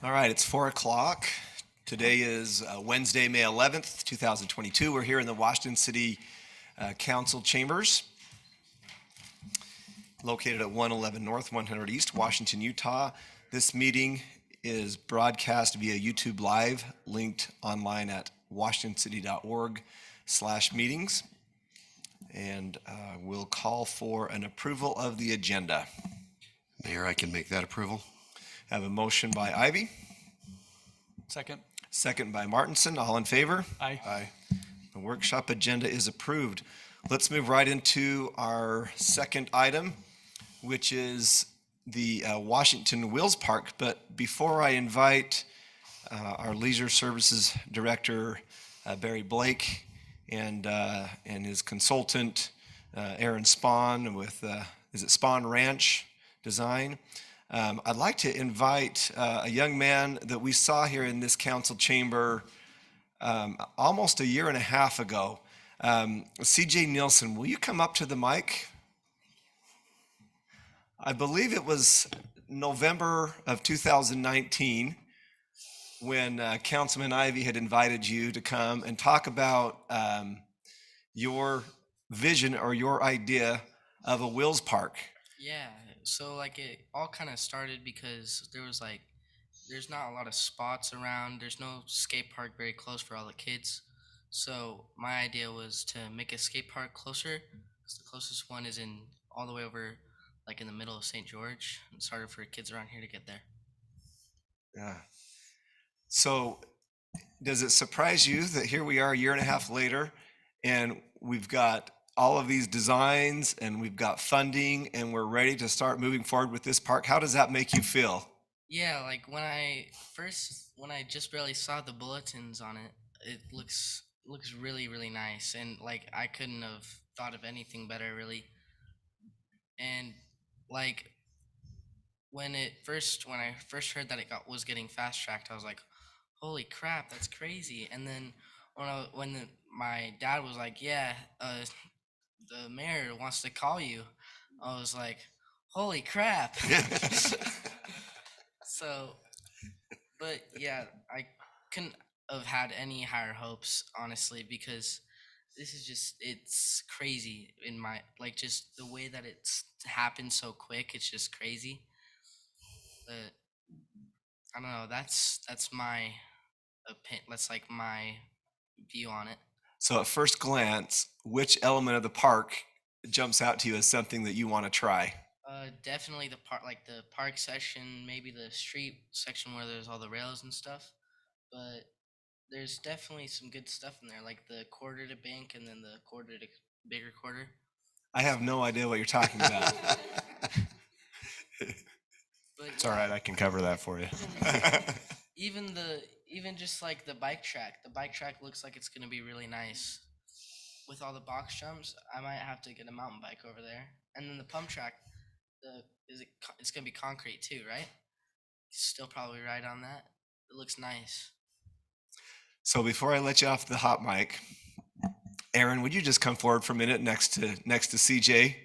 All right, it's 4 o'clock. Today is Wednesday, May 11th, 2022. We're here in the Washington City Council chambers, located at 111 North, 100 East, Washington, Utah. This meeting is broadcast via YouTube Live, linked online at washingtoncity.org/meetings. And we'll call for an approval of the agenda. Mayor, I can make that approval. I have a motion by Ivy. Second. Second by Martinson. All in favor? Aye. Aye. The workshop agenda is approved. Let's move right into our second item, which is the Washington Wills Park. But before I invite our Leisure Services Director, Barry Blake, and his consultant, Aaron Spahn, with, is it Spahn Ranch Design? I'd like to invite a young man that we saw here in this council chamber almost a year and a half ago. CJ Nielsen, will you come up to the mic? I believe it was November of 2019 when Councilman Ivy had invited you to come and talk about your vision or your idea of a Wills Park. Yeah, so it all kind of started because there's not a lot of spots around. There's no skate park very close for all the kids. So my idea was to make a skate park closer, because the closest one is all the way over, in the middle of St. George. It's harder for kids around here to get there. Yeah. So does it surprise you that here we are a year and a half later and we've got all of these designs and we've got funding and we're ready to start moving forward with this park? How does that make you feel? Yeah, when I just barely saw the bulletins on it, it looks really, really nice. And I couldn't have thought of anything better, really. And when I first heard that it was getting fast tracked, I was like, holy crap, that's crazy. And then my dad was like, yeah, the mayor wants to call you, I was like, holy crap. So, but yeah, I couldn't have had any higher hopes, honestly, because this is it's crazy in my, just the way that it's happened so quick. It's just crazy. But I don't know. That's my opinion. That's my view on it. So at first glance, which element of the park jumps out to you as something that you want to try? Definitely the park section, maybe the street section where there's all the rails and stuff. But there's definitely some good stuff in there, like the quarter to bank and then the quarter to bigger quarter. I have no idea what you're talking about. But It's all right, I can cover that for you. even just the bike track. The bike track looks like it's gonna be really nice. With all the box jumps, I might have to get a mountain bike over there. And then the pump track, it's gonna be concrete too, right? Still probably right on that. It looks nice. So before I let you off the hot mic, Aaron, would you just come forward for a minute next to CJ?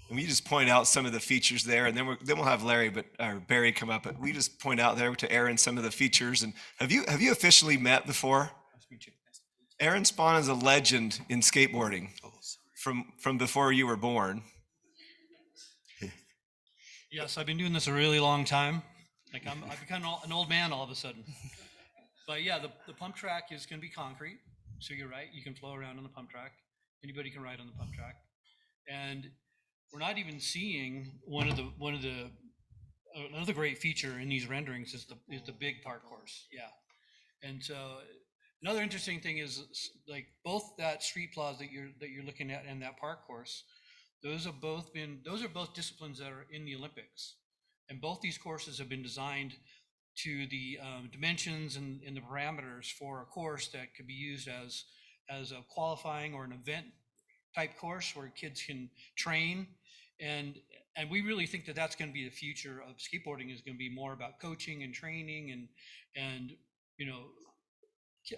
And we just point out some of the features there, and then we'll have Barry come up. But we just point out there to Aaron some of the features. And have you officially met before? Aaron Spahn is a legend in skateboarding from before you were born. Yes, I've been doing this a really long time. I've become an old man all of a sudden. But yeah, the pump track is going to be concrete. So you're right. You can flow around on the pump track. Anybody can ride on the pump track. And we're not even seeing another great feature in these renderings is the big park course. Yeah. And so another interesting thing is both that street plaza that you're looking at and that park course, those are both disciplines that are in the Olympics. And both these courses have been designed to the dimensions and the parameters for a course that could be used as a qualifying or an event type course where kids can train. And we really think that that's going to be the future of skateboarding, is going to be more about coaching and training and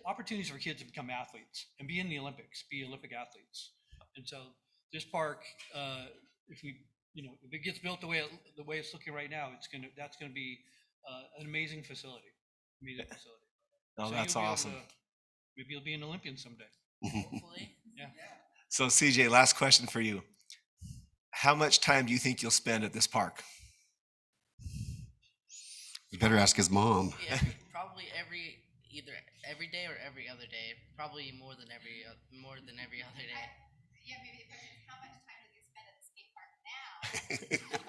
opportunities for kids to become athletes and be in the Olympics, be Olympic athletes. And so this park, if it gets built the way it's looking right now, that's going to be an amazing facility. Amazing facility. Oh, So that's you'll be able awesome. maybe you'll be an Olympian someday. Hopefully. Yeah. So CJ, last question for you. How much time do you think you'll spend at this park? You better ask his mom. Yeah, probably either every day or every other day. Probably more than every other day. Yeah, maybe the question is how much time do you spend at the skate park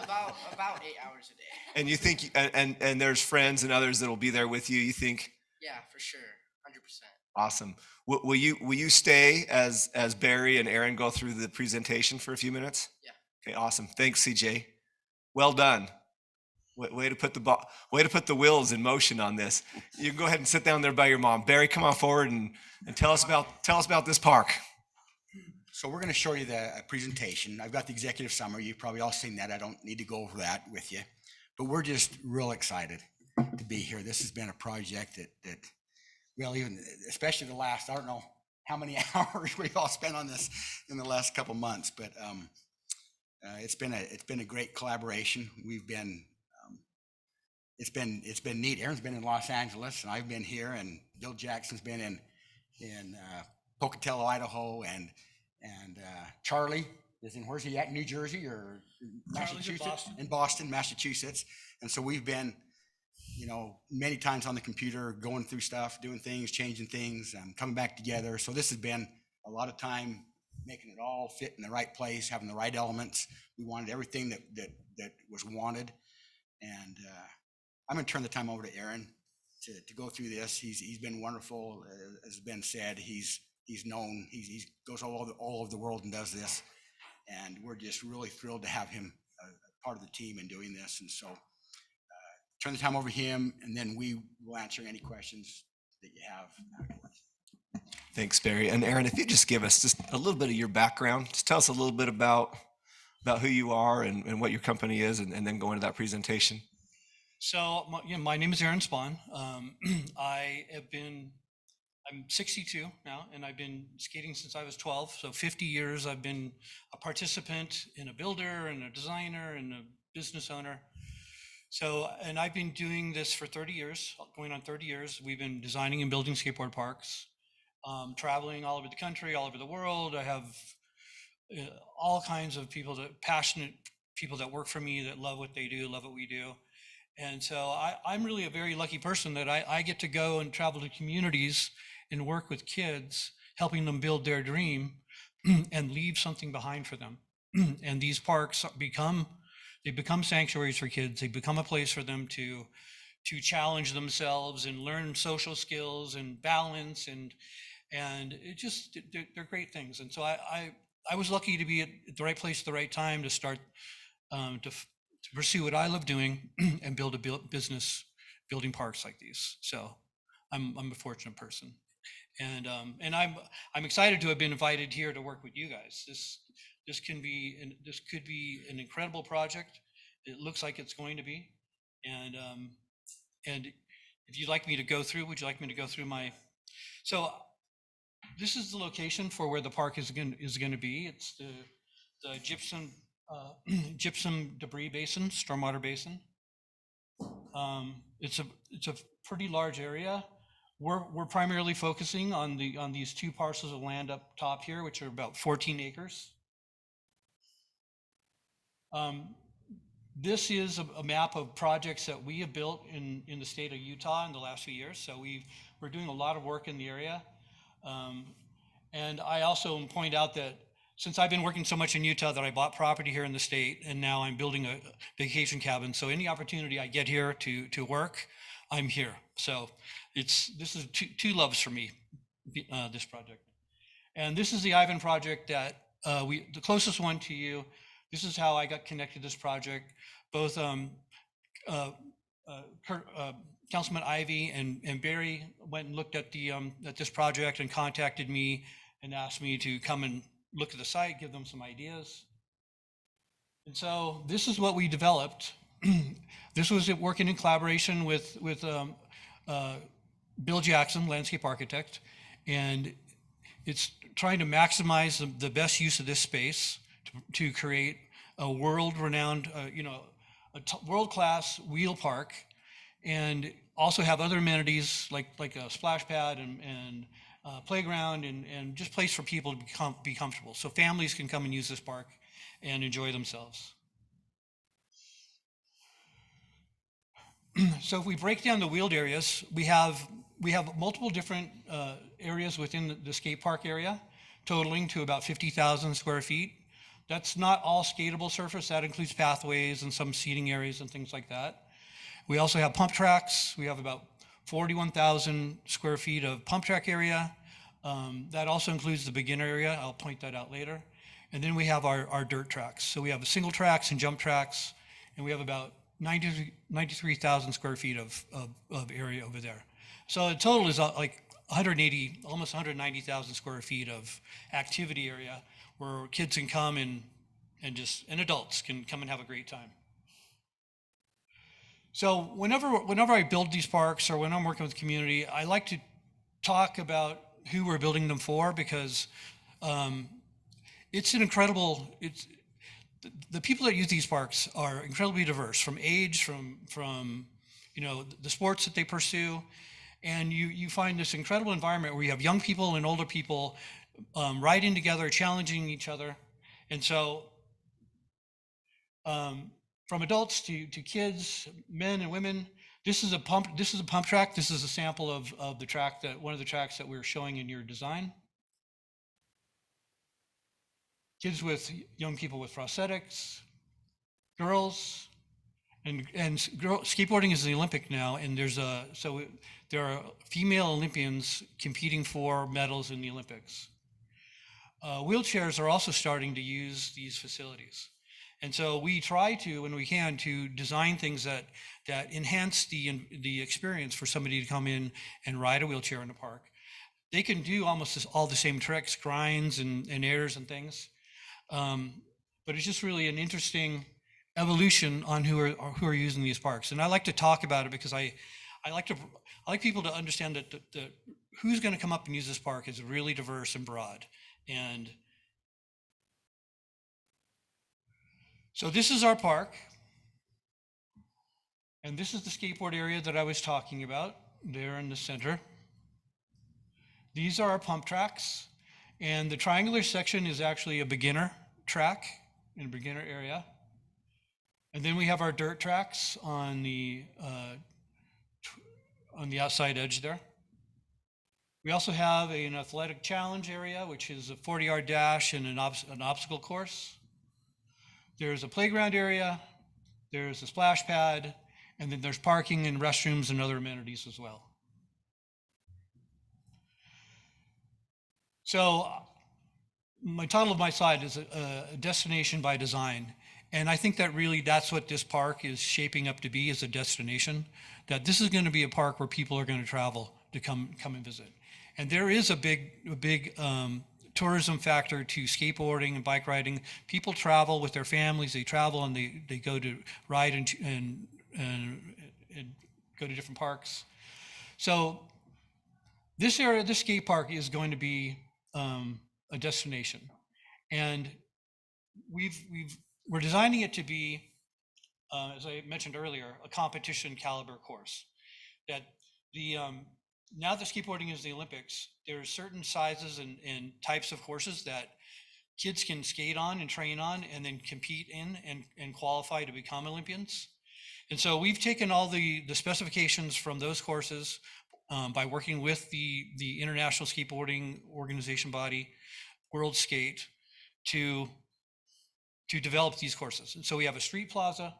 now? About 8 hours a day. And you think, and there's friends and others that'll be there with you. You think, Yeah, for sure, 100%. awesome. Will you stay as Barry and Aaron go through the presentation for a few minutes? Yeah. Okay, awesome. Thanks, CJ. Well done. Way to put the wheels in motion on this. You can go ahead and sit down there by your mom. Barry, come on forward and tell us about this park. So we're going to show you the presentation. I've got the executive summary. You've probably all seen that. I don't need to go over that with you. But we're just real excited to be here. This has been a project that well, even especially the last, I don't know how many hours we've all spent on this in the last couple months, but it's been a great collaboration. We've been it's been neat. Aaron's been in Los Angeles, and I've been here, and Bill Jackson's been in Pocatello, Idaho, and Charlie is in, where's he at? New Jersey or Massachusetts? In Boston, Massachusetts. And so we've been, many times on the computer, going through stuff, doing things, changing things, coming back together. So this has been a lot of time making it all fit in the right place, having the right elements. We wanted everything that was wanted. And I'm going to turn the time over to Aaron to go through this. He's been wonderful, as has been said. He's known. He goes all over the world and does this, and we're just really thrilled to have him part of the team in doing this. And so, turn the time over to him, and then we will answer any questions that you have afterwards. Thanks, Barry. And Aaron, if you just give us just a little bit of your background, just tell us a little bit about who you are and what your company is, and then go into that presentation. So my name is Aaron Spahn. I'm 62 now, and I've been skating since I was 12. So 50 years I've been a participant and a builder and a designer and a business owner. So, and I've been doing this for 30 years, going on 30 years. We've been designing and building skateboard parks, traveling all over the country, all over the world. I have all kinds of passionate people that work for me that love what they do, love what we do. And so I'm really a very lucky person that I get to go and travel to communities and work with kids, helping them build their dream and leave something behind for them. And these parks become sanctuaries for kids. They become a place for them to challenge themselves and learn social skills and balance, and it just, they're great things. And so I was lucky to be at the right place at the right time to start to pursue what I love doing and build a business building parks like these. So I'm a fortunate person, and I'm excited to have been invited here to work with you guys. This could be an incredible project. It looks like it's going to be, and if you'd like me to go through, would you like me to go through my? So this is the location for where the park is going to be. It's the gypsum debris basin, stormwater basin. It's a pretty large area. We're primarily focusing on these two parcels of land up top here, which are about 14 acres. This is a map of projects that we have built in the state of Utah in the last few years. So we're doing a lot of work in the area. And I also point out that since I've been working so much in Utah that I bought property here in the state, and now I'm building a vacation cabin. So any opportunity I get here to work, I'm here. So this is two loves for me, this project. And this is the Ivan project that the closest one to you. This is how I got connected to this project. Both Councilman Ivy and Barry went and looked at this project and contacted me and asked me to come and look at the site, give them some ideas. And so this is what we developed. This was working in collaboration with Bill Jackson, landscape architect, and it's trying to maximize the best use of this space to create a world-renowned, world-class wheel park. and also have other amenities like a splash pad and playground and just place for people to be comfortable. So families can come and use this park and enjoy themselves. So if we break down the wheeled areas, we have multiple different areas within the skate park area, totaling to about 50,000 square feet. That's not all skatable surface. That includes pathways and some seating areas and things like that. We also have pump tracks. We have about 41,000 square feet of pump track area. That also includes the beginner area. I'll point that out later. And then we have our dirt tracks. So we have single tracks and jump tracks, and we have about 93,000 square feet of area over there. So the total is like 180, almost 190,000 square feet of activity area where kids can come and adults can come and have a great time. So whenever I build these parks or when I'm working with the community, I like to talk about who we're building them for, because it's an incredible, the people that use these parks are incredibly diverse, from age, from the sports that they pursue, and you find this incredible environment where you have young people and older people riding together, challenging each other, and so from adults to kids, men and women. This is a pump track. This is a sample of the track one of the tracks that we're showing in your design. Kids with young people with prosthetics, girls, and skateboarding is the Olympic now, and there are female Olympians competing for medals in the Olympics. Wheelchairs are also starting to use these facilities. And so we try to, when we can, to design things that enhance the experience for somebody to come in and ride a wheelchair in the park. They can do almost all the same tricks, grinds and airs and things. But it's just really an interesting evolution on who are using these parks. And I like to talk about it because I like people to understand that who's going to come up and use this park is really diverse and broad. And so this is our park, and this is the skateboard area that I was talking about there in the center. These are our pump tracks, and the triangular section is actually a beginner track in a beginner area. And then we have our dirt tracks on the outside edge there. We also have an athletic challenge area, which is a 40-yard dash and an obstacle course. There's a playground area, there's a splash pad, and then there's parking and restrooms and other amenities as well. So my title of my slide is a destination by design. And I think that's what this park is shaping up to be, is a destination, that this is going to be a park where people are going to travel to come and visit. And there is a big tourism factor to skateboarding and bike riding. People travel with their families, they travel and they go to ride and go to different parks. So this area, this skate park is going to be a destination. And we're designing it to be, as I mentioned earlier, a competition caliber course. That now that skateboarding is the Olympics, there are certain sizes and types of courses that kids can skate on and train on and then compete in and qualify to become Olympians. And so we've taken all the specifications from those courses by working with the International Skateboarding Organization body, World Skate, to develop these courses. And so we have a street plaza,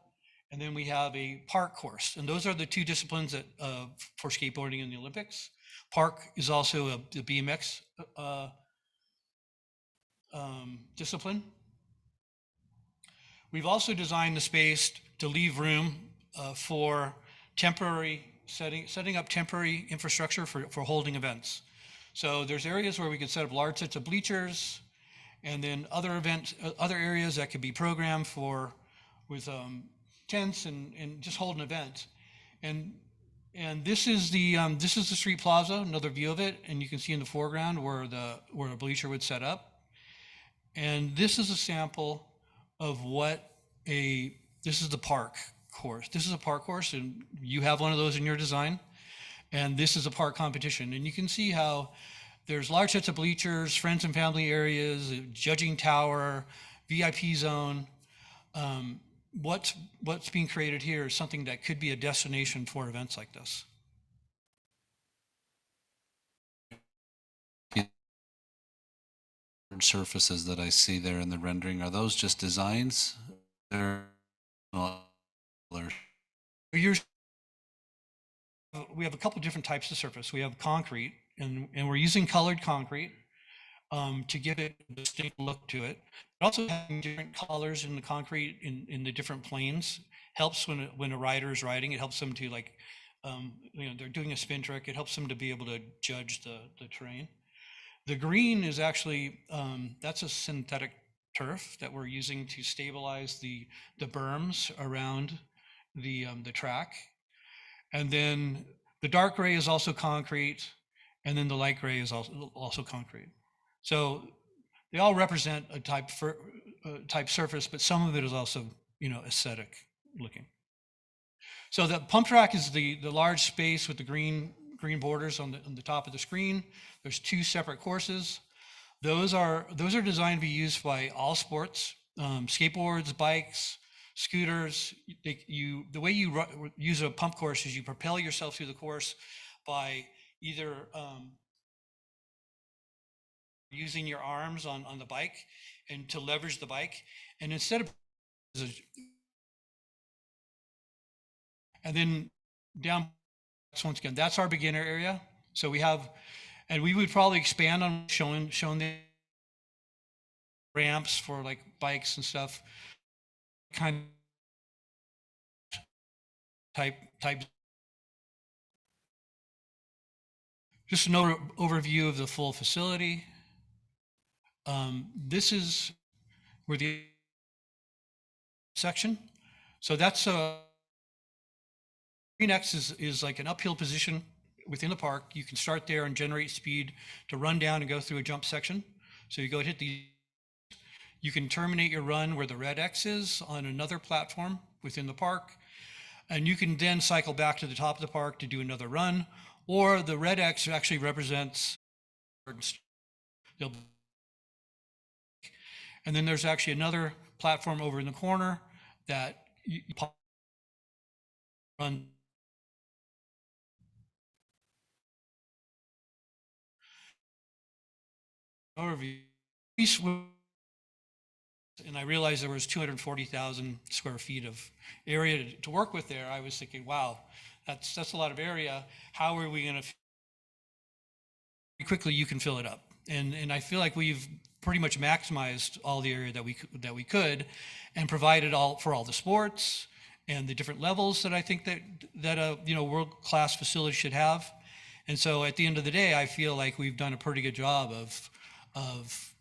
and then we have a park course. And those are the two disciplines that for skateboarding in the Olympics. Park is also the BMX discipline. We've also designed the space to leave room for setting up temporary infrastructure for holding events. So there's areas where we could set up large sets of bleachers, and then other areas that could be programmed with tents and just hold an event. And this is the street plaza, another view of it, and you can see in the foreground where a bleacher would set up. And this is a sample of this is the park course. This is a park course, and you have one of those in your design. And this is a park competition. And you can see how there's large sets of bleachers, friends and family areas, a judging tower, VIP zone. What's being created here is something that could be a destination for events like this. Surfaces that I see there in the rendering, are those just designs? We have a couple different types of surface. We have concrete, and we're using colored concrete to give it a distinct look to it. But also having different colors in the concrete in the different planes helps when a rider is riding. It helps them to they're doing a spin trick. It helps them to be able to judge the terrain. The green is actually, that's a synthetic turf that we're using to stabilize the berms around the track. And then the dark gray is also concrete, and then the light gray is also concrete. So they all represent a type surface, but some of it is also, aesthetic looking. So the pump track is the large space with the green borders on the top of the screen. There's 2 separate courses. Those are designed to be used by all sports, skateboards, bikes, scooters. The way you use a pump course is you propel yourself through the course by either using your arms on the bike and to leverage the bike, and instead of and then down. Once again, that's our beginner area. So we have, and we would probably expand on showing the ramps for like bikes and stuff, kind of type. Just an overview of the full facility. This is where the section. So that's Green X is like an uphill position within the park. You can start there and generate speed to run down and go through a jump section. So you go hit you can terminate your run where the red X is on another platform within the park. And you can then cycle back to the top of the park to do another run, or the red X actually represents, and then there's actually another platform over in the corner that you run. Overview. And I realized there was 240,000 square feet of area to work with there. I was thinking, wow, that's a lot of area. How are we going to quickly you can fill it up? And I feel like we've pretty much maximized all the area that we could, and provided all for all the sports and the different levels that I think that a world-class facility should have. And so at the end of the day, I feel like we've done a pretty good job of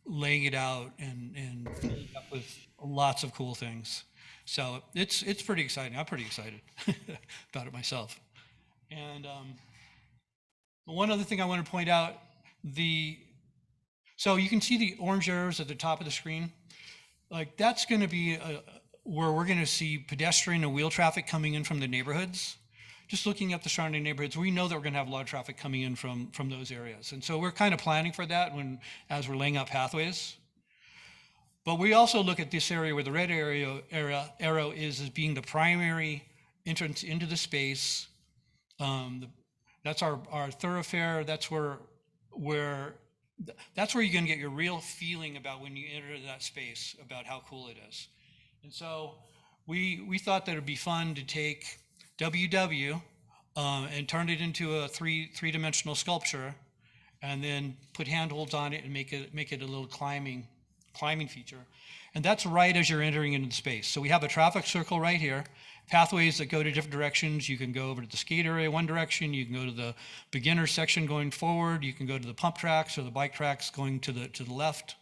laying it out and filling it up with lots of cool things. So it's pretty exciting. I'm pretty excited about it myself. And one other thing I want to point out, so you can see the orange arrows at the top of the screen. Like that's going to be where we're going to see pedestrian and wheel traffic coming in from the neighborhoods. Just looking at the surrounding neighborhoods, we know that we're going to have a lot of traffic coming in from those areas. And so we're kind of planning for that as we're laying out pathways. But we also look at this area where the red arrow is as being the primary entrance into the space. That's our thoroughfare. That's where you're going to get your real feeling about when you enter that space, about how cool it is. And so we thought that it'd be fun to take WW and turn it into a three-dimensional sculpture, and then put handholds on it and make it a little climbing feature. And that's right as you're entering into the space. So we have a traffic circle right here, pathways that go to different directions. You can go over to the skate area one direction, you can go to the beginner section going forward, you can go to the pump tracks or the bike tracks going to the left,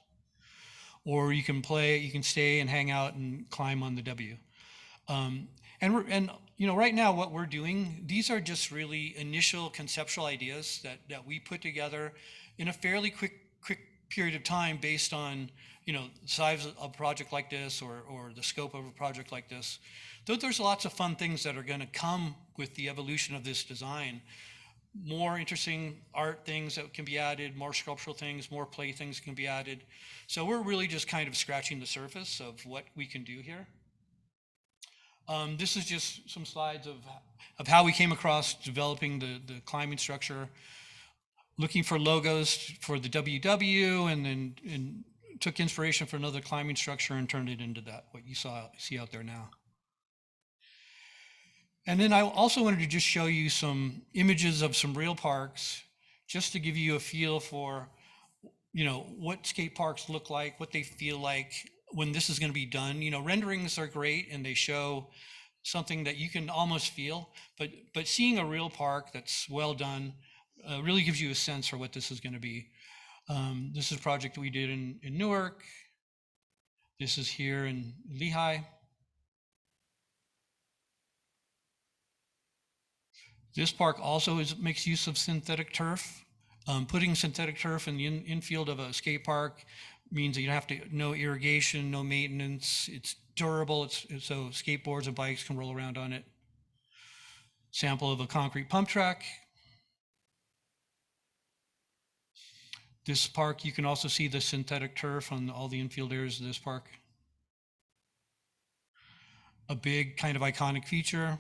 or you can stay and hang out and climb on the W. Right now what we're doing, these are just really initial conceptual ideas that we put together in a fairly quick period of time based on, the size of a project like this or the scope of a project like this. Though there's lots of fun things that are going to come with the evolution of this design. More interesting art things that can be added, more sculptural things, more play things can be added. So we're really just kind of scratching the surface of what we can do here. This is just some slides of how we came across developing the climbing structure, looking for logos for the WW, and then took inspiration for another climbing structure and turned it into what you see out there now. And then I also wanted to just show you some images of some real parks, just to give you a feel for, what skate parks look like, what they feel like when this is going to be done. Renderings are great and they show something that you can almost feel, but seeing a real park that's well done really gives you a sense for what this is going to be. This is a project that we did in Newark. This is here in Lehigh. This park also makes use of synthetic turf. Putting synthetic turf in the infield of a skate park means that you have to no irrigation, no maintenance. It's durable, so skateboards and bikes can roll around on it. Sample of a concrete pump track. This park, you can also see the synthetic turf on all the infield areas of this park. A big kind of iconic feature.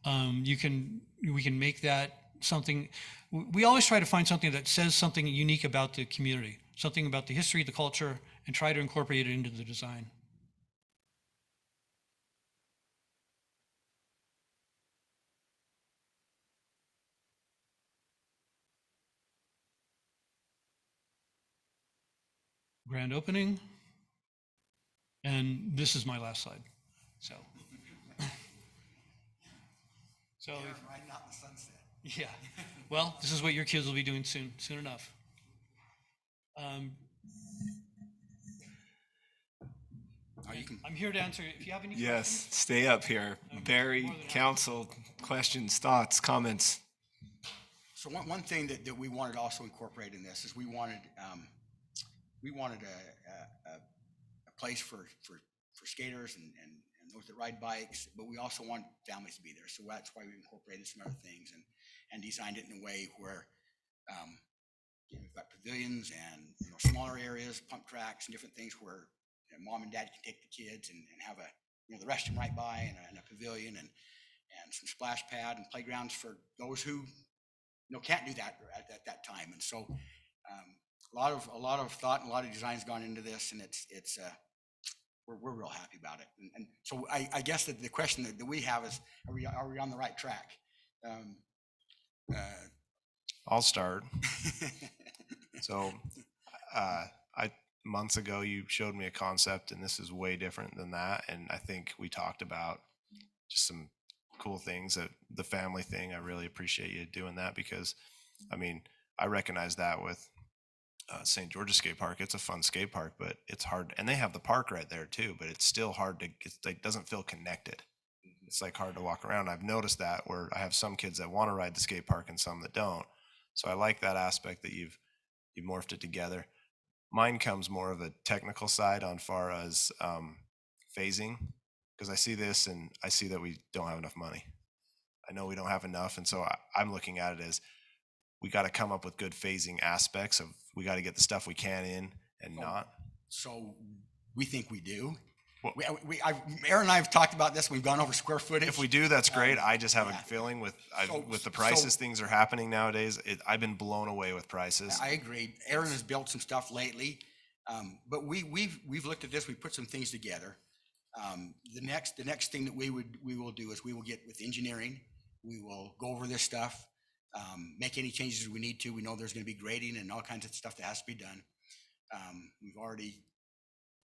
We can make that something. We always try to find something that says something unique about the community, something about the history, the culture, and try to incorporate it into the design. Grand opening. And this is my last slide. So Riding out in the sunset. yeah. Well, this is what your kids will be doing soon enough. I'm here to answer if you have any Yes, questions. stay up here. Barry, more than happy. council, questions, thoughts, comments. So one thing that we wanted to also incorporate in this is we wanted a place for skaters and those that ride bikes, but we also want families to be there. So that's why we incorporated some other things and designed it in a way where we've got pavilions and smaller areas, pump tracks, and different things where mom and dad can take the kids and have the restroom right by and a pavilion and some splash pad and playgrounds for those who can't do that at that time. And so a lot of thought and a lot of design's gone into this, and it's we're real happy about it. And so I guess that the question that we have is, are we on the right track? I'll start. So, months ago, you showed me a concept, and this is way different than that. And I think we talked about just some cool things, that the family thing. I really appreciate you doing that, because, I recognize that with St. George's Skate Park. It's a fun skate park, but it's hard, and they have the park right there too, but it's still hard to it doesn't feel connected. It's like hard to walk around. I've noticed that, where I have some kids that want to ride the skate park and some that don't. So I like that aspect that you've morphed it together. Mine comes more of a technical side on far as phasing, because I see this and I see that we don't have enough money. I know we don't have enough, and so I'm looking at it as we got to come up with good phasing aspects of, we got to get the stuff we can in and not. So we think we do. Well, Aaron and I have talked about this. We've gone over square footage. if we do, that's great. I just have yeah. a feeling with with the So- prices things are happening nowadays. I've been blown away with prices. I agree. Aaron has built some stuff lately, but we've looked at this. We put some things together. The next thing that we will do is we will get with engineering. We will go over this stuff, make any changes we need to. We know there's going to be grading and all kinds of stuff that has to be done. We've already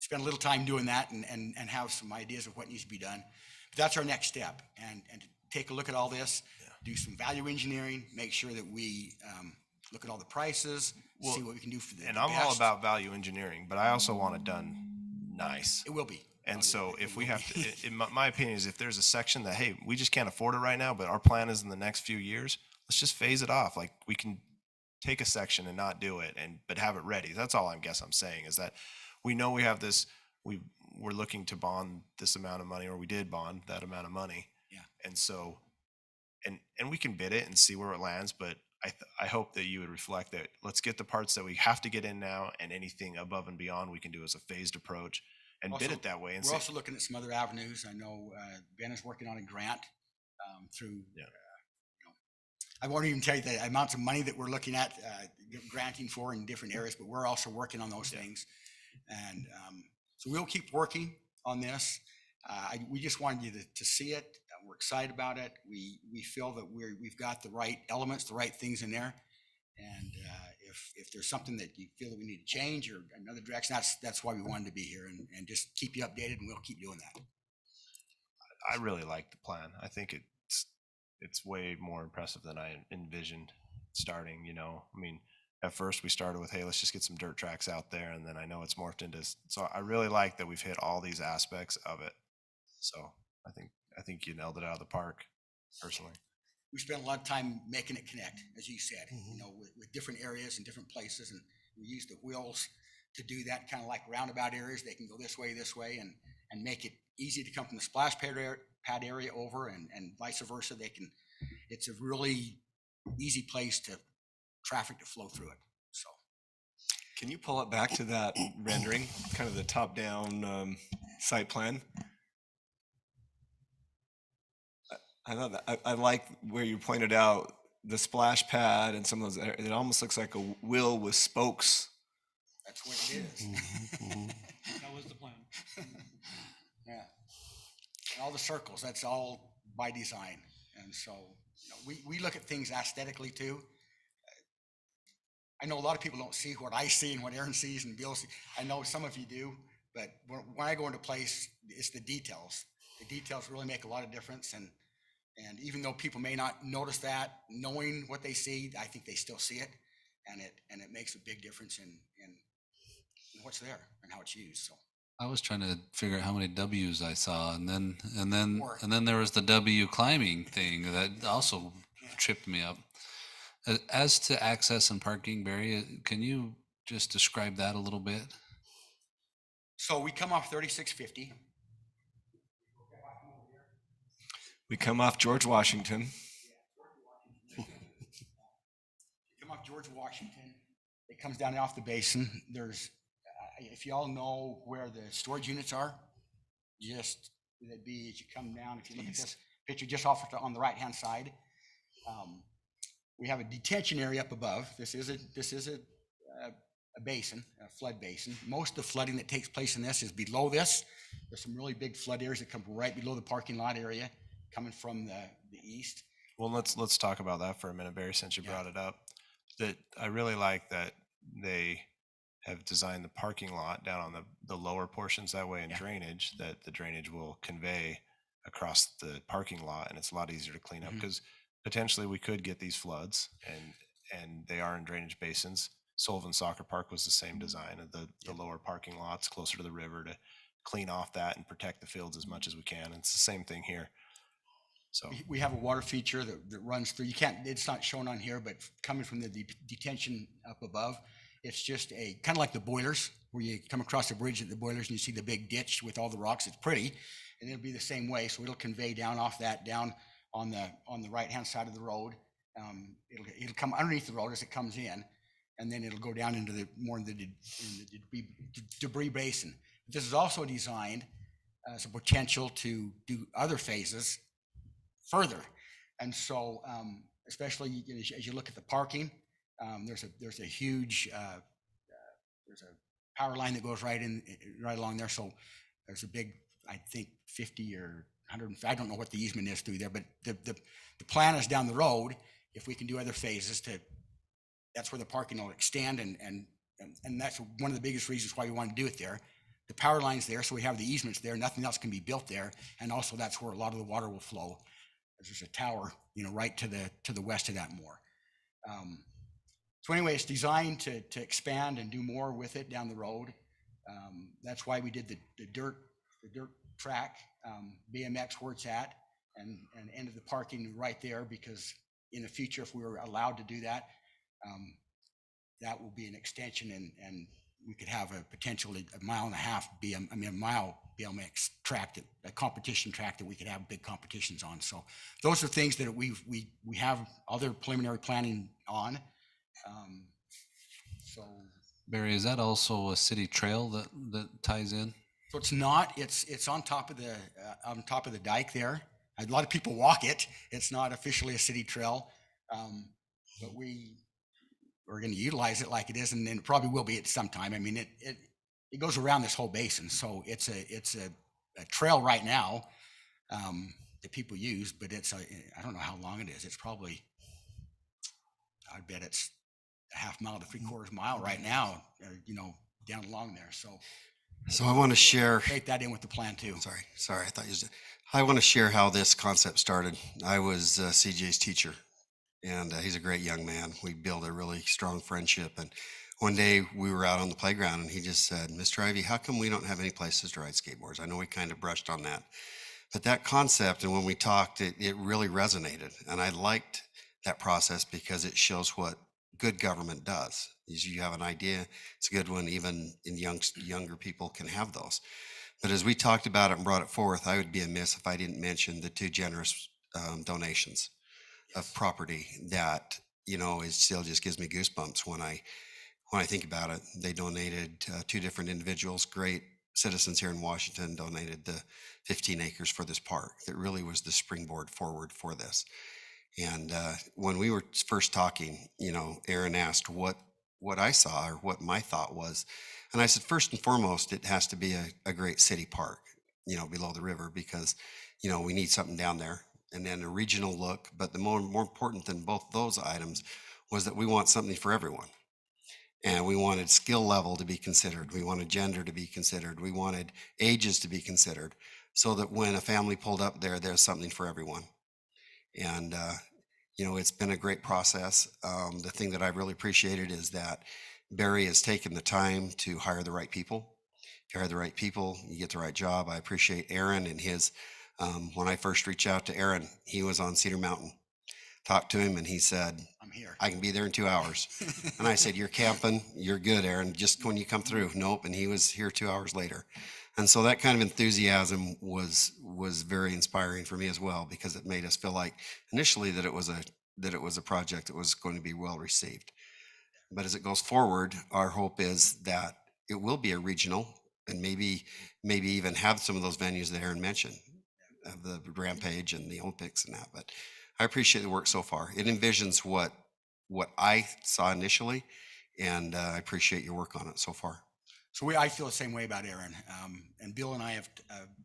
spent a little time doing that and have some ideas of what needs to be done. But that's our next step, and to take a look at all this, do some value engineering, make sure that we look at all the prices, see what we can do for the And I'm all best. about value engineering, but I also want it done nice. It will be. And so It if we will have be. to, in my opinion, is if there's a section that, hey, we just can't afford it right now, but our plan is in the next few years, let's just phase it off. Like, we can take a section and not do it, but have it ready. That's all I'm saying is that we know we have this. We're looking to bond this amount of money, or we did bond that amount of money. Yeah. And so, and we can bid it and see where it lands. But I hope that you would reflect that. Let's get the parts that we have to get in now, and anything above and beyond we can do as a phased approach and bid Also, it that way. And We're say, also looking at some other avenues. I know Ben is working on a grant through, Yeah. I won't even tell you the amounts of money that we're looking at granting for in different areas, but we're also working on those things. And so we'll keep working on this. We just wanted you to see it. We're excited about it. We feel that we've got the right elements, the right things in there. And if there's something that you feel that we need to change or another direction, that's why we wanted to be here and just keep you updated, and we'll keep doing that. I really like the plan. I think it's way more impressive than I envisioned starting. I mean, at first we started with, hey, let's just get some dirt tracks out there, and then I know it's morphed into. So I really like that we've hit all these aspects of it. So I think you nailed it out of the park, personally. We spent a lot of time making it connect, as you said, with different areas and different places, and we use the wheels to do that, kind of like roundabout areas. They can go this way, and make it easy to come from the splash pad area over, and vice versa. It's a really easy place to traffic to flow through it. So, Can you pull it back to that rendering, kind of the top-down site plan? I thought that I like where you pointed out the splash pad and some of those. It almost looks like a wheel with spokes. that's what it is. That was the plan. Yeah. And all the circles, that's all by design. And so, we look at things aesthetically too. I know a lot of people don't see what I see and what Aaron sees and Bill sees. I know some of you do, but when I go into place, it's the details. The details really make a lot of difference. And even though people may not notice that, knowing what they see, I think they still see it. And it makes a big difference in what's there and how it's used. So. I was trying to figure out how many W's I saw, and then More. there was the W climbing thing that also tripped me up. As to access and parking, Barry, can you just describe that a little bit? So we come off 3650. We come off George Washington. Come off George Washington. It comes down off the Basin. There's, if you all know where the storage units are, just that'd be as you come down. If you look at this picture, just off on the right-hand side, we have a detention area up above. This is a basin, a flood basin. Most of the flooding that takes place in this is below this. There's some really big flood areas that come right below the parking lot area, coming from the east. Well, let's talk about that for a minute, Barry, since you brought it up. That I really like that they have designed the parking lot down on the lower portions that way, and drainage, that the drainage will convey across the parking lot, and it's a lot easier to clean up, because potentially we could get these floods, and they are in drainage basins. Sullivan Soccer Park was the same design of the lower parking lots closer to the river to clean off that and protect the fields as much as we can. And it's the same thing here. So we have a water feature that runs through. It's not shown on here, but coming from the detention up above, it's just a kind of like the boilers, where you come across the bridge at the boilers and you see the big ditch with all the rocks. It's pretty, and it'll be the same way. So it'll convey down off that, down on the right-hand side of the road. It'll come underneath the road as it comes in, and then it'll go down into the debris basin. This is also designed as a potential to do other phases further. And so, especially as you look at the parking, there's a huge there's a power line that goes right along there. So there's a big, I think 50 or 100. I don't know what the easement is through there, but the plan is down the road. If we can do other phases, that's where the parking will extend, and that's one of the biggest reasons why we want to do it there. The power line's there, so we have the easements there. Nothing else can be built there, and also that's where a lot of the water will flow. There's a tower, right to the west of that more. So anyway, it's designed to expand and do more with it down the road. That's why we did the dirt track, BMX where it's at, and ended the parking right there, because in the future, if we were allowed to do that, that will be an extension, and we could have a potentially a mile and a half a mile BMX track, a competition track that we could have big competitions on. So those are things that we have other preliminary planning on. So Barry, is that also a city trail that ties in? So it's not. It's on top of the dike there. A lot of people walk it. It's not officially a city trail, but we're going to utilize it like it is, and it probably will be at some time. I mean, it goes around this whole basin, so it's a trail right now that people use, but I don't know how long it is. It's probably, I bet it's a half mile to 3/4 mile right now, down along there. So I want to share. Take that in with the plan too. Sorry. I thought you. I want to share how this concept started. I was CJ's teacher, and he's a great young man. We built a really strong friendship. And one day we were out on the playground, and he just said, "Mr. Ivy, how come we don't have any places to ride skateboards?" I know we kind of brushed on that, but that concept, and when we talked, it really resonated, and I liked that process because it shows what good government does. Is you have an idea, it's a good one. Even in younger people can have those. But as we talked about it and brought it forth, I would be amiss if I didn't mention the two generous donations of property that, it still just gives me goosebumps when I think about it. They donated, two different individuals, great citizens here in Washington, donated the 15 acres for this park that really was the springboard forward for this. And when we were first talking, Aaron asked what I saw or what my thought was. And I said, first and foremost, it has to be a great city park, below the river, because, we need something down there. And then a regional look. But the more important than both those items was that we want something for everyone. And we wanted skill level to be considered. We wanted gender to be considered. We wanted ages to be considered, so that when a family pulled up there, there's something for everyone. And, it's been a great process. The thing that I've really appreciated is that Barry has taken the time to hire the right people. If you hire the right people, you get the right job. I appreciate Aaron and his, when I first reached out to Aaron, he was on Cedar Mountain. Talked to him and he said, I'm here. I can be there in 2 hours. And I said, you're camping, you're good, Aaron, just when you come through. Nope. And he was here 2 hours later. And so that kind of enthusiasm was very inspiring for me as well, because it made us feel like initially that it was a project that was going to be well received. But as it goes forward, our hope is that it will be a regional, and maybe even have some of those venues that Aaron mentioned, the Rampage and the Olympics and that. But I appreciate the work so far. It envisions what I saw initially, and I appreciate your work on it so far. So I feel the same way about Aaron. And Bill and I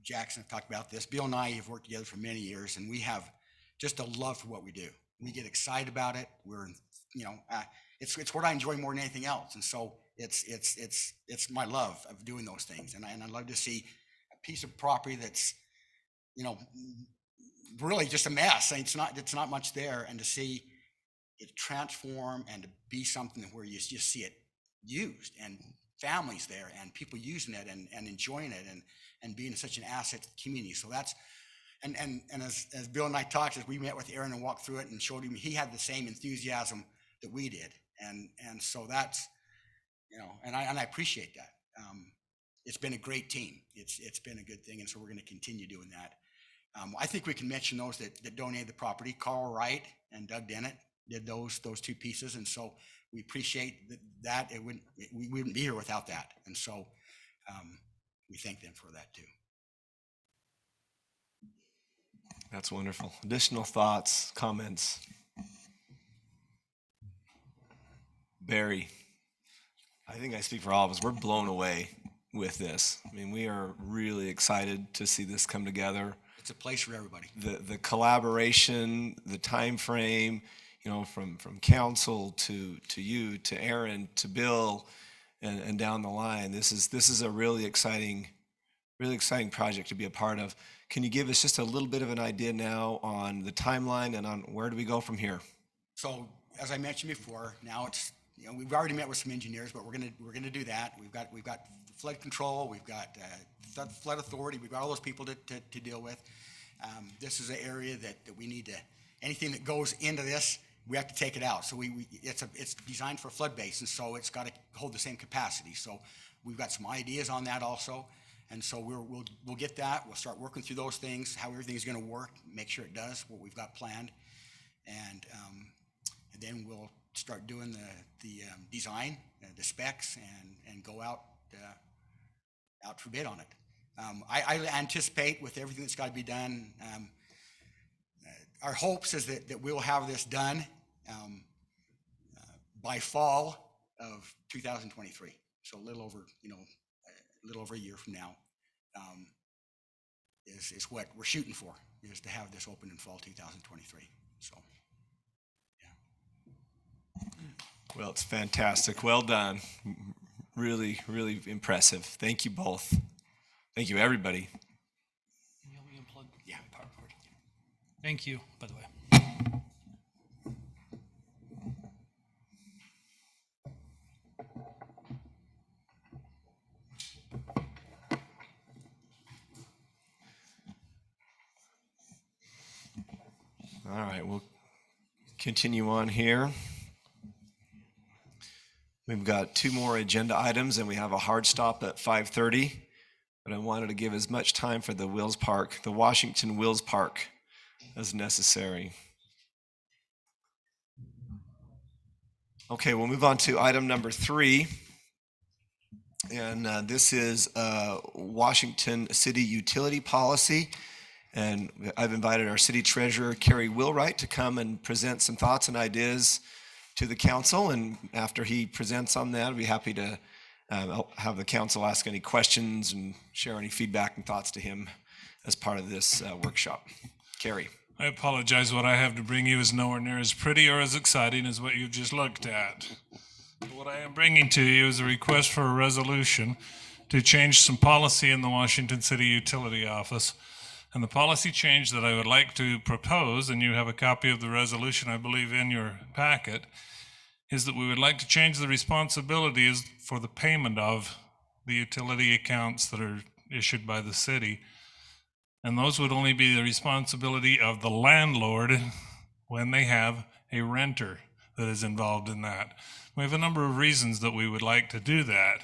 Jackson have talked about this. Bill and I have worked together for many years, and we have just a love for what we do. We get excited about it. It's what I enjoy more than anything else. And so it's my love of doing those things. And I love to see a piece of property that's, really just a mess. It's not much there, and to see it transform and to be something where you just see it used, and families there, and people using it and enjoying it, and being such an asset to the community. So that's, and as Bill and I talked, as we met with Aaron and walked through it and showed him, he had the same enthusiasm that we did. And so that's, and I appreciate that. It's been a great team. It's been a good thing. And so we're going to continue doing that. I think we can mention those that donated the property. Carl Wright and Doug Dennett did those two pieces. And so we appreciate that. We wouldn't be here without that. And so we thank them for that too. That's wonderful. Additional thoughts, comments? Barry, I think I speak for all of us. We're blown away with this. I mean, we are really excited to see this come together. It's a place for everybody. The collaboration, the time frame, from council to you, to Aaron, to Bill, and down the line. This is a really exciting project to be a part of. Can you give us just a little bit of an idea now on the timeline and on where do we go from here? So as I mentioned before, now it's, we've already met with some engineers, but we're gonna do that. We've got flood control, we've got flood authority, we've got all those people to deal with. This is an area that we need to, anything that goes into this we have to take it out. So it's designed for flood basins, so it's got to hold the same capacity. So we've got some ideas on that also. And so we'll get that. We'll start working through those things, how everything's going to work, make sure it does what we've got planned. And then we'll start doing the design, the specs, and go out for bid on it. I anticipate with everything that's got to be done, our hopes is that we'll have this done by fall of 2023. So a little over, a little over a year from now is what we're shooting for, is to have this open in fall 2023. So, yeah. Well, it's fantastic. Well done. Really, really impressive. Thank you both. Thank you, everybody. Yeah. Thank you, by the way. All right, we'll continue on here. We've got 2 more agenda items, and we have a hard stop at 5:30. But I wanted to give as much time for the Washington Wills Park, as necessary. Okay, we'll move on to item number 3. And this is Washington City Utility Policy. And I've invited our city treasurer, Carrie Wheelwright, to come and present some thoughts and ideas to the council. And after he presents on that, I'd be happy to have the council ask any questions and share any feedback and thoughts to him as part of this workshop. Carrie. I apologize. What I have to bring you is nowhere near as pretty or as exciting as what you've just looked at. But what I am bringing to you is a request for a resolution to change some policy in the Washington City Utility Office. And the policy change that I would like to propose, and you have a copy of the resolution, I believe, in your packet, is that we would like to change the responsibilities for the payment of the utility accounts that are issued by the city. And those would only be the responsibility of the landlord when they have a renter that is involved in that. We have a number of reasons that we would like to do that.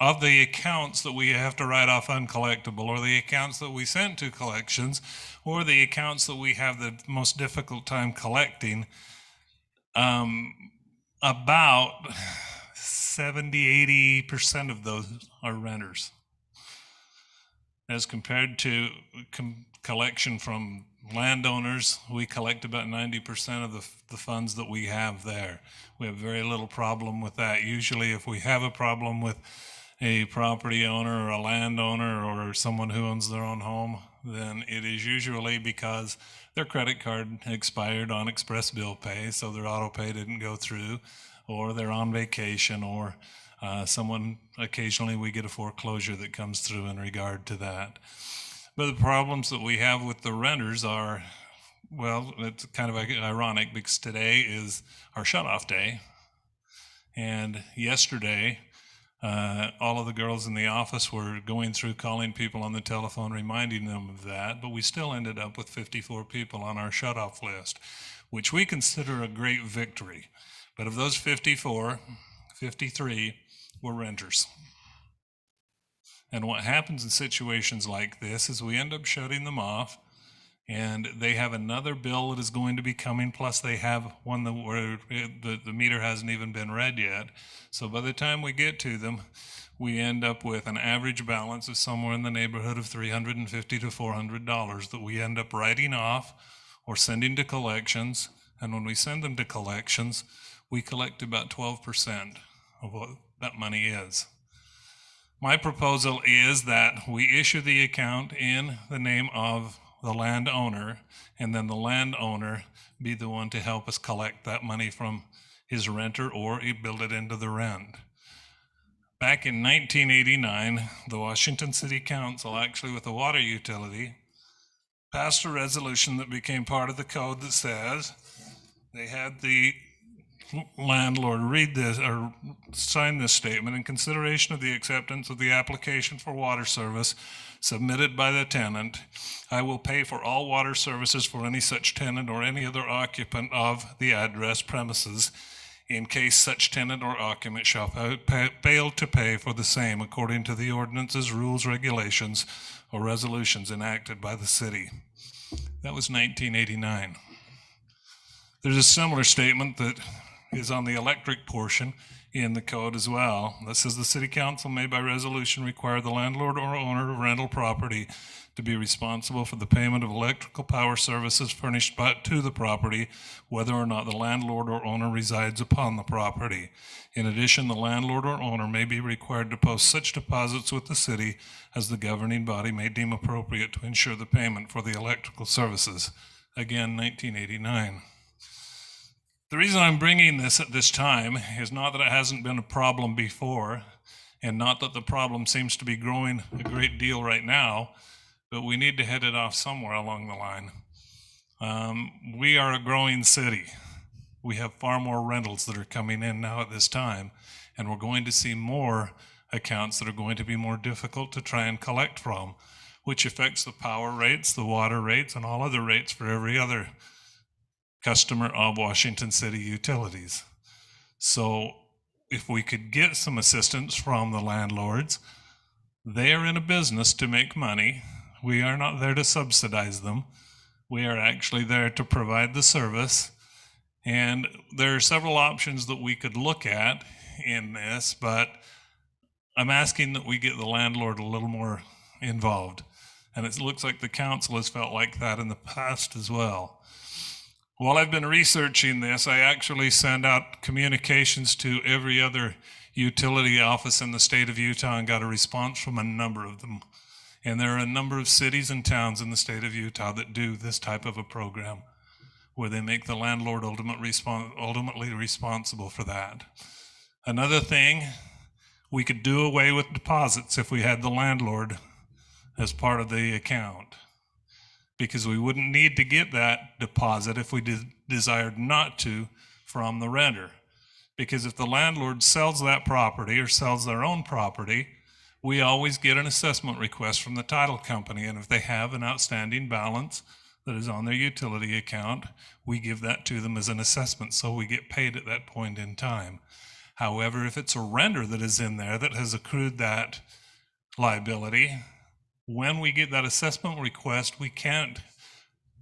Of the accounts that we have to write off uncollectible, or the accounts that we sent to collections, or the accounts that we have the most difficult time collecting, about 70-80% of those are renters, as compared to collection from landowners. We collect about 90% of the funds that we have there. We have very little problem with that. Usually if we have a problem with a property owner or a landowner or someone who owns their own home, then it is usually because their credit card expired on express bill pay, so their auto pay didn't go through, or they're on vacation, or occasionally we get a foreclosure that comes through in regard to that. But the problems that we have with the renters are, well, it's kind of ironic because today is our shut-off day, and yesterday, all of the girls in the office were going through calling people on the telephone, reminding them of that, but we still ended up with 54 people on our shut-off list, which we consider a great victory. But of those 54, 53 were renters. And what happens in situations like this is we end up shutting them off, and they have another bill that is going to be coming, plus they have one where the meter hasn't even been read yet. So by the time we get to them, we end up with an average balance of somewhere in the neighborhood of $350 to $400 that we end up writing off or sending to collections. And when we send them to collections, we collect about 12% of what that money is. My proposal is that we issue the account in the name of the landowner, and then the landowner be the one to help us collect that money from his renter, or build it into the rent. Back in 1989, the Washington City Council, actually with the water utility, passed a resolution that became part of the code that says they had the landlord read this or sign this statement: in consideration of the acceptance of the application for water service submitted by the tenant, I will pay for all water services for any such tenant or any other occupant of the address premises in case such tenant or occupant shall fail to pay for the same according to the ordinances, rules, regulations, or resolutions enacted by the city. That was 1989. There's a similar statement that is on the electric portion in the code as well. That says the city council may by resolution require the landlord or owner of rental property to be responsible for the payment of electrical power services furnished to the property, whether or not the landlord or owner resides upon the property. In addition, the landlord or owner may be required to post such deposits with the city as the governing body may deem appropriate to ensure the payment for the electrical services. Again, 1989. The reason I'm bringing this at this time is not that it hasn't been a problem before, and not that the problem seems to be growing a great deal right now, but we need to head it off somewhere along the line. We are a growing city. We have far more rentals that are coming in now at this time, and we're going to see more accounts that are going to be more difficult to try and collect from, which affects the power rates, the water rates, and all other rates for every other customer of Washington City Utilities. So if we could get some assistance from the landlords, they are in a business to make money. We are not there to subsidize them. We are actually there to provide the service. And there are several options that we could look at in this, but I'm asking that we get the landlord a little more involved. And it looks like the council has felt like that in the past as well. While I've been researching this, I actually sent out communications to every other utility office in the state of Utah and got a response from a number of them. And there are a number of cities and towns in the state of Utah that do this type of a program where they make the landlord ultimately responsible for that. Another thing, we could do away with deposits if we had the landlord as part of the account, because we wouldn't need to get that deposit if we desired not to from the renter. Because if the landlord sells that property or sells their own property, we always get an assessment request from the title company. And if they have an outstanding balance that is on their utility account, we give that to them as an assessment, so we get paid at that point in time. However, if it's a renter that is in there that has accrued that liability, when we get that assessment request, we can't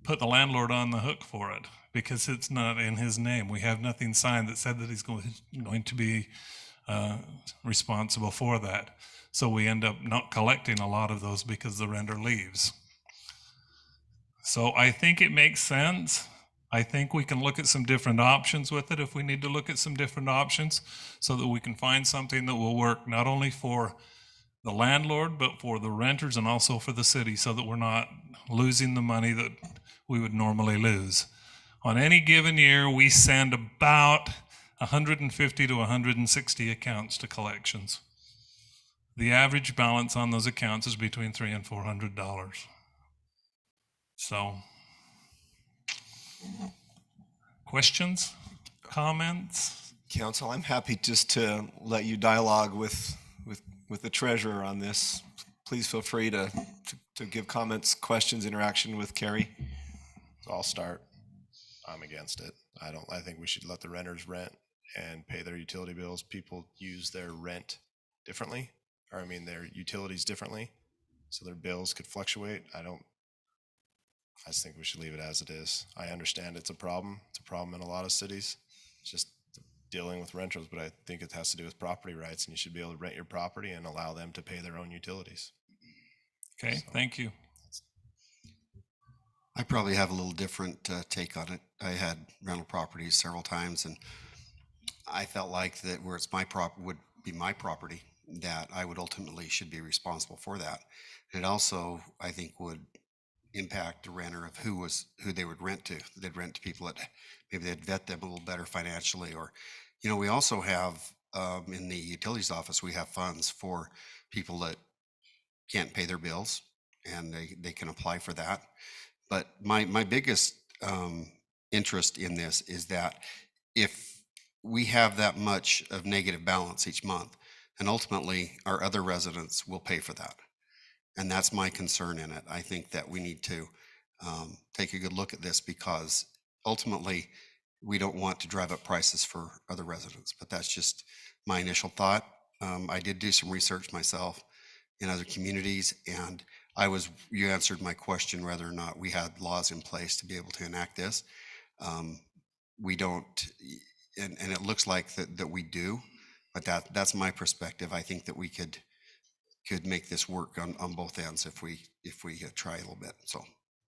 put the landlord on the hook for it because it's not in his name. We have nothing signed that said that he's going to be responsible for that. So we end up not collecting a lot of those because the renter leaves. So I think it makes sense. I think we can look at some different options with it if we need to look at some different options so that we can find something that will work not only for the landlord, but for the renters and also for the city, so that we're not losing the money that we would normally lose. On any given year, we send about 150 to 160 accounts to collections. The average balance on those accounts is between $300 and $400. So, questions, comments? Council, I'm happy just to let you dialogue with the treasurer on this. Please feel free to give comments, questions, interaction with Carrie. So I'll start. I'm against it. I think we should let the renters rent and pay their utility bills. People use their rent differently, or their utilities differently, so their bills could fluctuate. I just think we should leave it as it is. I understand it's a problem. It's a problem in a lot of cities. It's just dealing with renters, but I think it has to do with property rights, and you should be able to rent your property and allow them to pay their own utilities. Okay, thank you. I probably have a little different take on it. I had rental properties several times, and I felt like that where it's would be my property, that I would ultimately should be responsible for that. It also, I think, would impact the renter of who they would rent to. They'd rent to people that maybe they'd vet them a little better financially, or, we also have in the utilities office, we have funds for people that can't pay their bills, and they can apply for that. But my biggest interest in this is that if we have that much of negative balance each month, and ultimately our other residents will pay for that. And that's my concern in it. I think that we need to take a good look at this, because ultimately we don't want to drive up prices for other residents. But that's just my initial thought. I did do some research myself in other communities, and you answered my question whether or not we had laws in place to be able to enact this. We don't, and it looks like that we do, but that's my perspective. I think that we could make this work on both ends if we try a little bit. So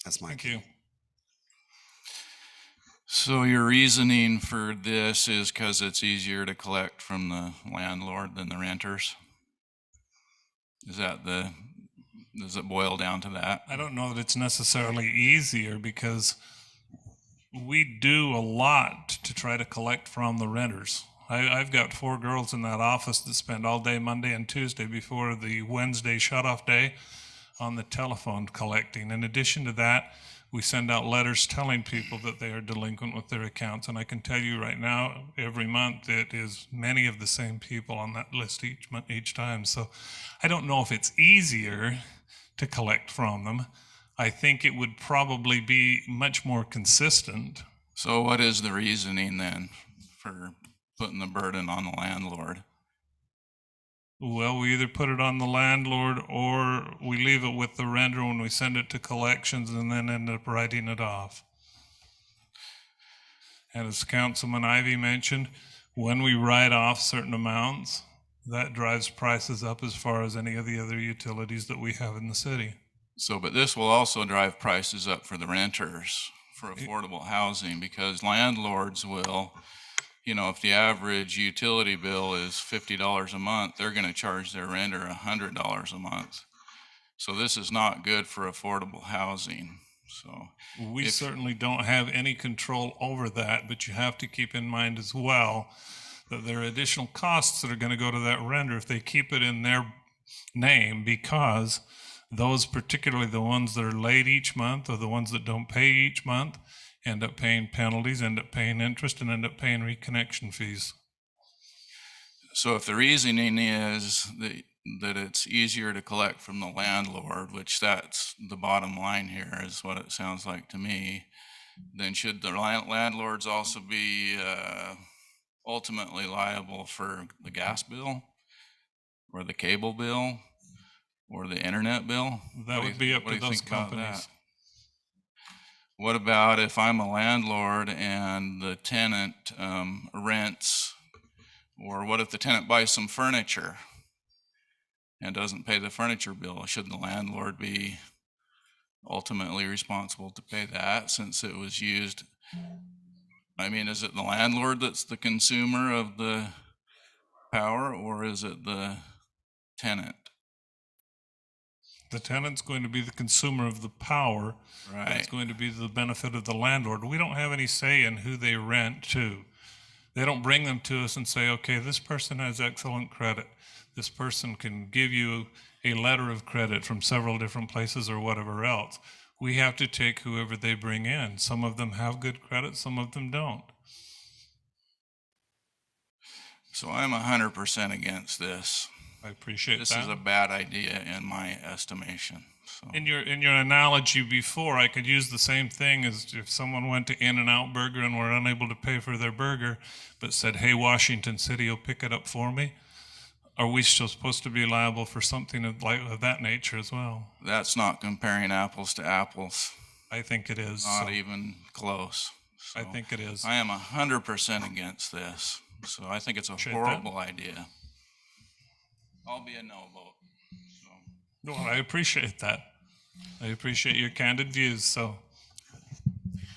that's my Thank you. opinion. So your reasoning for this is because it's easier to collect from the landlord than the renters? Does it boil down to that? I don't know that it's necessarily easier, because we do a lot to try to collect from the renters. I've got 4 girls in that office that spend all day Monday and Tuesday before the Wednesday shut-off day on the telephone collecting. In addition to that, we send out letters telling people that they are delinquent with their accounts. And I can tell you right now, every month, it is many of the same people on that list each time. So I don't know if it's easier to collect from them. I think it would probably be much more consistent. So what is the reasoning then for putting the burden on the landlord? Well, we either put it on the landlord or we leave it with the renter when we send it to collections and then end up writing it off. And as Councilman Ivy mentioned, when we write off certain amounts, that drives prices up as far as any of the other utilities that we have in the city. So, but this will also drive prices up for the renters for affordable housing, because landlords will, if the average utility bill is $50 a month, they're going to charge their renter $100 a month. So this is not good for affordable housing. So we certainly don't have any control over that, but you have to keep in mind as well that there are additional costs that are going to go to that renter if they keep it in their name, because those, particularly the ones that are late each month or the ones that don't pay each month, end up paying penalties, end up paying interest, and end up paying reconnection fees. So if the reasoning is that it's easier to collect from the landlord, which that's the bottom line here, is what it sounds like to me, then should the landlords also be ultimately liable for the gas bill or the cable bill or the internet bill? That would be up to those companies. What about if I'm a landlord and the tenant rents, or what if the tenant buys some furniture and doesn't pay the furniture bill? Should the landlord be ultimately responsible to pay that, since it was used? I mean, is it the landlord that's the consumer of the power, or is it the tenant? The tenant's going to be the consumer of the power. Right. That's going to be the benefit of the landlord. We don't have any say in who they rent to. They don't bring them to us and say, okay, this person has excellent credit. This person can give you a letter of credit from several different places or whatever else. We have to take whoever they bring in. Some of them have good credit, some of them don't. So I'm 100% against this. I appreciate This that. is a bad idea in my estimation. So. In your analogy before, I could use the same thing as if someone went to In-N-Out Burger and were unable to pay for their burger, but said, hey, Washington City will pick it up for me. Are we still supposed to be liable for something of that nature as well? That's not comparing apples to apples. I think it is. Not even close. So I think it is. I am 100% against this. So I think it's a horrible idea. I'll be a no vote. So. Well, I appreciate that. I appreciate your candid views. So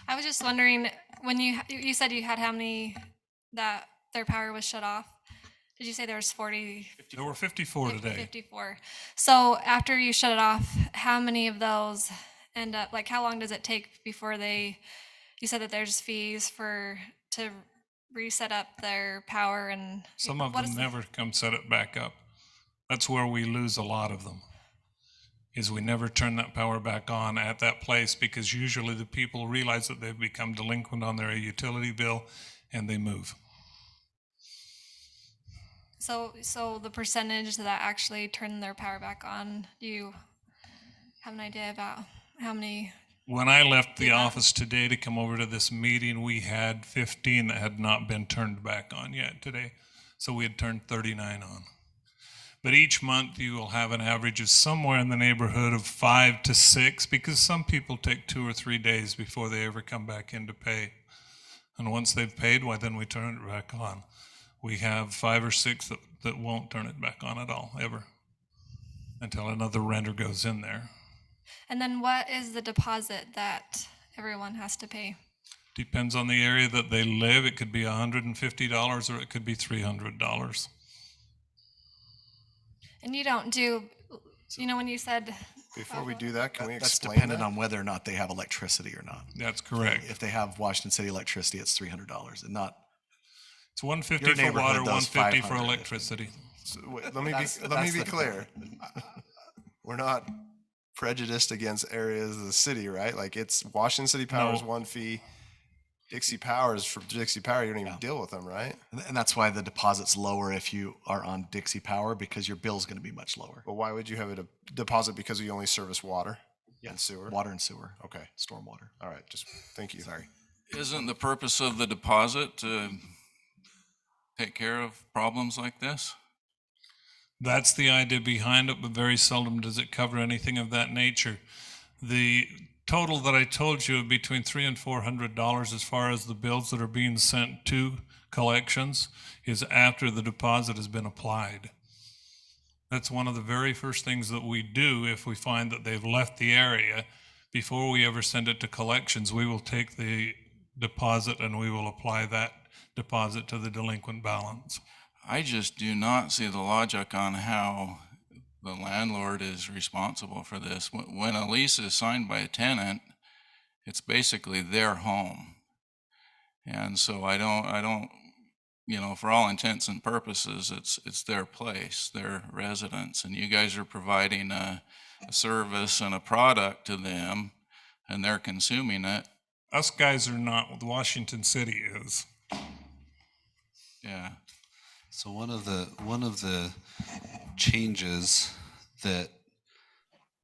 I was just wondering, when you said you had how many that their power was shut off? Did you say there was 40? There were 54 today. 54. So after you shut it off, how many of those end up, like how long does it take before you said that there's fees to reset up their power, and some of them never come set it back up. That's where we lose a lot of them, is we never turn that power back on at that place, because usually the people realize that they've become delinquent on their utility bill and they move. So the percentage that actually turn their power back on, have an idea about how many? When I left the Yeah. office today to come over to this meeting, we had 15 that had not been turned back on yet today. So we had turned 39 on. But each month you will have an average of somewhere in the neighborhood of 5 to 6, because some people take 2 or 3 days before they ever come back in to pay. And once they've paid, why then we turn it back on. We have 5 or 6 that won't turn it back on at all, ever, until another renter goes in there. And then what is the deposit that everyone has to pay? Depends on the area that they live. It could be $150 or it could be $300. And you don't do, when you said, Before we do that, can we That's explain dependent that? on whether or not they have electricity or not. That's correct. If they have Washington City electricity, it's $300 and not. It's $150 Your for neighborhood water, does $150 for 500. electricity. So, wait, let me That's- be that's the- clear. We're not prejudiced against areas of the city, right? Like it's Washington City Power's No. one fee. Dixie Powers, for Dixie Power, you don't even Yeah. deal with them, right? And that's why the deposit's lower if you are on Dixie Power, because your bill's going to be much lower. But why would you have a deposit because we only service water and sewer? Water and sewer, Okay. stormwater. All right. Just thank you. Sorry. Isn't the purpose of the deposit to take care of problems like this? That's the idea behind it, but very seldom does it cover anything of that nature. The total that I told you of between $300 and $400 as far as the bills that are being sent to collections is after the deposit has been applied. That's one of the very first things that we do if we find that they've left the area. Before we ever send it to collections, we will take the deposit and we will apply that deposit to the delinquent balance. I just do not see the logic on how the landlord is responsible for this. When a lease is signed by a tenant, it's basically their home. And so I don't, for all intents and purposes, it's their place, their residence. And you guys are providing a service and a product to them, and they're consuming it. Us guys are not what Washington City is. Yeah. So one of the changes that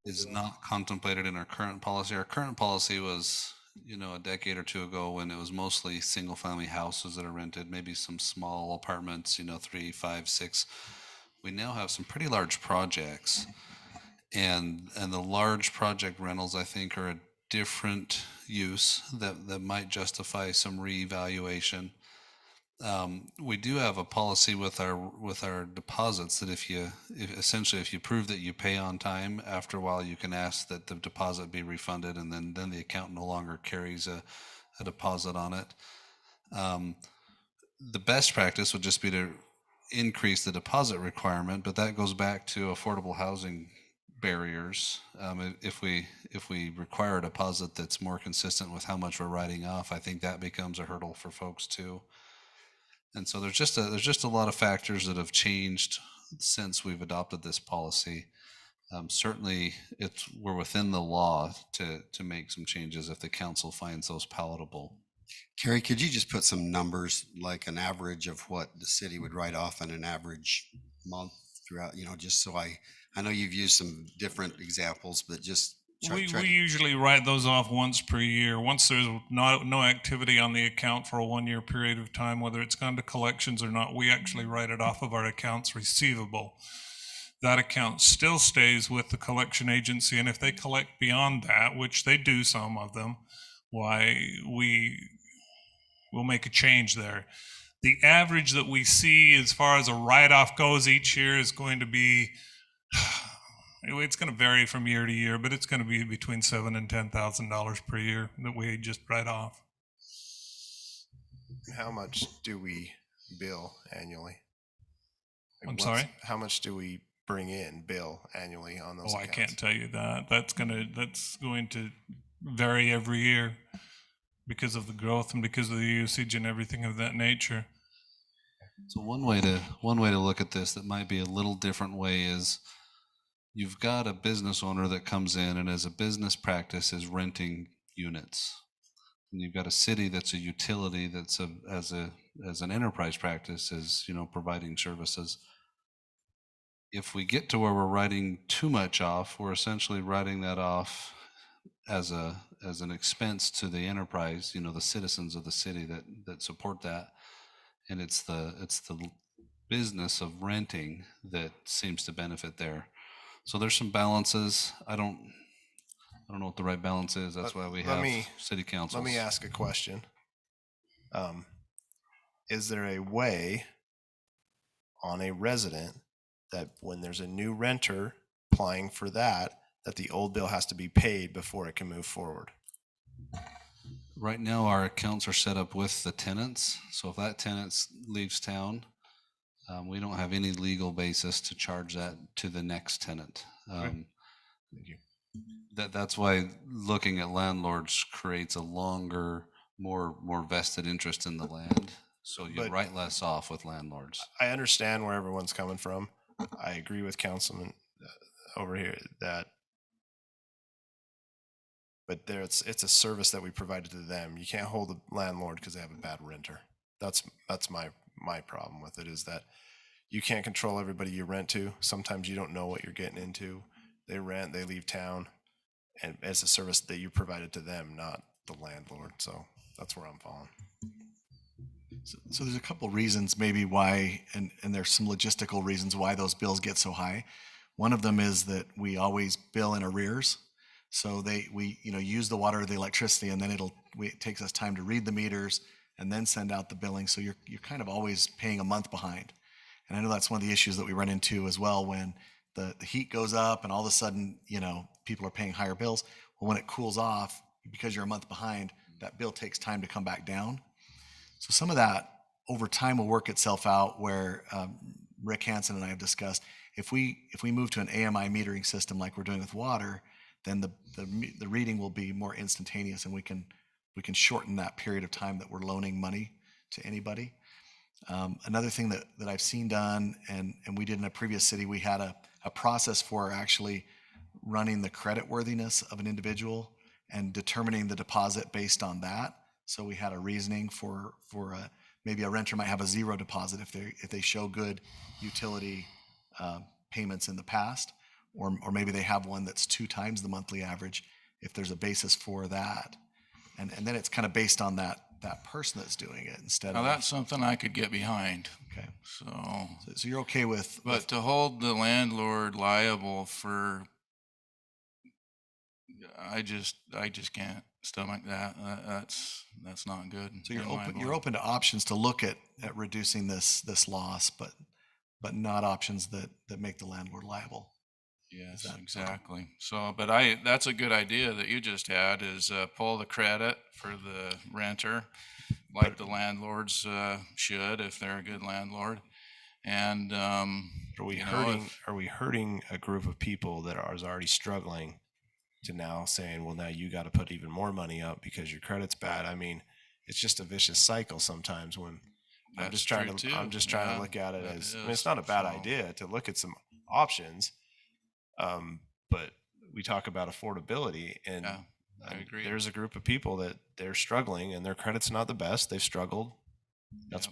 is not contemplated in our current policy. Our current policy was, a decade or two ago when it was mostly single family houses that are rented, maybe some small apartments, 3, 5, 6. We now have some pretty large projects, and the large project rentals, I think, are a different use that might justify some reevaluation. We do have a policy with our deposits that if you prove that you pay on time, after a while you can ask that the deposit be refunded, and then the account no longer carries a deposit on it. The best practice would just be to increase the deposit requirement, but that goes back to affordable housing barriers. If we require a deposit that's more consistent with how much we're writing off, I think that becomes a hurdle for folks too. And so there's just a lot of factors that have changed since we've adopted this policy. Certainly, we're within the law to make some changes if the council finds those palatable. Carrie, could you just put some numbers, like an average of what the city would write off in an average month throughout, just so I know you've used some different examples, but just We usually write those off once per year. Once there's no activity on the account for a 1-year period of time, whether it's gone to collections or not, we actually write it off of our accounts receivable. That account still stays with the collection agency, and if they collect beyond that, which they do, some of them, we'll make a change there. The average that we see as far as a write-off goes each year is going to be, it's going to vary from year to year, but it's going to be between $7,000 and $10,000 per year that we just write off. How much do we bill annually? I'm sorry? How much do we bring in bill annually on those I accounts? can't tell you that. That's going to vary every year because of the growth and because of the usage and everything of that nature. So one way to look at this that might be a little different way is, you've got a business owner that comes in and as a business practice is renting units. And you've got a city that's a utility that's as an enterprise practice is, providing services. if we get to where we're writing too much off, we're essentially writing that off as an expense to the enterprise, the citizens of the city that support that. And it's the business of renting that seems to benefit there. So there's some balances. I don't know what the right balance is. That's why we have city councils. Let me ask a question. Is there a way on a resident that when there's a new renter applying for that the old bill has to be paid before it can move forward? Right now, our accounts are set up with the tenants. So if that tenant leaves town, we don't have any legal basis to charge that to the next tenant. Thank you. That's why looking at landlords creates a longer, more vested interest in the land. So you write less off with landlords. I understand where everyone's coming from. I agree with Councilman over here that, but it's a service that we provided to them. You can't hold the landlord because they have a bad renter. That's my problem with it, is that you can't control everybody you rent to. Sometimes you don't know what you're getting into. They rent, they leave town, and it's a service that you provided to them, not the landlord. So that's where I'm falling. So there's a couple reasons maybe why, and there's some logistical reasons why those bills get so high. One of them is that we always bill in arrears. So we use the water or the electricity, and then it takes us time to read the meters and then send out the billing. So you're kind of always paying a month behind. And I know that's one of the issues that we run into as well, when the heat goes up and all of a sudden, people are paying higher bills. Well, when it cools off, because you're a month behind, that bill takes time to come back down. So some of that over time will work itself out, where Rick Hansen and I have discussed, if we move to an AMI metering system like we're doing with water, then the reading will be more instantaneous, and we can shorten that period of time that we're loaning money to anybody. Another thing that I've seen done, and we did in a previous city, we had a process for actually running the credit worthiness of an individual and determining the deposit based on that. So we had a reasoning for maybe a renter might have a zero deposit if they show good utility payments in the past, or maybe they have one that's 2 times the monthly average, if there's a basis for that. And then it's kind of based on that person that's doing it instead of. Now that's something I could get behind. Okay. So you're okay with. But to hold the landlord liable for, I just can't stomach that. That's not good. So you're open to options to look at reducing this loss, but not options that make the landlord liable. Yes, exactly. So, but that's a good idea that you just had, is pull the credit for the renter, like the landlords should, if they're a good landlord. And are we hurting a group of people that is already struggling to now saying, well, now you got to put even more money up because your credit's bad? I mean, it's just a vicious cycle sometimes. When I'm just trying to look at it as, it's not a bad idea to look at some options. But we talk about affordability, and I agree. There's a group of people that they're struggling and their credit's not the best. They've struggled. That's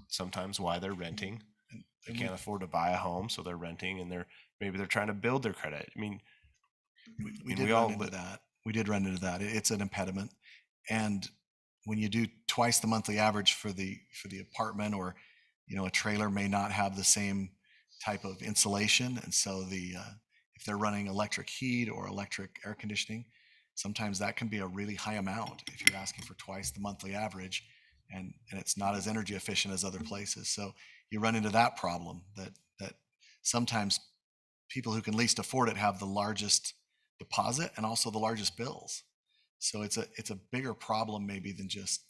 sometimes why they're renting. They can't afford to buy a home, so they're renting, and maybe they're trying to build their credit. I mean, we did run into that. We did run into that. It's an impediment. And when you do twice the monthly average for the apartment, or a trailer may not have the same type of insulation, and so if they're running electric heat or electric air conditioning, sometimes that can be a really high amount if you're asking for twice the monthly average, and it's not as energy efficient as other places. So you run into that problem that sometimes people who can least afford it have the largest deposit and also the largest bills. So it's a bigger problem maybe than just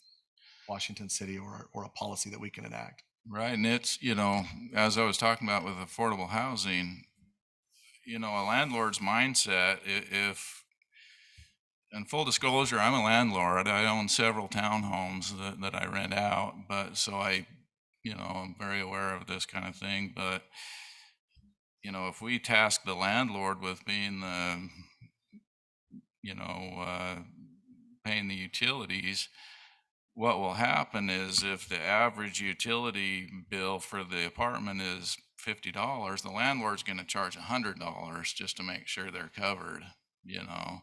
Washington City or a policy that we can enact. Right. And it's, as I was talking about with affordable housing, a landlord's mindset, and full disclosure, I'm a landlord. I own several townhomes that I rent out, but so I'm very aware of this kind of thing. But, if we task the landlord with being paying the utilities, what will happen is, if the average utility bill for the apartment is $50, the landlord's going to charge $100 just to make sure they're covered, you know.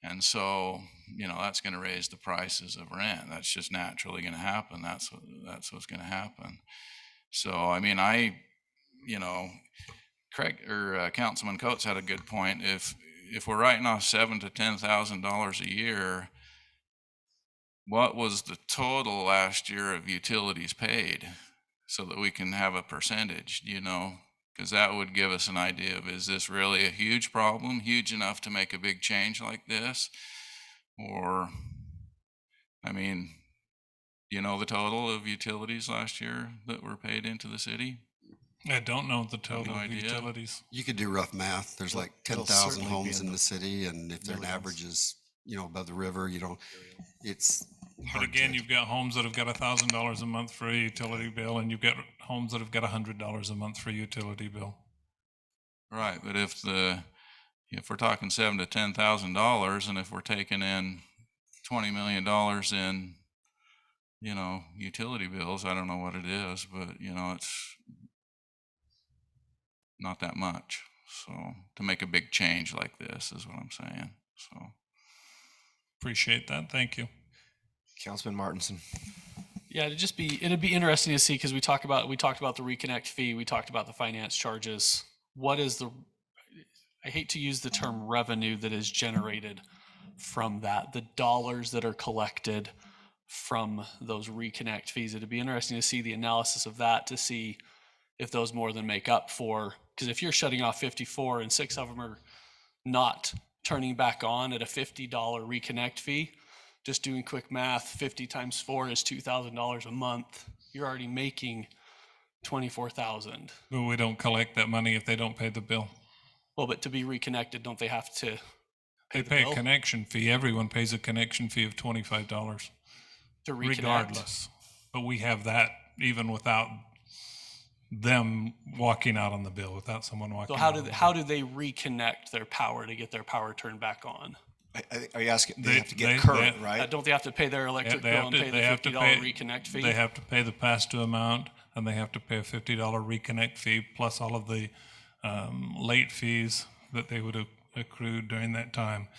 And so, you know, that's going to raise the prices of rent. That's just naturally going to happen. That's what's going to happen. So, I mean, you know, Craig or Councilman Coates had a good point. If we're writing off $7,000 to $10,000 a year, what was the total last year of utilities paid, so that we can have a percentage, you know, because that would give us an idea of, is this really a huge problem, huge enough to make a big change like this? Or, I mean, you know, the total of utilities last year that were paid into the city? I don't know the total No of idea. utilities. You could do rough math. There's like It'll 10,000 certainly be homes in in the the city, and if they're an millions. average is, you know, above the river, you know, it's But hard again, to- you've got homes that have got $1,000 a month for a utility bill, and you've got homes that have got $100 a month for a utility bill. Right, but if we're talking $7,000 to $10,000, and if we're taking in $20 million in, you know, utility bills, I don't know what it is, but you know, it's not that much. So to make a big change like this is what I'm saying. So Appreciate that. Thank you. Councilman Martinson. Yeah, it'd be interesting to see, because we talked about the reconnect fee, we talked about the finance charges. What is I hate to use the term revenue that is generated from that, the dollars that are collected from those reconnect fees. It'd be interesting to see the analysis of that, to see if those more than make up for, because if you're shutting off 54 and 6 of them are not turning back on at a $50 reconnect fee, just doing quick math, 50 times 4 is $2,000 a month. You're already making $24,000. But we don't collect that money if they don't pay the bill. Well, but to be reconnected, don't they have to They the pay bill a connection fee. Everyone pays a connection fee of $25, to reconnect? regardless. But we have that even without them walking out on the bill, without someone walking So out. how do they reconnect their power to get their power turned back on? Are you asking, they They- have to get they- current, they- right? Don't they have to pay their electric bill and pay the $50 reconnect fee? They have to pay the pass-through amount, and they have to pay a $50 reconnect fee, plus all of the late fees that they would have accrued during that time.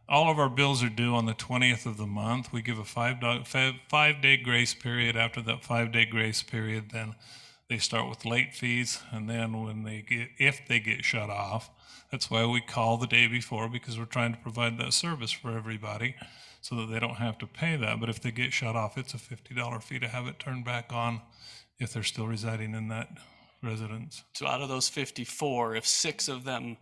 All of our bills are due on the 20th of the month. We give a 5-day grace period. After that 5-day grace period, then they start with late fees, and then if they get shut off, that's why we call the day before, because we're trying to provide that service for everybody so that they don't have to pay that. But if they get shut off, it's a $50 fee to have it turned back on if they're still residing in that residence. So out of those 54, if 6 of them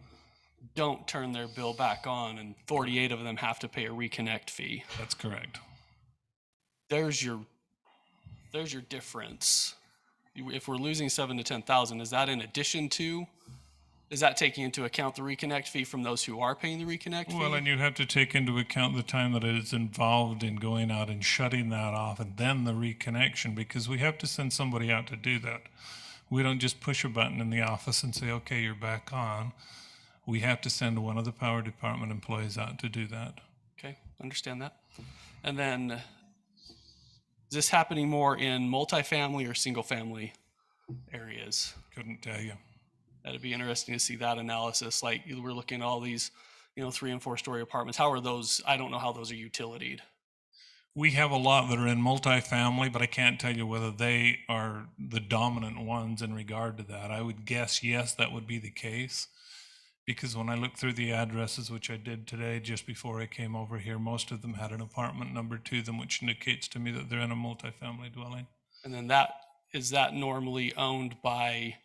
don't turn their bill back on and 48 of them have to pay a reconnect fee, That's correct. there's your difference. If we're losing 7,000 to 10,000, is that in addition to? Is that taking into account the reconnect fee from those who are paying the reconnect fee? Well, and you have to take into account the time that is involved in going out and shutting that off, and then the reconnection, because we have to send somebody out to do that. We don't just push a button in the office and say, okay, you're back on. We have to send one of the power department employees out to do that. Okay, understand that. And then, is this happening more in multifamily or single-family areas? Couldn't tell you. That'd be interesting to see that analysis. Like, we're looking at all these, 3 and 4 story apartments. How are those? I don't know how those are utilitied. We have a lot that are in multifamily, but I can't tell you whether they are the dominant ones in regard to that. I would guess, yes, that would be the case. Because when I looked through the addresses, which I did today just before I came over here, most of them had an apartment number to them, which indicates to me that they're in a multifamily dwelling. And then is that normally owned by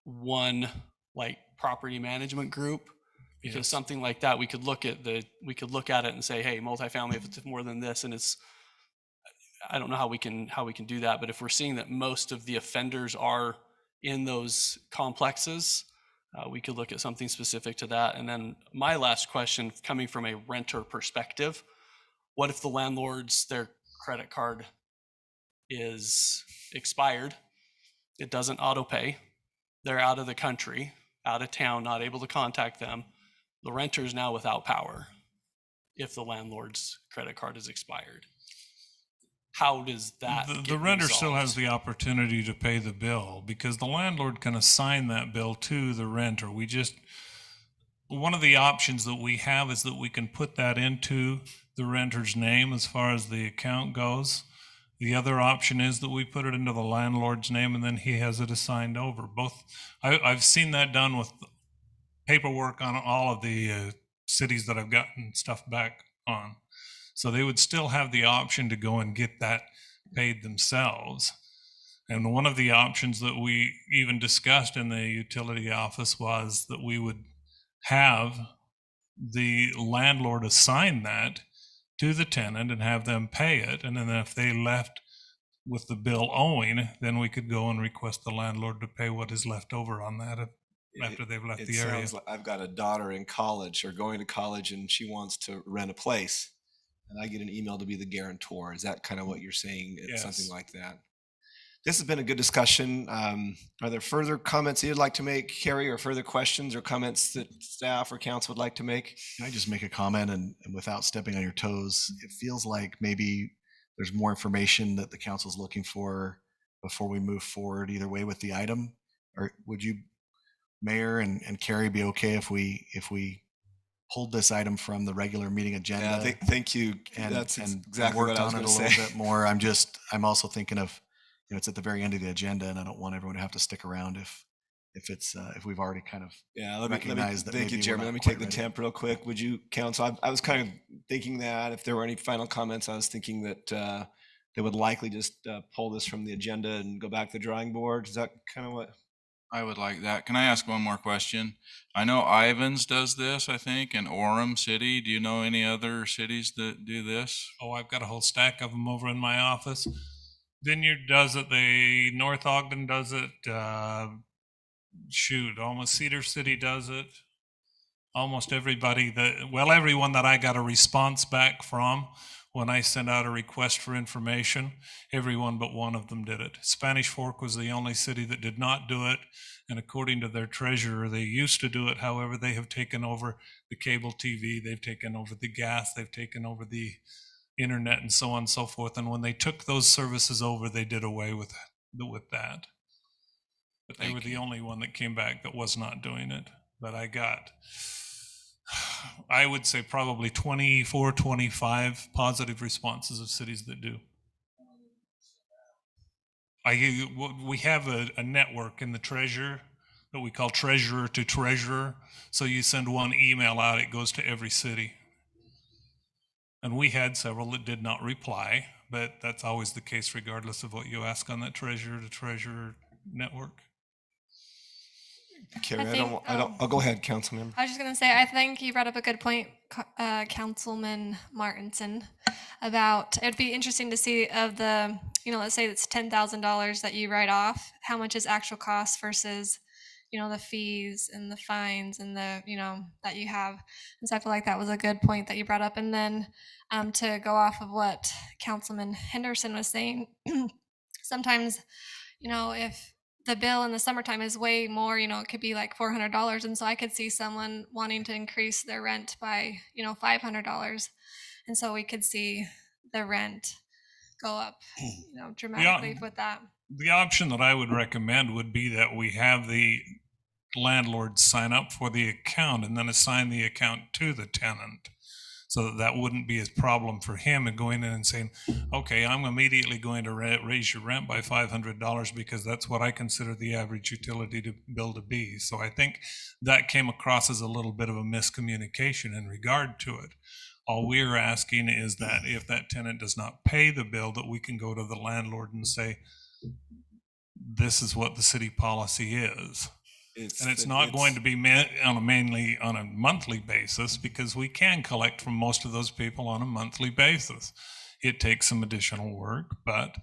one, like, property management group? Because Yes. something like that, we could look at it and say, hey, multifamily, if it's more than this, and I don't know how we can do that, but if we're seeing that most of the offenders are in those complexes, we could look at something specific to that. And then my last question, coming from a renter perspective, what if the landlord's, their credit card is expired, it doesn't auto pay, they're out of the country, out of town, not able to contact them, the renter's now without power if the landlord's credit card is expired? how does that The get renter still has resolved? the opportunity to pay the bill because the landlord can assign that bill to the renter. One of the options that we have is that we can put that into the renter's name as far as the account goes. The other option is that we put it into the landlord's name and then he has it assigned over. I've seen that done with paperwork on all of the cities that I've gotten stuff back on. So they would still have the option to go and get that paid themselves. And one of the options that we even discussed in the utility office was that we would have the landlord assign that to the tenant and have them pay it. And then if they left with the bill owing, then we could go and request the landlord to pay what is left over on that after they've left the area. Sounds like I've got a daughter in college or going to college and she wants to rent a place. And I get an email to be the guarantor. Is that kind of what you're saying? It's something Yes. like that. This has been a good discussion. Are there further comments you'd like to make, Carrie, or further questions or comments that staff or council would like to make? Can I just make a comment and without stepping on your toes, it feels like maybe there's more information that the council's looking for before we move forward either way with the item? Or would you, Mayor and Carrie, be okay if we pulled this item from the regular meeting agenda? Yeah, thank you. And, That's and exactly worked what I was on it going a to little say. bit more. I'm also thinking of, it's at the very end of the agenda and I don't want everyone to have to stick around if we've already kind of recognized that thank maybe you, we're Jeremy. not Let me quite take the ready. temp real quick. Would you, council? I was kind of thinking that if there were any final comments, I was thinking that they would likely just pull this from the agenda and go back to the drawing board. Is that kind of what? I would like that. Can I ask one more question? I know Ivans does this, I think, and Orem City. Do you know any other cities that do this? Oh, I've got a whole stack of them over in my office. Vineyard does it. North Ogden does it. Almost Cedar City does it. Almost everybody everyone that I got a response back from when I sent out a request for information, everyone but one of them did it. Spanish Fork was the only city that did not do it. And according to their treasurer, they used to do it. However, they have taken over the cable TV. They've taken over the gas. They've taken over the internet and so on and so forth. And when they took those services over, they did away with that. But they were the only one that came back that was not doing it. But I got, I would say probably 24, 25 positive responses of cities that do. We have a network in the treasurer that we call treasurer to treasurer. So you send one email out, it goes to every city. And we had several that did not reply, but that's always the case regardless of what you ask on that treasurer to treasurer network. Carrie, I'll go ahead, council member. I was just going to say, I think you brought up a good point, Councilman Martinson, about it'd be interesting to see of the, let's say it's $10,000 that you write off, how much is actual cost versus, the fees and the fines and the, that you have. And so I feel like that was a good point that you brought up. And then to go off of what Councilman Henderson was saying, sometimes, if the bill in the summertime is way more, it could be like $400. And so I could see someone wanting to increase their rent by, $500. And so we could see the rent go up, dramatically with that. The option that I would recommend would be that we have the landlord sign up for the account and then assign the account to the tenant. So that wouldn't be a problem for him and going in and saying, okay, I'm immediately going to raise your rent by $500 because that's what I consider the average utility bill to be. So I think that came across as a little bit of a miscommunication in regard to it. All we're asking is that if that tenant does not pay the bill, that we can go to the landlord and say, this is what the city policy is. It's not going to be mainly on a monthly basis because we can collect from most of those people on a monthly basis. It takes some additional work, but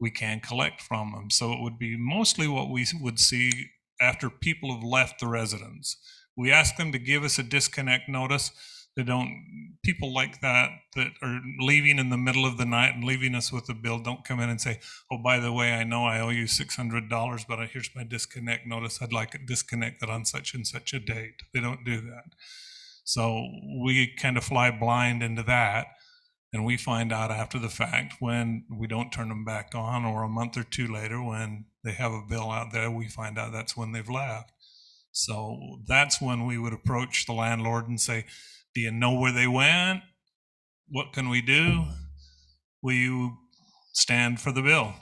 we can collect from them. So it would be mostly what we would see after people have left the residence. We ask them to give us a disconnect notice. People like that are leaving in the middle of the night and leaving us with a bill, don't come in and say, oh, by the way, I know I owe you $600, but here's my disconnect notice. I'd like it disconnected on such and such a date. They don't do that. So we kind of fly blind into that. And we find out after the fact when we don't turn them back on, or a month or two later when they have a bill out there, we find out that's when they've left. So that's when we would approach the landlord and say, do you know where they went? What can we do? Will you stand for the bill?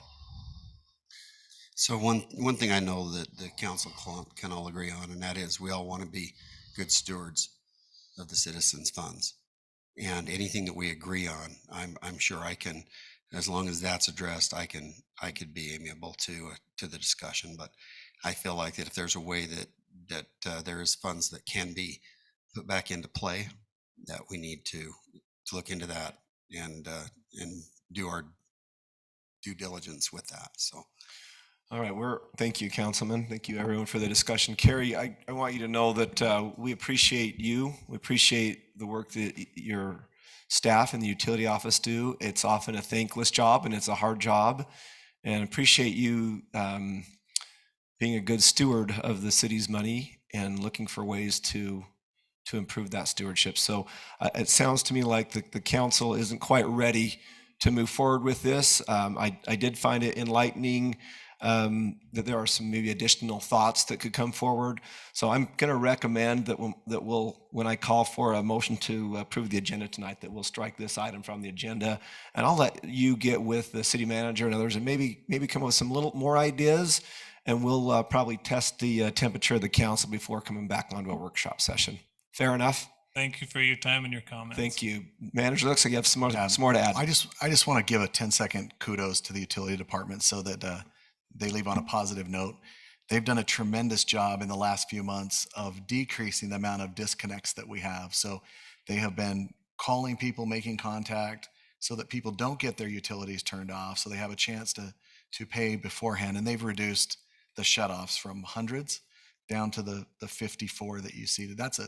So one thing I know that the council can all agree on, and that is we all want to be good stewards of the citizens' funds. And anything that we agree on, I'm sure I can, as long as that's addressed, I could be amiable to the discussion. But I feel like that if there's a way that there is funds that can be put back into play, that we need to look into that and do our due diligence with that. So. All right, thank you, Councilman. Thank you, everyone, for the discussion. Carrie, I want you to know that we appreciate you. We appreciate the work that your staff and the utility office do. It's often a thankless job, and it's a hard job. And appreciate you being a good steward of the city's money and looking for ways to improve that stewardship. So it sounds to me like the council isn't quite ready to move forward with this. I did find it enlightening that there are some maybe additional thoughts that could come forward. So I'm going to recommend that when I call for a motion to approve the agenda tonight, that we'll strike this item from the agenda, and I'll let you get with the city manager and others and maybe come up with some little more ideas, and we'll probably test the temperature of the council before coming back onto a workshop session. Fair enough? Thank you for your time and your comments. Thank you. Manager, looks like you have some more to add. I just want to give a 10-second kudos to the utility department so that they leave on a positive note. They've done a tremendous job in the last few months of decreasing the amount of disconnects that we have. So they have been calling people, making contact so that people don't get their utilities turned off, so they have a chance to pay beforehand. And they've reduced the shutoffs from hundreds down to the 54 that you see. That's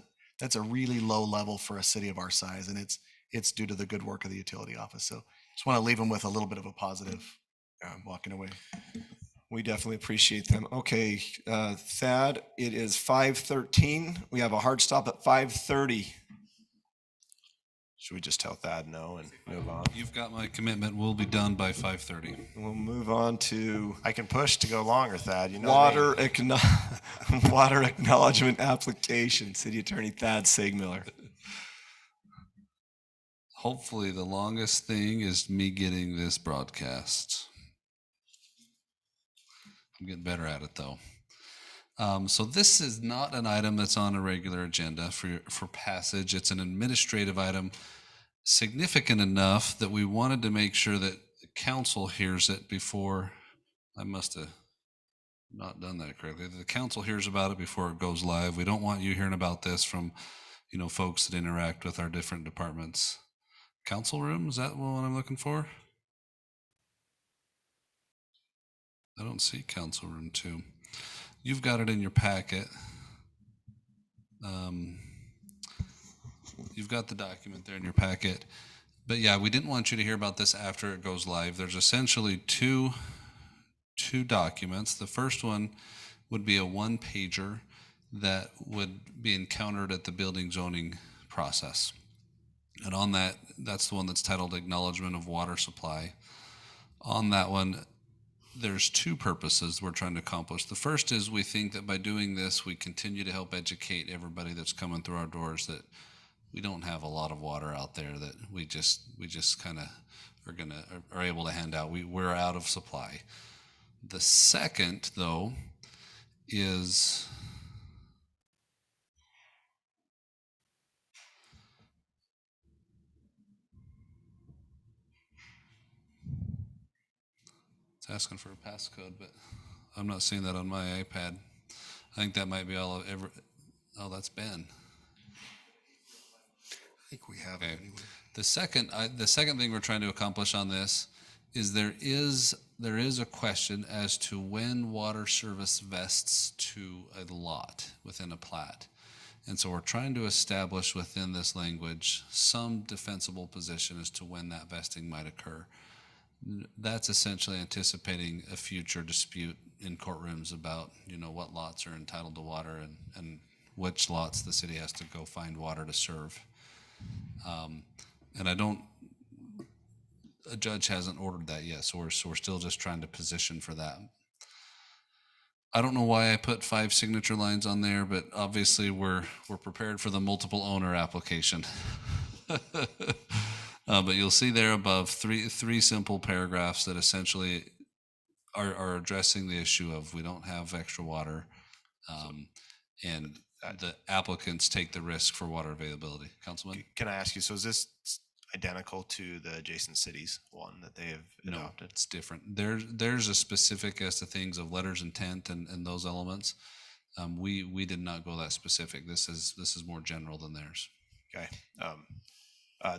a really low level for a city of our size, and it's due to the good work of the utility office. So just want to leave them with a little bit of a positive walking away. We definitely appreciate them. Okay, Thad, it is 5:13. We have a hard stop at 5:30. Should we just tell Thad no and move on? You've got my commitment. We'll be done by 5:30. We'll move on to I can push to go longer, Thad. You know water acknowledgement application. City Attorney Thad Sigmiller. Hopefully the longest thing is me getting this broadcast. I'm getting better at it though. So this is not an item that's on a regular agenda for passage. It's an administrative item, significant enough that we wanted to make sure that the council hears it before. I must have not done that correctly. The council hears about it before it goes live. We don't want you hearing about this from, folks that interact with our different departments. Council room, is that what I'm looking for? I don't see council room 2. You've got it in your packet. You've got the document there in your packet. But yeah, we didn't want you to hear about this after it goes live. There's essentially two documents. The first one would be a 1-pager that would be encountered at the building zoning process. And on that's the one that's titled Acknowledgement of Water Supply. On that one, there's 2 purposes we're trying to accomplish. The first is we think that by doing this, we continue to help educate everybody that's coming through our doors that we don't have a lot of water out there that we just kind of are able to hand out. We're out of supply. The second, though, is it's asking for a passcode, but I'm not seeing that on my iPad. I think that might be all of ever. Oh, that's Ben. I think we have it anyway. The second thing we're trying to accomplish on this is there is a question as to when water service vests to a lot within a plat. And so we're trying to establish within this language some defensible position as to when that vesting might occur. That's essentially anticipating a future dispute in courtrooms about, what lots are entitled to water and which lots the city has to go find water to serve. And I don't a judge hasn't ordered that yet, so we're still just trying to position for that. I don't know why I put 5 signature lines on there, but obviously we're prepared for the multiple owner application. But you'll see there above three simple paragraphs that essentially are addressing the issue of we don't have extra water, and the applicants take the risk for water availability. Councilman? Can I ask you, so is this identical to the adjacent cities one that they have adopted? No, it's different. There's a specific as to things of letters intent and those elements. We did not go that specific. This is more general than theirs. Okay.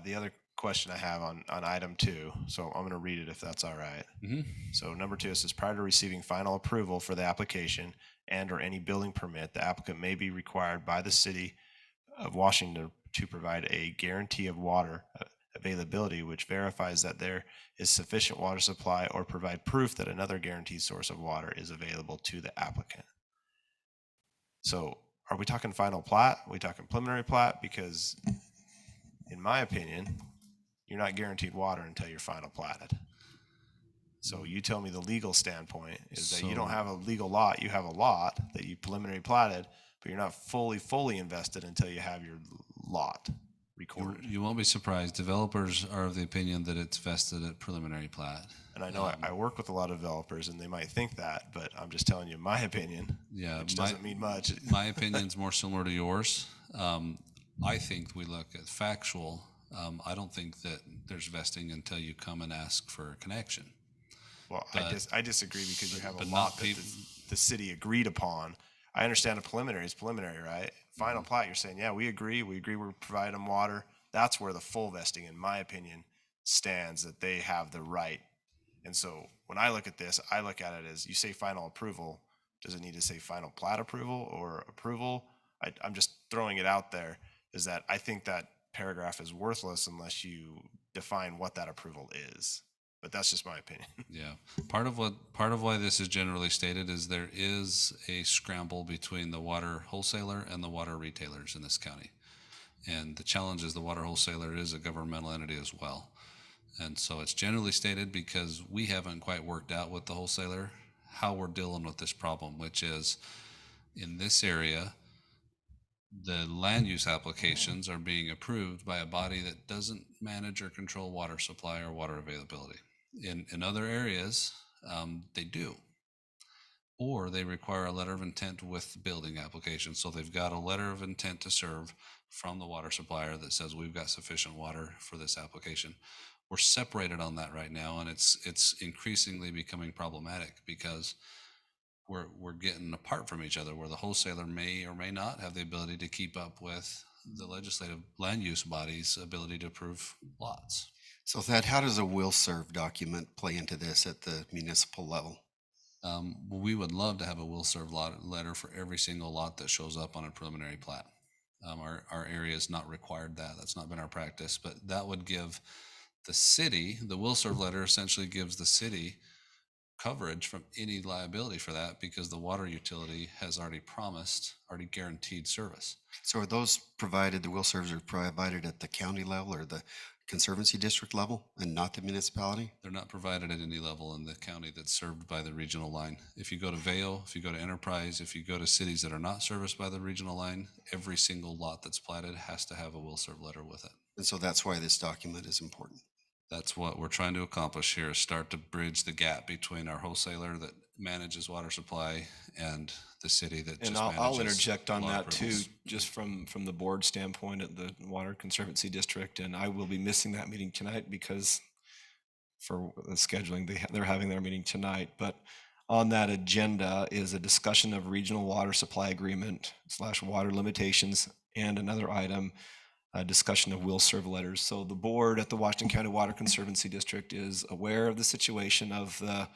The other question I have on item 2, so I'm going to read it if that's all right. Mm-hmm. So number 2, it says prior to receiving final approval for the application and or any building permit, the applicant may be required by the city of Washington to provide a guarantee of water availability, which verifies that there is sufficient water supply, or provide proof that another guaranteed source of water is available to the applicant. So are we talking final plat? Are we talking preliminary plat? Because in my opinion, you're not guaranteed water until you're final platted. So you tell me the legal standpoint is that you don't have a legal lot. You have a lot that you preliminary platted, but you're not fully invested until you have your lot recorded. You won't be surprised. Developers are of the opinion that it's vested at preliminary plat. And I know I work with a lot of developers, and they might think that, but I'm just telling you my opinion, which doesn't mean much. My opinion's more similar to yours. I think we look at factual. I don't think that there's vesting until you come and ask for a connection. Well, I disagree, because you have a lot that the city agreed upon. I understand a preliminary is preliminary, right? Final plat, you're saying, yeah, we agree we're providing them water. That's where the full vesting, in my opinion, stands, that they have the right. And so when I look at this, I look at it as, you say final approval, does it need to say final plat approval or approval? I'm just throwing it out there, is that I think that paragraph is worthless unless you define what that approval is. But that's just my opinion. Yeah. Part of why this is generally stated is there is a scramble between the water wholesaler and the water retailers in this county. And the challenge is the water wholesaler is a governmental entity as well. And so it's generally stated because we haven't quite worked out with the wholesaler how we're dealing with this problem, which is in this area, the land use applications are being approved by a body that doesn't manage or control water supply or water availability. In other areas, they do. Or they require a letter of intent with building applications. So they've got a letter of intent to serve from the water supplier that says we've got sufficient water for this application. We're separated on that right now, and it's increasingly becoming problematic because we're getting apart from each other, where the wholesaler may or may not have the ability to keep up with the legislative land use body's ability to approve lots. So Thad, how does a will serve document play into this at the municipal level? We would love to have a will serve letter for every single lot that shows up on a preliminary plat. Our area is not required that. That's not been our practice, but that would give the city, the will serve letter essentially gives the city coverage from any liability for that, because the water utility has already guaranteed service. So are those provided, the will serves are provided at the county level or the conservancy district level and not the municipality? They're not provided at any level in the county that's served by the regional line. If you go to Vail, if you go to Enterprise, if you go to cities that are not serviced by the regional line, every single lot that's platted has to have a will serve letter with it. And so that's why this document is important. That's what we're trying to accomplish here, is start to bridge the gap between our wholesaler that manages water supply and the city that just manages. And I'll interject on lot that too, approvals. just from the board standpoint at the Water Conservancy District. And I will be missing that meeting tonight because for the scheduling, they're having their meeting tonight. But on that agenda is a discussion of regional water supply agreement / water limitations, and another item, a discussion of will serve letters. So the board at the Washington County Water Conservancy District is aware of the situation of the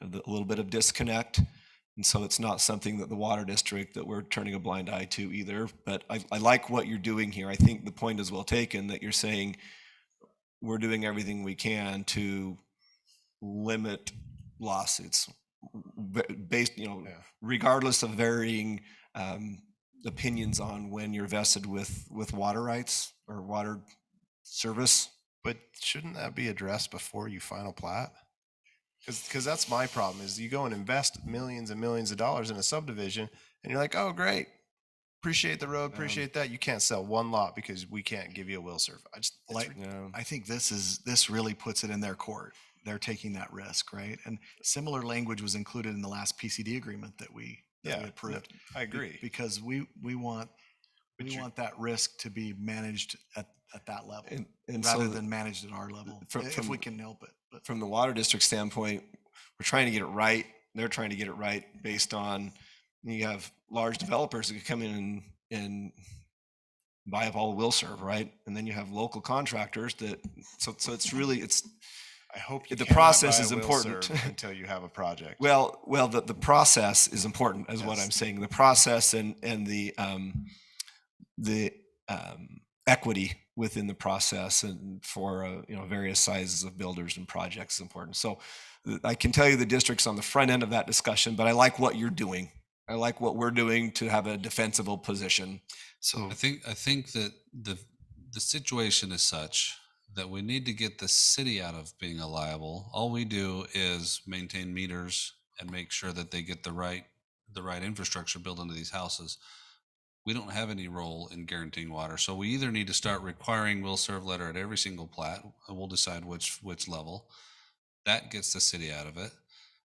little bit of disconnect. And so it's not something that the water district that we're turning a blind eye to either. But I like what you're doing here. I think the point is well taken, that you're saying we're doing everything we can to limit lawsuits based, regardless of varying opinions on when you're vested with water rights or water service. But shouldn't that be addressed before you final plat? Because that's my problem is you go and invest millions and millions of dollars in a subdivision and you're like, oh, great. Appreciate the road, appreciate that. You can't sell one lot because we can't give you a will serve. I think this really puts it in their court. They're taking that risk, right? And similar language was included in the last PCD agreement that we approved. I agree. Because we want that risk to be managed at that level And rather so than managed at our level, if we can help it. But from the water district standpoint, we're trying to get it right. They're trying to get it right based on, you have large developers that could come in and buy up all the will serve, right? And then you have local contractors that, so I hope you the cannot process buy a is will important. serve until you have a project. Well, the process is important, is what Yes. I'm saying. The process and the equity within the process and for various sizes of builders and projects is important. So I can tell you the district's on the front end of that discussion, but I like what you're doing. I like what we're doing to have a defensible position. So I think that the situation is such that we need to get the city out of being a liable. All we do is maintain meters and make sure that they get the right infrastructure built into these houses. We don't have any role in guaranteeing water. So we either need to start requiring will serve letter at every single plat, and we'll decide which level. That gets the city out of it,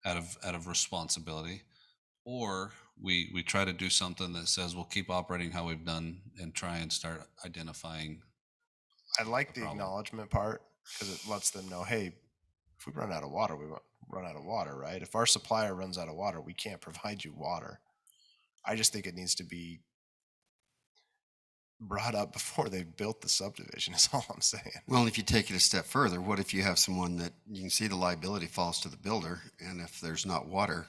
out of responsibility. Or we try to do something that says we'll keep operating how we've done and try and start identifying. I like the problem. acknowledgement part because it lets them know, hey, if we run out of water, we run out of water, right? If our supplier runs out of water, we can't provide you water. I just think it needs to be brought up before they've built the subdivision is all I'm saying. Well, if you take it a step further, what if you have someone that you can see the liability falls to the builder, and if there's not water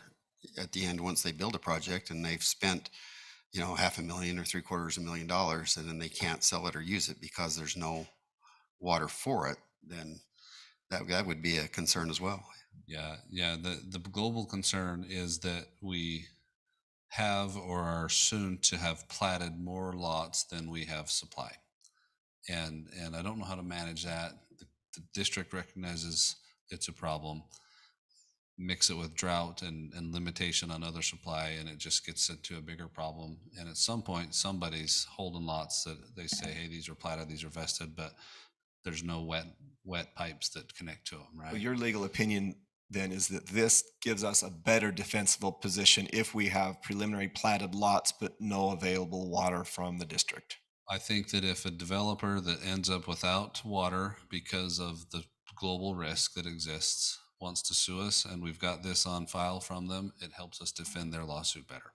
at the end, once they build a project and they've spent, $500,000 or $750,000, and then they can't sell it or use it because there's no water for it, then that would be a concern as well. Yeah. The global concern is that we have or are soon to have platted more lots than we have supply. And I don't know how to manage that. The district recognizes it's a problem. Mix it with drought and limitation on other supply, and it just gets into a bigger problem. And at some point, somebody's holding lots that they say, hey, these are platted, these are vested, but there's no wet pipes that connect to them, right? Well, your legal opinion then is that this gives us a better defensible position if we have preliminary platted lots, but no available water from the district. I think that if a developer that ends up without water because of the global risk that exists wants to sue us, and we've got this on file from them, it helps us defend their lawsuit better.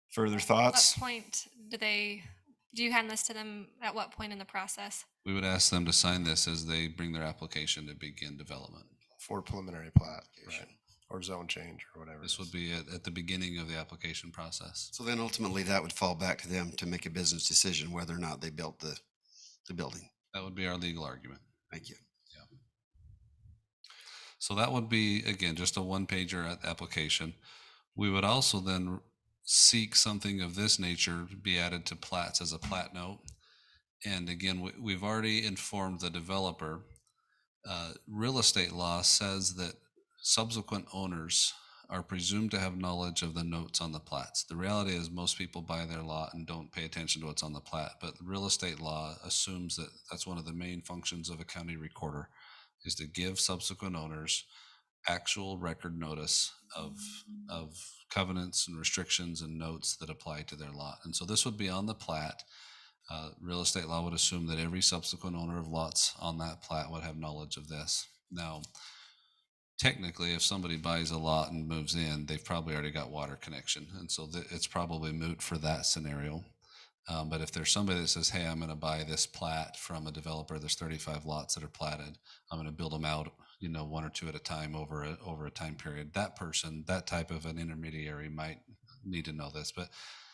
Further At thoughts? what point do you hand this to them at what point in the process? We would ask them to sign this as they bring their application to begin development. For preliminary plat, right? Or zone change or whatever. This would be at the beginning of the application process. So then ultimately that would fall back to them to make a business decision whether or not they built the building. That would be our legal argument. Thank you. Yeah. So that would be, again, just a one-pager application. We would also then seek something of this nature to be added to plats as a plat note. And again, we've already informed the developer. Real estate law says that subsequent owners are presumed to have knowledge of the notes on the plats. The reality is most people buy their lot and don't pay attention to what's on the plat, but real estate law assumes that that's one of the main functions of a county recorder, is to give subsequent owners actual record notice of covenants and restrictions and notes that apply to their lot. And so this would be on the plat. Real estate law would assume that every subsequent owner of lots on that plat would have knowledge of this. Now, technically, if somebody buys a lot and moves in, they've probably already got water connection. And so it's probably moot for that scenario. But if there's somebody that says, hey, I'm going to buy this plat from a developer, there's 35 lots that are platted, I'm going to build them out, one or two at a time over a time period. That person, that type of an intermediary might need to know this. But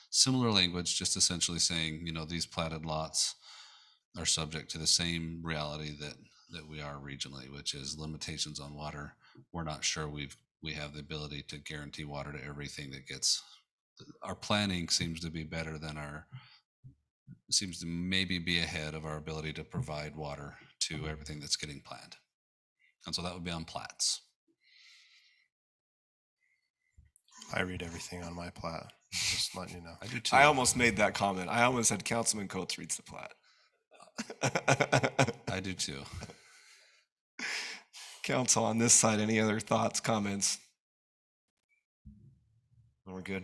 similar language, just essentially saying, these platted lots are subject to the same reality that we are regionally, which is limitations on water. We're not sure we have the ability to guarantee water to everything that gets. Our planning seems to be better than our seems to maybe be ahead of our ability to provide water to everything that's getting planned. And so that would be on plats. I read everything on my plat. Just letting you know. I do too. I almost made that comment. I almost had Councilman Coates reads the plat. I do too. Council on this side, any other thoughts, comments? We're good.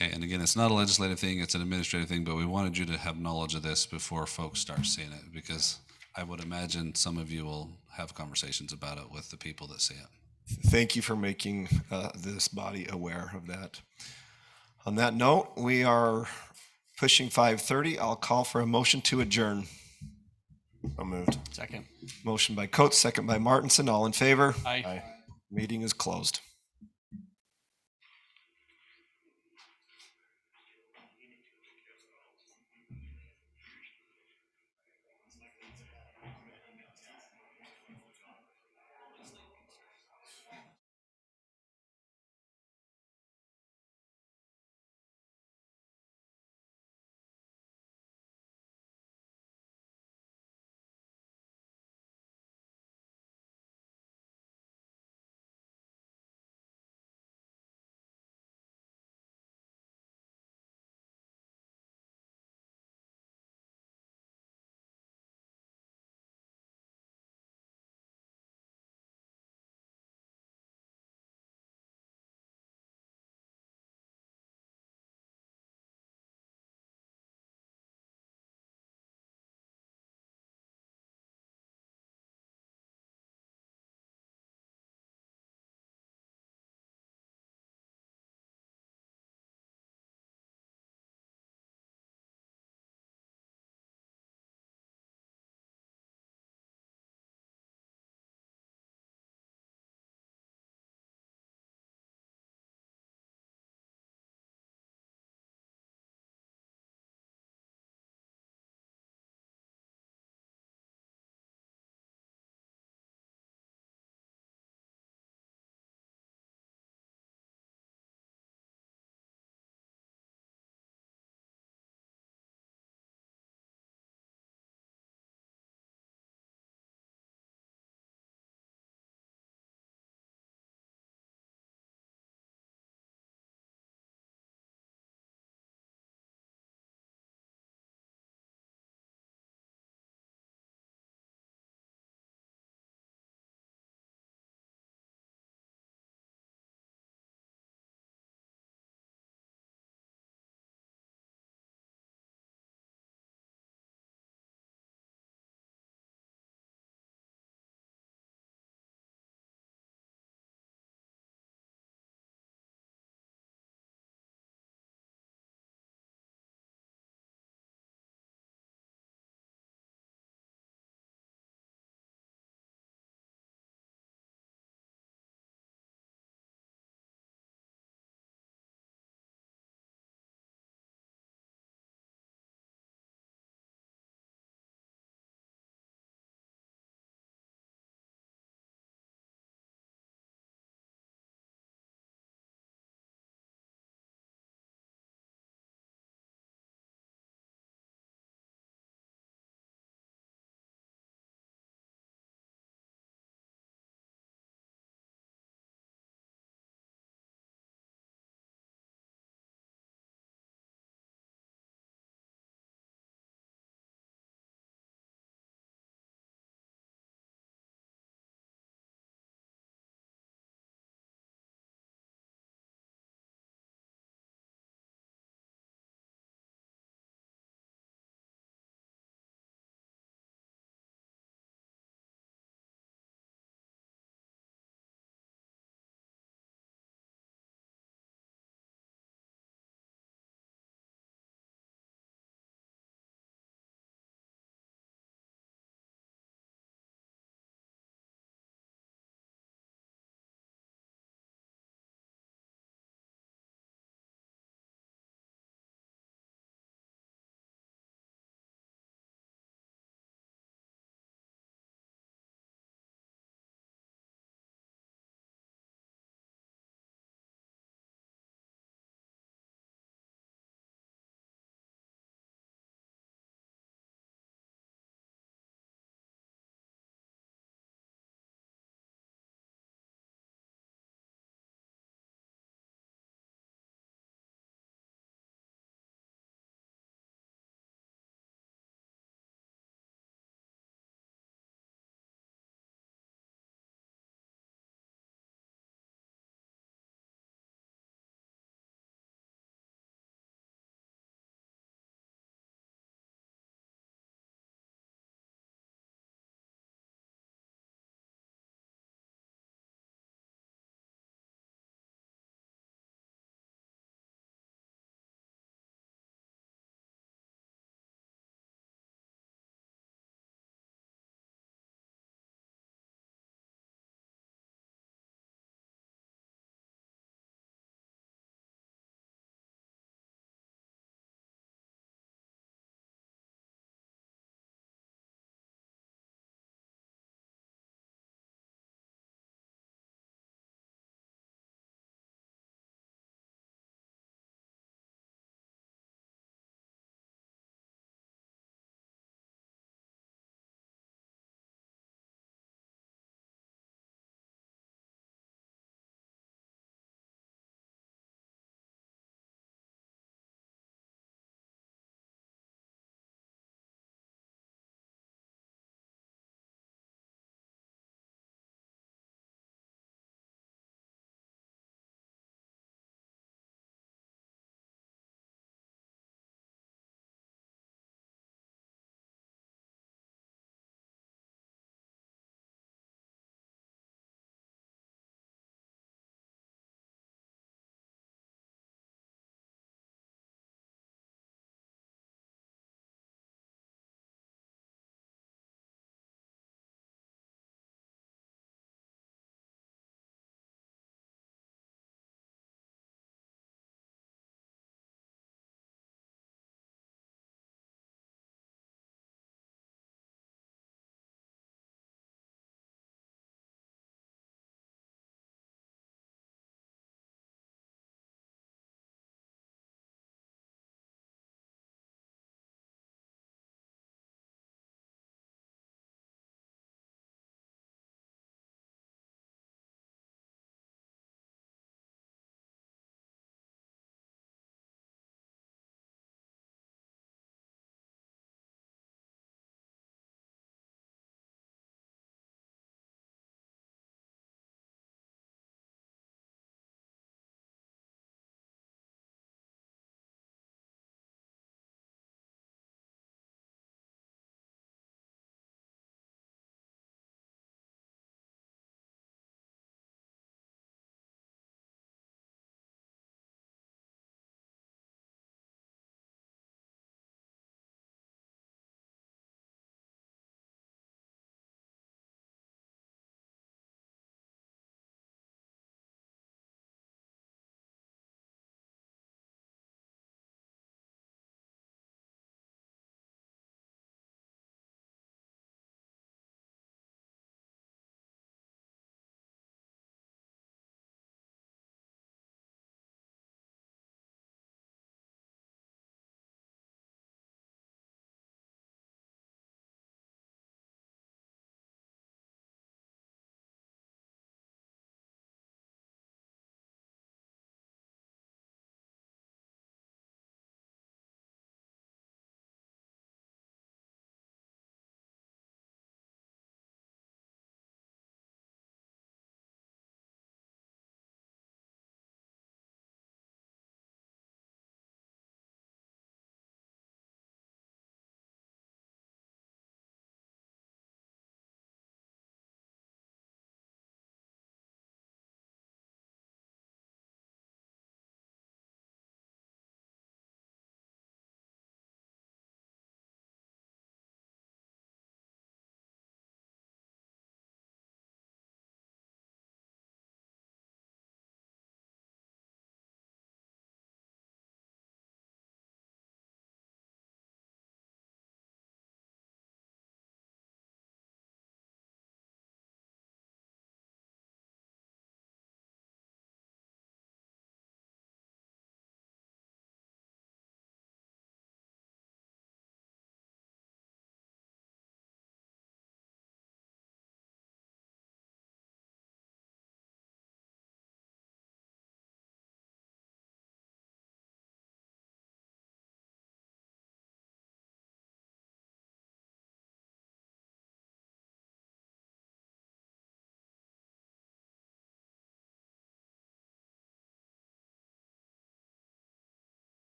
Okay, and again, it's not a legislative thing, it's an administrative thing, but we wanted you to have knowledge of this before folks start seeing it, because I would imagine some of you will have conversations about it with the people that see it. Thank you for making this body aware of that. On that note, we are pushing 5:30. I'll call for a motion to adjourn. I moved. Second. Motion by Coates, second by Martinson. All in favor? Aye. Aye. Meeting is closed.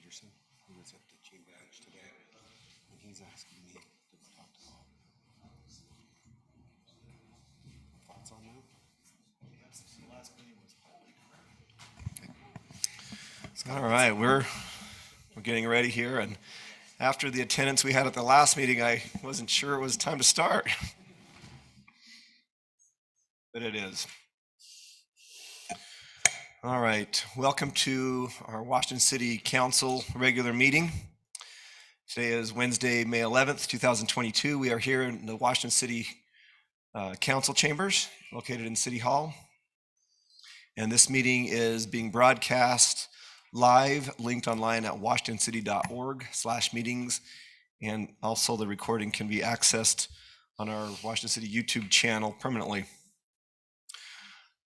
Peterson, who was at the Gene Badge today, and he's asking me to talk to Bob. Thoughts on that? All right, we're getting ready here, and after the attendance we had at the last meeting, I wasn't sure it was time to start, but it is. All right, welcome to our Washington City Council regular meeting. Today is Wednesday, May 11th, 2022. We are here in the Washington City Council chambers located in City Hall. And this meeting is being broadcast live, linked online at washingtoncity.org/meetings. And also the recording can be accessed on our Washington City YouTube channel permanently.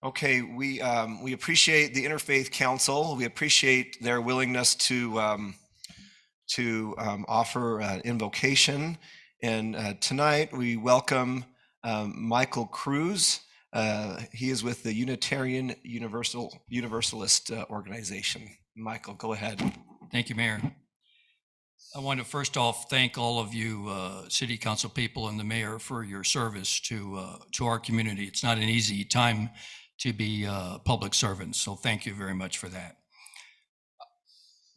Okay, we appreciate the Interfaith Council. We appreciate their willingness to offer invocation. And tonight we welcome Michael Cruz. He is with the Unitarian Universalist organization. Michael, go ahead. Thank you, Mayor. I want to first off thank all of you City Council people and the Mayor for your service to our community. It's not an easy time to be public servants, so thank you very much for that.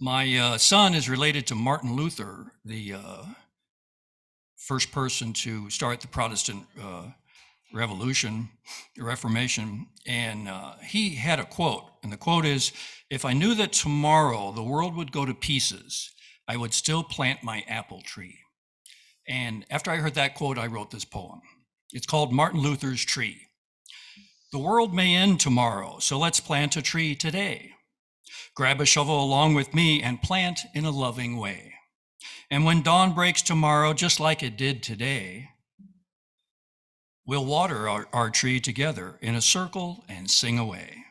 My son is related to Martin Luther, the first person to start the Protestant Reformation, and he had a quote, and the quote is, "If I knew that tomorrow the world would go to pieces, I would still plant my apple tree." And after I heard that quote, I wrote this poem. It's called Martin Luther's Tree. The world may end tomorrow, so let's plant a tree today. Grab a shovel along with me and plant in a loving way. And when dawn breaks tomorrow, just like it did today, we'll water our tree together in a circle and sing away.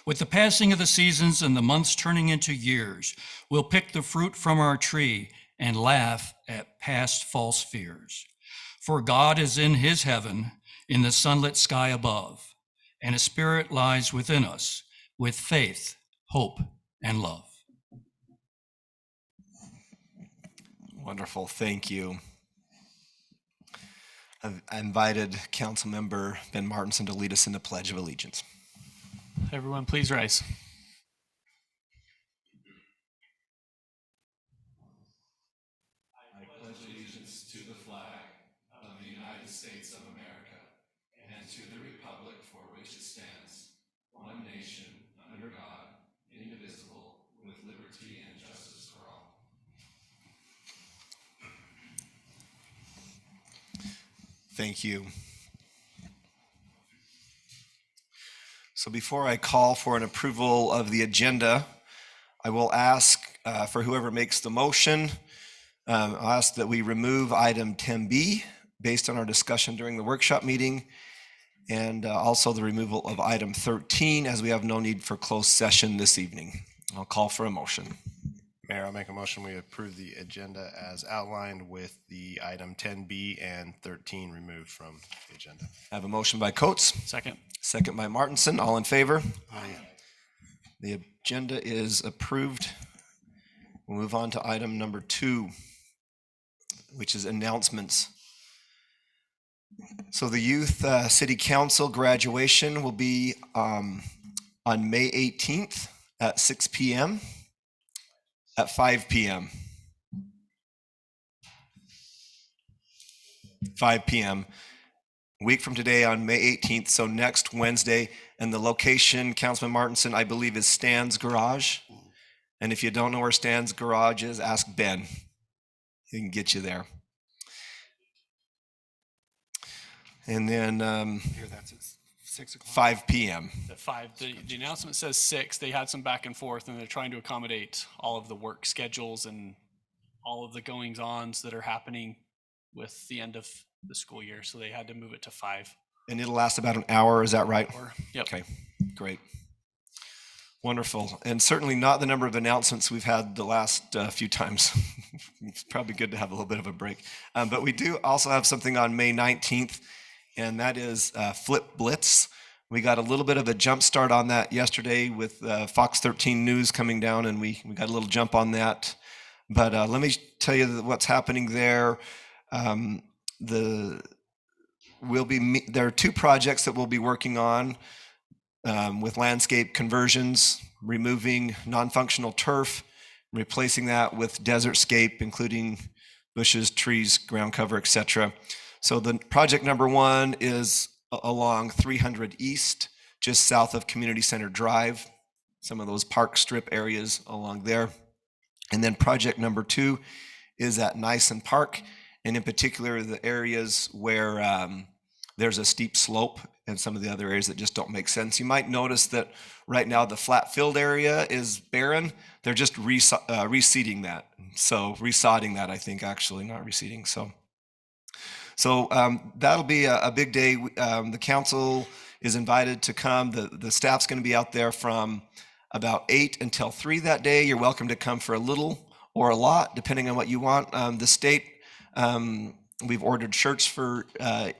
With the passing of the seasons and the months turning into years, we'll pick the fruit from our tree and laugh at past false fears. For God is in his heaven, in the sunlit sky above, and a spirit lies within us with faith, hope, and love. Wonderful, thank you. I've invited Councilmember Ben Martinson to lead us in the Pledge of Allegiance. Everyone, please rise. I pledge allegiance to the flag of the United States of America and to the republic for which it stands, one nation, under God, indivisible, with liberty and justice for all. Thank you. So before I call for an approval of the agenda, I will ask for whoever makes the motion, I'll ask that we remove item 10B based on our discussion during the workshop meeting, and also the removal of item 13 as we have no need for closed session this evening. I'll call for a motion. Mayor, I'll make a motion. We approve the agenda as outlined with the item 10B and 13 removed from the agenda. I have a motion by Coates. Second. Second by Martinson. All in favor? Aye. The agenda is approved. We'll move on to item number 2, which is announcements. So the Youth City Council graduation will be on May 18th at 6 p.m. at 5 p.m. 5 p.m. A week from today on May 18th, so next Wednesday. And the location, Councilman Martinson, I believe is Stan's Garage. And if you don't know where Stan's Garage is, ask Ben. He can get you there. And then Here, that's at 6 o'clock. 5 p.m. At 5. The announcement says 6. They had some back and forth, and they're trying to accommodate all of the work schedules and all of the goings-ons that are happening with the end of the school year. So they had to move it to 5. And it'll last about an hour, is that right? Yep. Okay, great. Wonderful. And certainly not the number of announcements we've had the last few times. It's probably good to have a little bit of a break. But we do also have something on May 19th, and that is Flip Blitz. We got a little bit of a jump start on that yesterday with Fox 13 News coming down, and we got a little jump on that. But let me tell you what's happening there. There are 2 projects that we'll be working on with landscape conversions, removing non-functional turf, replacing that with desertscape, including bushes, trees, ground cover, etc. So the project number 1 is along 300 East, just south of Community Center Drive, some of those park strip areas along there. And then project number 2 is at Nyson Park, and in particular the areas where there's a steep slope and some of the other areas that just don't make sense. You might notice that right now the flat filled area is barren. They're just reseeding that. So resodding that, I think, actually, not reseeding. So that'll be a big day. The council is invited to come. The staff's going to be out there from about 8 until 3 that day. You're welcome to come for a little or a lot, depending on what you want. The state, we've ordered shirts for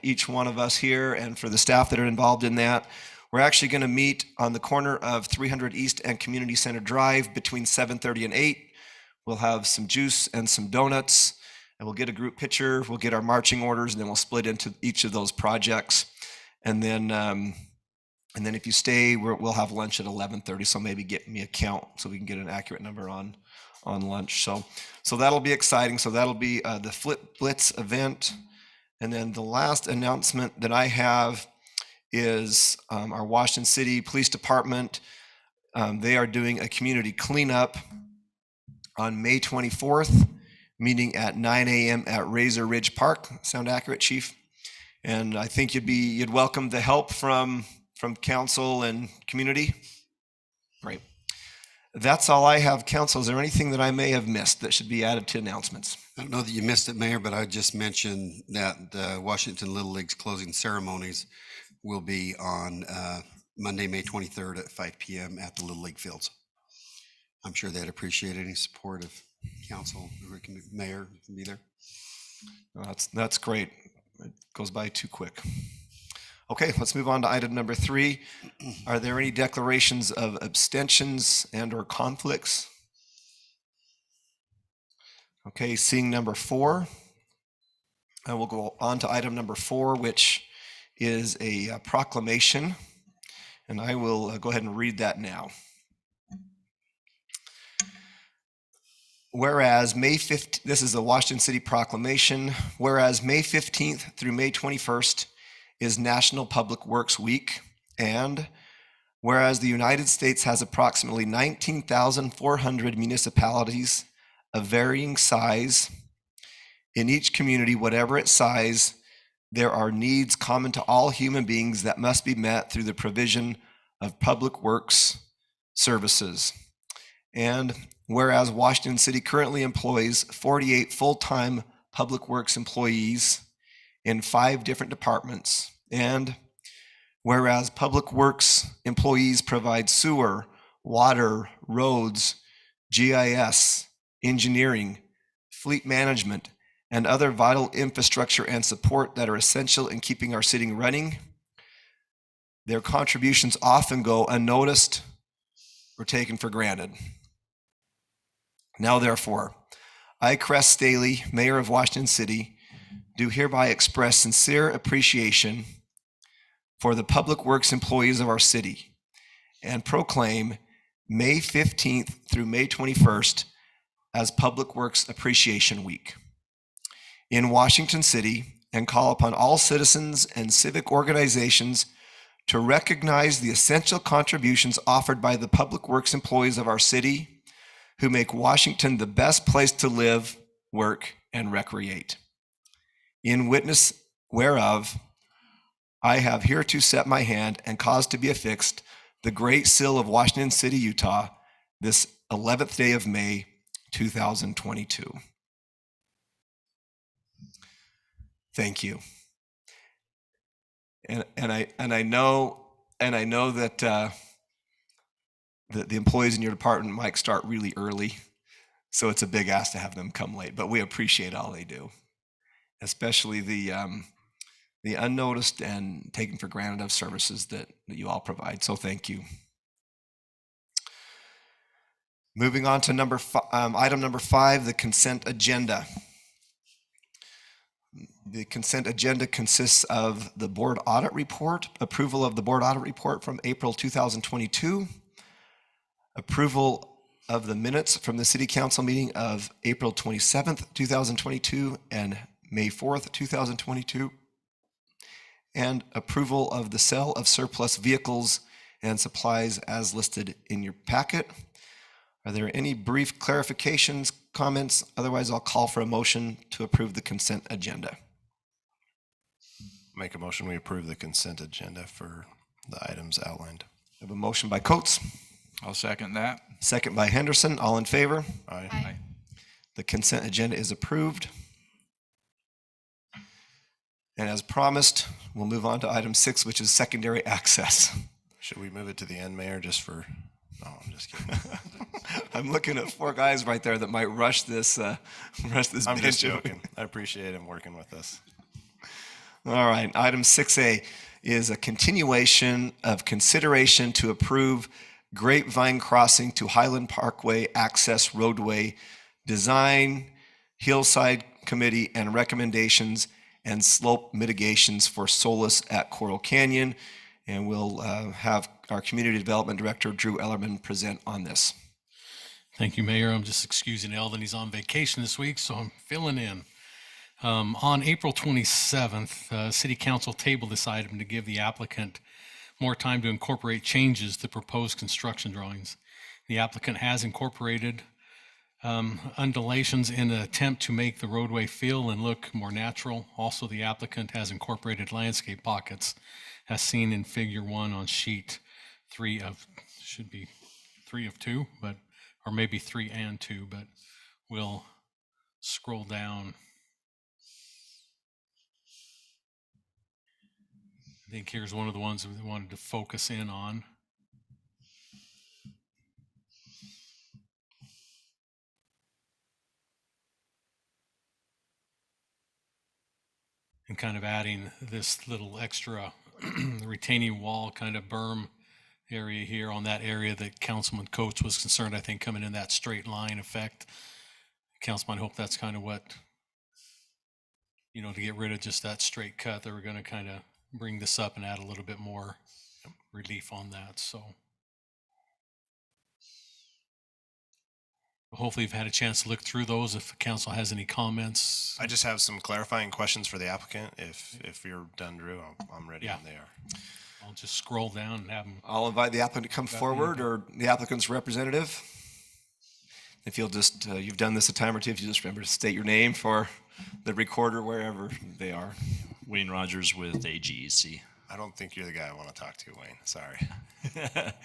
each one of us here and for the staff that are involved in that. We're actually going to meet on the corner of 300 East and Community Center Drive between 7:30 and 8. We'll have some juice and some donuts, and we'll get a group picture. We'll get our marching orders, and then we'll split into each of those projects. And then if you stay, we'll have lunch at 11:30. So maybe get me a count so we can get an accurate number on lunch. So that'll be exciting. So that'll be the Flip Blitz event. And then the last announcement that I have is our Washington City Police Department. They are doing a community cleanup on May 24th, meeting at 9 a.m. at Razor Ridge Park. Sound accurate, Chief? And I think you'd welcome the help from council and community. Great. That's all I have, council. Is there anything that I may have missed that should be added to announcements? I don't know that you missed it, Mayor, but I just mentioned that the Washington Little League's closing ceremonies will be on Monday, May 23rd at 5 p.m. at the Little League fields. I'm sure they'd appreciate any support of council, mayor can be there. That's great. It goes by too quick. Okay, let's move on to item number 3. Are there any declarations of abstentions and or conflicts? Okay, seeing number 4, I will go on to item number 4, which is a proclamation, and I will go ahead and read that now. Whereas May 15th, this is a Washington City proclamation, whereas May 15th through May 21st is National Public Works Week, and whereas the United States has approximately 19,400 municipalities of varying size, in each community, whatever its size, there are needs common to all human beings that must be met through the provision of public works services. And whereas Washington City currently employs 48 full-time public works employees in 5 different departments, and whereas public works employees provide sewer, water, roads, GIS, engineering, fleet management, and other vital infrastructure and support that are essential in keeping our city running, their contributions often go unnoticed or taken for granted. Now, therefore, I, Cress Staley, Mayor of Washington City, do hereby express sincere appreciation for the public works employees of our city and proclaim May 15th through May 21st as Public Works Appreciation Week in Washington City, and call upon all citizens and civic organizations to recognize the essential contributions offered by the public works employees of our city who make Washington the best place to live, work, and recreate. In witness whereof, I have hereto set my hand and caused to be affixed the Great Seal of Washington City, Utah, this 11th day of May, 2022. Thank you. And I know that the employees in your department might start really early, so it's a big ask to have them come late. But we appreciate all they do, especially the the unnoticed and taken for granted of services that you all provide. So thank you. Moving on to item number 5, the consent agenda. The consent agenda consists of the board audit report, approval of the board audit report from April 2022, approval of the minutes from the city council meeting of April 27th, 2022 and May 4th, 2022, and approval of the sale of surplus vehicles and supplies as listed in your packet. Are there any brief clarifications, comments? Otherwise, I'll call for a motion to approve the consent agenda. Make a motion, we approve the consent agenda for the items outlined. I have a motion by Coates, I'll second that. second by Henderson. All in favor? Aye. Aye. The consent agenda is approved. And as promised, we'll move on to item 6, which is secondary access. Should we move it to the end, Mayor, just for, no, I'm just kidding. I'm looking at 4 guys right there that might rush this I'm just bench. joking. I appreciate him working with us. All right, item 6A is a continuation of consideration to approve Grapevine Crossing to Highland Parkway Access Roadway Design, Hillside Committee, and recommendations and slope mitigations for Solas at Coral Canyon. And we'll have our Community Development Director, Drew Ellerman, present on this. Thank you, Mayor. I'm just excusing Eldon. He's on vacation this week, so I'm filling in. On April 27th, City Council tabled this item to give the applicant more time to incorporate changes to proposed construction drawings. The applicant has incorporated undulations in an attempt to make the roadway feel and look more natural. Also, the applicant has incorporated landscape pockets as seen in Figure 1 on sheet 3 of, should be 3 of 2, but, or maybe 3 and 2, but we'll scroll down. I think here's one of the ones that we wanted to focus in on. And kind of adding this little extra retaining wall kind of berm area here on that area that Councilman Coates was concerned, I think, coming in that straight line effect. Councilman, I hope that's kind of what, you know, to get rid of just that straight cut, they were going to kind of bring this up and add a little bit more relief on that. So hopefully you've had a chance to look through those. If the council has any comments. I just have some clarifying questions for the applicant. If you're done, Drew, I'm ready when they are. I'll just scroll down and have them. I'll invite the applicant to come forward, or the applicant's representative. If you'll just, you've done this a time or two, if you just remember to state your name for the recorder wherever they are. Wayne Rogers with AGEC. I don't think you're the guy I want to talk to, Wayne. Sorry.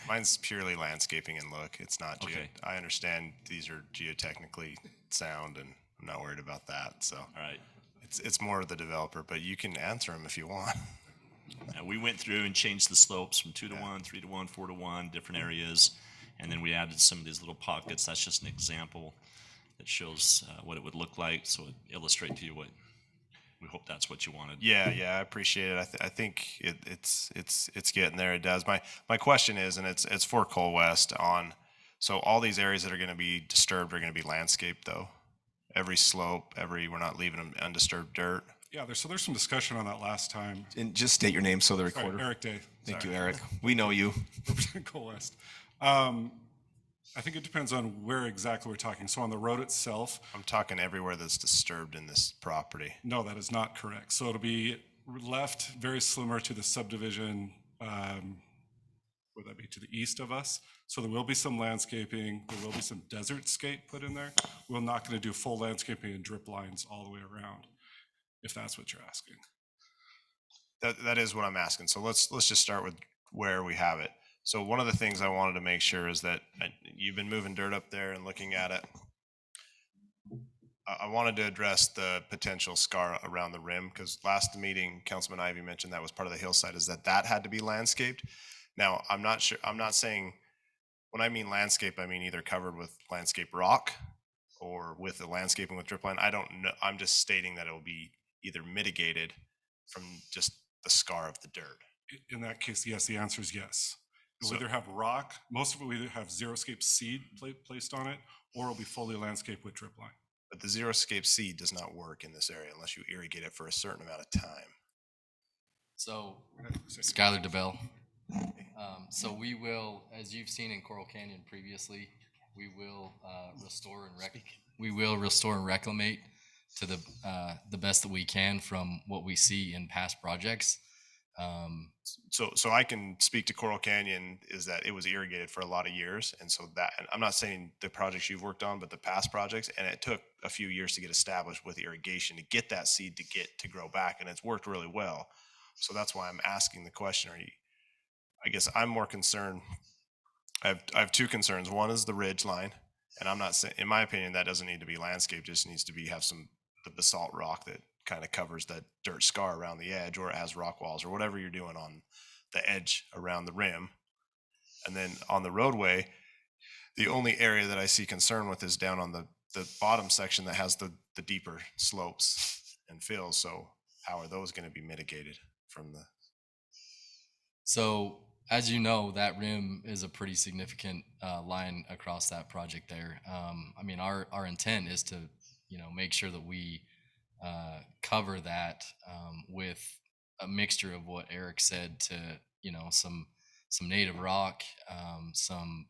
Mine's purely landscaping and look. It's not Okay. I understand these are geotechnically sound, and I'm not worried about that. So All right. it's more of the developer, but you can answer them if you want. We went through and changed the slopes from 2 to 1, 3 to 1, 4 to 1, different areas. And then we added some of these little pockets. That's just an example that shows what it would look like. So it illustrates to you what, we hope that's what you wanted. Yeah, I appreciate it. I think it's getting there. It does. My question is, and it's for Cole West on, so all these areas that are going to be disturbed are going to be landscaped though. Every slope, we're not leaving them undisturbed dirt. Yeah, there's some discussion on that last time. And just state your name so the Sorry, recorder. Eric Day. Thank Sorry. you, Eric. We know you. Representative Cole West. I think it depends on where exactly we're talking. So on the road itself. I'm talking everywhere that's disturbed in this property. No, that is not correct. So it'll be left very similar to the subdivision, would that be to the east of us? So there will be some landscaping, there will be some desert scape put in there. We're not going to do full landscaping and drip lines all the way around, if that's what you're asking. That is what I'm asking. So let's just start with where we have it. So one of the things I wanted to make sure is that you've been moving dirt up there and looking at it. I wanted to address the potential scar around the rim, because last meeting, Councilman Ivey mentioned that was part of the hillside, is that had to be landscaped. Now, I'm not sure, I'm not saying, when I mean landscape, I mean either covered with landscape rock or with the landscaping with drip line. I don't know. I'm just stating that it will be either mitigated from just the scar of the dirt? In that case, yes, the answer is yes. We'll So- either have rock, most of it will either have xeriscape seed placed on it, or it'll be fully landscaped with drip line. But the xeriscape seed does not work in this area unless you irrigate it for a certain amount of time. So, Skylar DeBell. So we will, as you've seen in Coral Canyon previously, we will restore and reclimate to the best that we can from what we see in past projects. So I can speak to Coral Canyon is that it was irrigated for a lot of years. And so that, and I'm not saying the projects you've worked on, but the past projects, and it took a few years to get established with irrigation to get that seed to grow back. And it's worked really well. So that's why I'm asking the question. I guess I'm more concerned. I have two concerns. One is the ridge line. And I'm not saying, in my opinion, that doesn't need to be landscaped, just needs to have the basalt rock that kind of covers that dirt scar around the edge, or as rock walls, or whatever you're doing on the edge around the rim. And then on the roadway, the only area that I see concern with is down on the bottom section that has the deeper slopes and fills. So how are those going to be mitigated from the? So as you know, that rim is a pretty significant line across that project there. I mean, our intent is to, make sure that we cover that with a mixture of what Eric said to, some native rock, some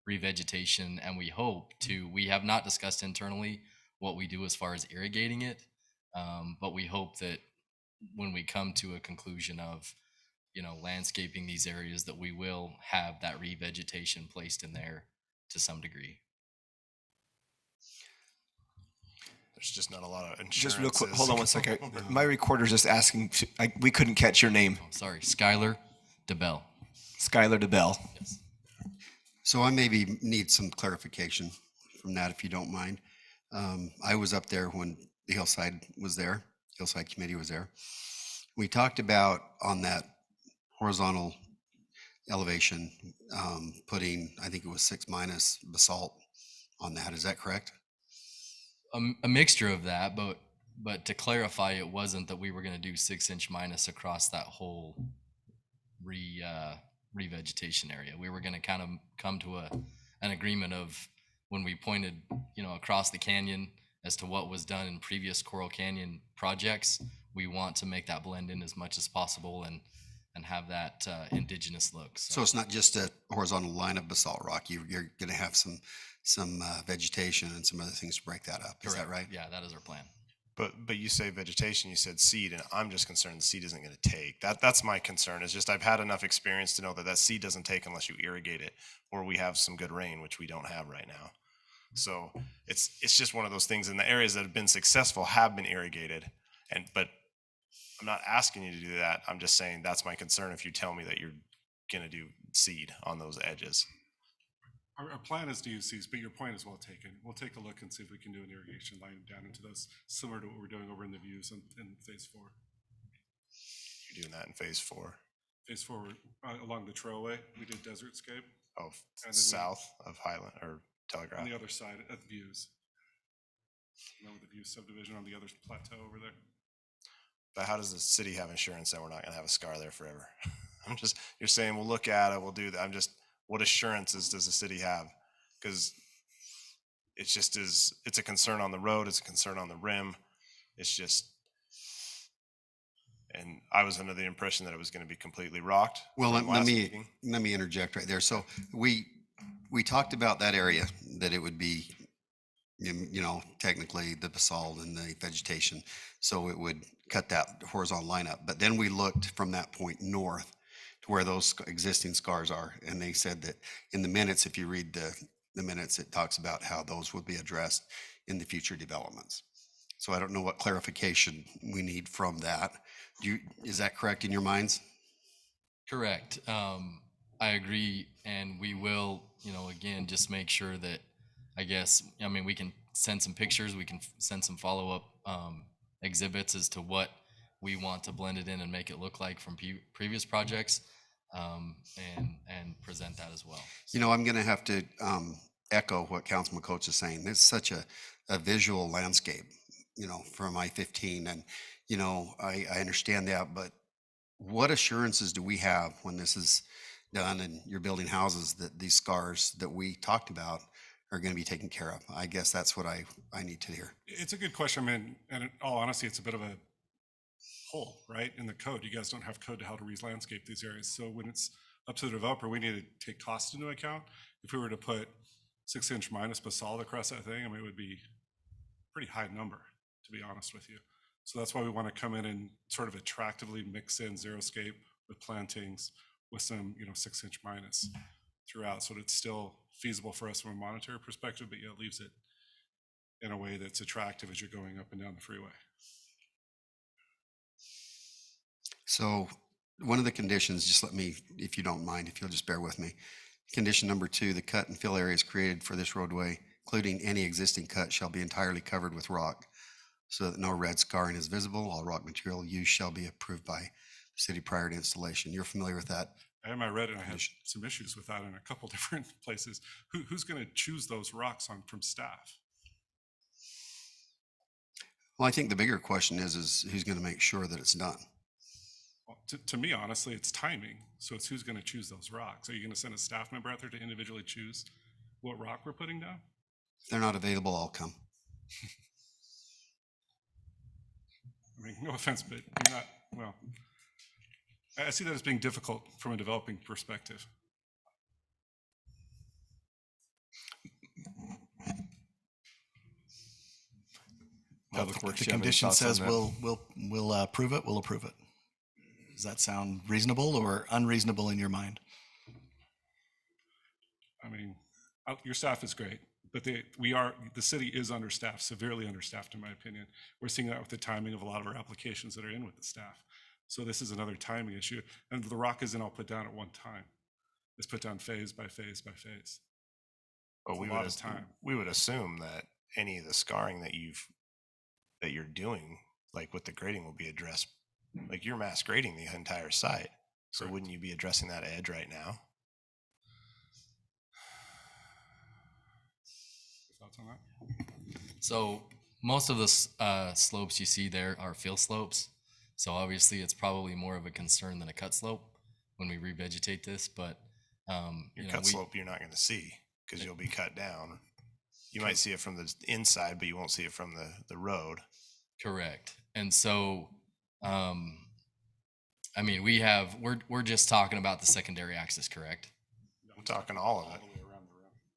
revegetation, and we have not discussed internally what we do as far as irrigating it, but we hope that when we come to a conclusion of, landscaping these areas, that we will have that revegetation placed in there to some degree. There's just not a lot of insurance. Just real quick, hold on one second. My recorder's just asking, we couldn't catch your name. Oh, sorry, Skylar DeBell. Skylar DeBell. Yes. So I maybe need some clarification from that, if you don't mind. I was up there when the Hillside Committee was there. We talked about on that horizontal elevation, putting, I think it was 6- basalt on that. Is that correct? A mixture of that, but to clarify, it wasn't that we were going to do 6-inch minus across that whole revegetation area. We were going to kind of come to an agreement of, when we pointed, across the canyon as to what was done in previous Coral Canyon projects, we want to make that blend in as much as possible and have that indigenous look. So it's not just a horizontal line of basalt rock. You're going to have some vegetation and some other things to break that up. Is that right? Yeah, that is our plan. But you say vegetation, you said seed, and I'm just concerned the seed isn't going to take. That's my concern. Is just I've had enough experience to know that seed doesn't take unless you irrigate it, or we have some good rain, which we don't have right now. So it's just one of those things. And the areas that have been successful have been irrigated, but I'm not asking you to do that. I'm just saying that's my concern if you tell me that you're going to do seed on those edges. Our plan is to use seeds, but your point is well taken. We'll take a look and see if we can do an irrigation line down into those, similar to what we're doing over in the views in phase 4. You're doing that in phase 4? Phase 4, along the trailway, we did desert scape. Oh, south of Highland or Telegraph? On the other side at the views. The views subdivision on the other plateau over there. But how does the city have insurance that we're not going to have a scar there forever? You're saying we'll look at it, we'll do that. What assurances does the city have? Because it's a concern on the road, it's a concern on the rim. And I was under the impression that it was going to be completely rocked. Well, let me interject right there. So we talked about that area, that it would be, technically the basalt and the vegetation. So it would cut that horizontal line up. But then we looked from that point north to where those existing scars are. And they said that in the minutes, if you read the minutes, it talks about how those would be addressed in the future developments. So I don't know what clarification we need from that. Is that correct in your minds? Correct. I agree. And we will, again, just make sure that, we can send some pictures, we can send some follow-up exhibits as to what we want to blend it in and make it look like from previous projects, and present that as well. I'm going to have to echo what Councilman Coates is saying. It's such a visual landscape, from I-15, and you know, I understand that, but what assurances do we have when this is done and you're building houses that these scars that we talked about are going to be taken care of? I guess that's what I need to hear. It's a good question. I mean, and in all honesty, it's a bit of a hole, right, in the code. You guys don't have code to how to re-landscape these areas. So when it's up to the developer, we need to take cost into account. If we were to put 6-inch minus basalt across that thing, I mean, it would be a pretty high number, to be honest with you. So that's why we want to come in and sort of attractively mix in xeriscape with plantings with some, 6-inch minus throughout, so that it's still feasible for us from a monetary perspective, but it leaves it in a way that's attractive as you're going up and down the freeway. So one of the conditions, just let me, if you don't mind, if you'll just bear with me. Condition number 2, the cut and fill areas created for this roadway, including any existing cut, shall be entirely covered with rock so that no red scarring is visible. All rock material used shall be approved by the city prior to installation. You're familiar with that? I read it, and I had some issues with that in a couple different places. Who's going to choose those rocks from staff? Well, I think the bigger question is who's going to make sure that it's done? Well, to me, honestly, it's timing. So it's who's going to choose those rocks. Are you going to send a staff member out there to individually choose what rock we're putting down? If they're not available, I'll come. I mean, no offense, but you're not, well, I see that as being difficult from a developing perspective. If the condition says we'll approve it, we'll approve it. Does that sound reasonable or unreasonable in your mind? I mean, your staff is great, but the city is understaffed, severely understaffed, in my opinion. We're seeing that with the timing of a lot of our applications that are in with the staff. So this is another timing issue. And the rock isn't all put down at one time. It's put down phase by phase by phase. But we would assume that any of the scarring that you're doing, like with the grading, will be addressed. Like, you're mass grading the entire site. So Correct. Wouldn't you be addressing that edge right now? Thoughts on that? So most of the slopes you see there are fill slopes. So obviously it's probably more of a concern than a cut slope when we revegetate this, but Slope you're not going to see because you'll be cut down. You might see it from the inside, but you won't see it from the road. Correct. And so, I mean, we're just talking about the secondary axis, correct? I'm talking all of it.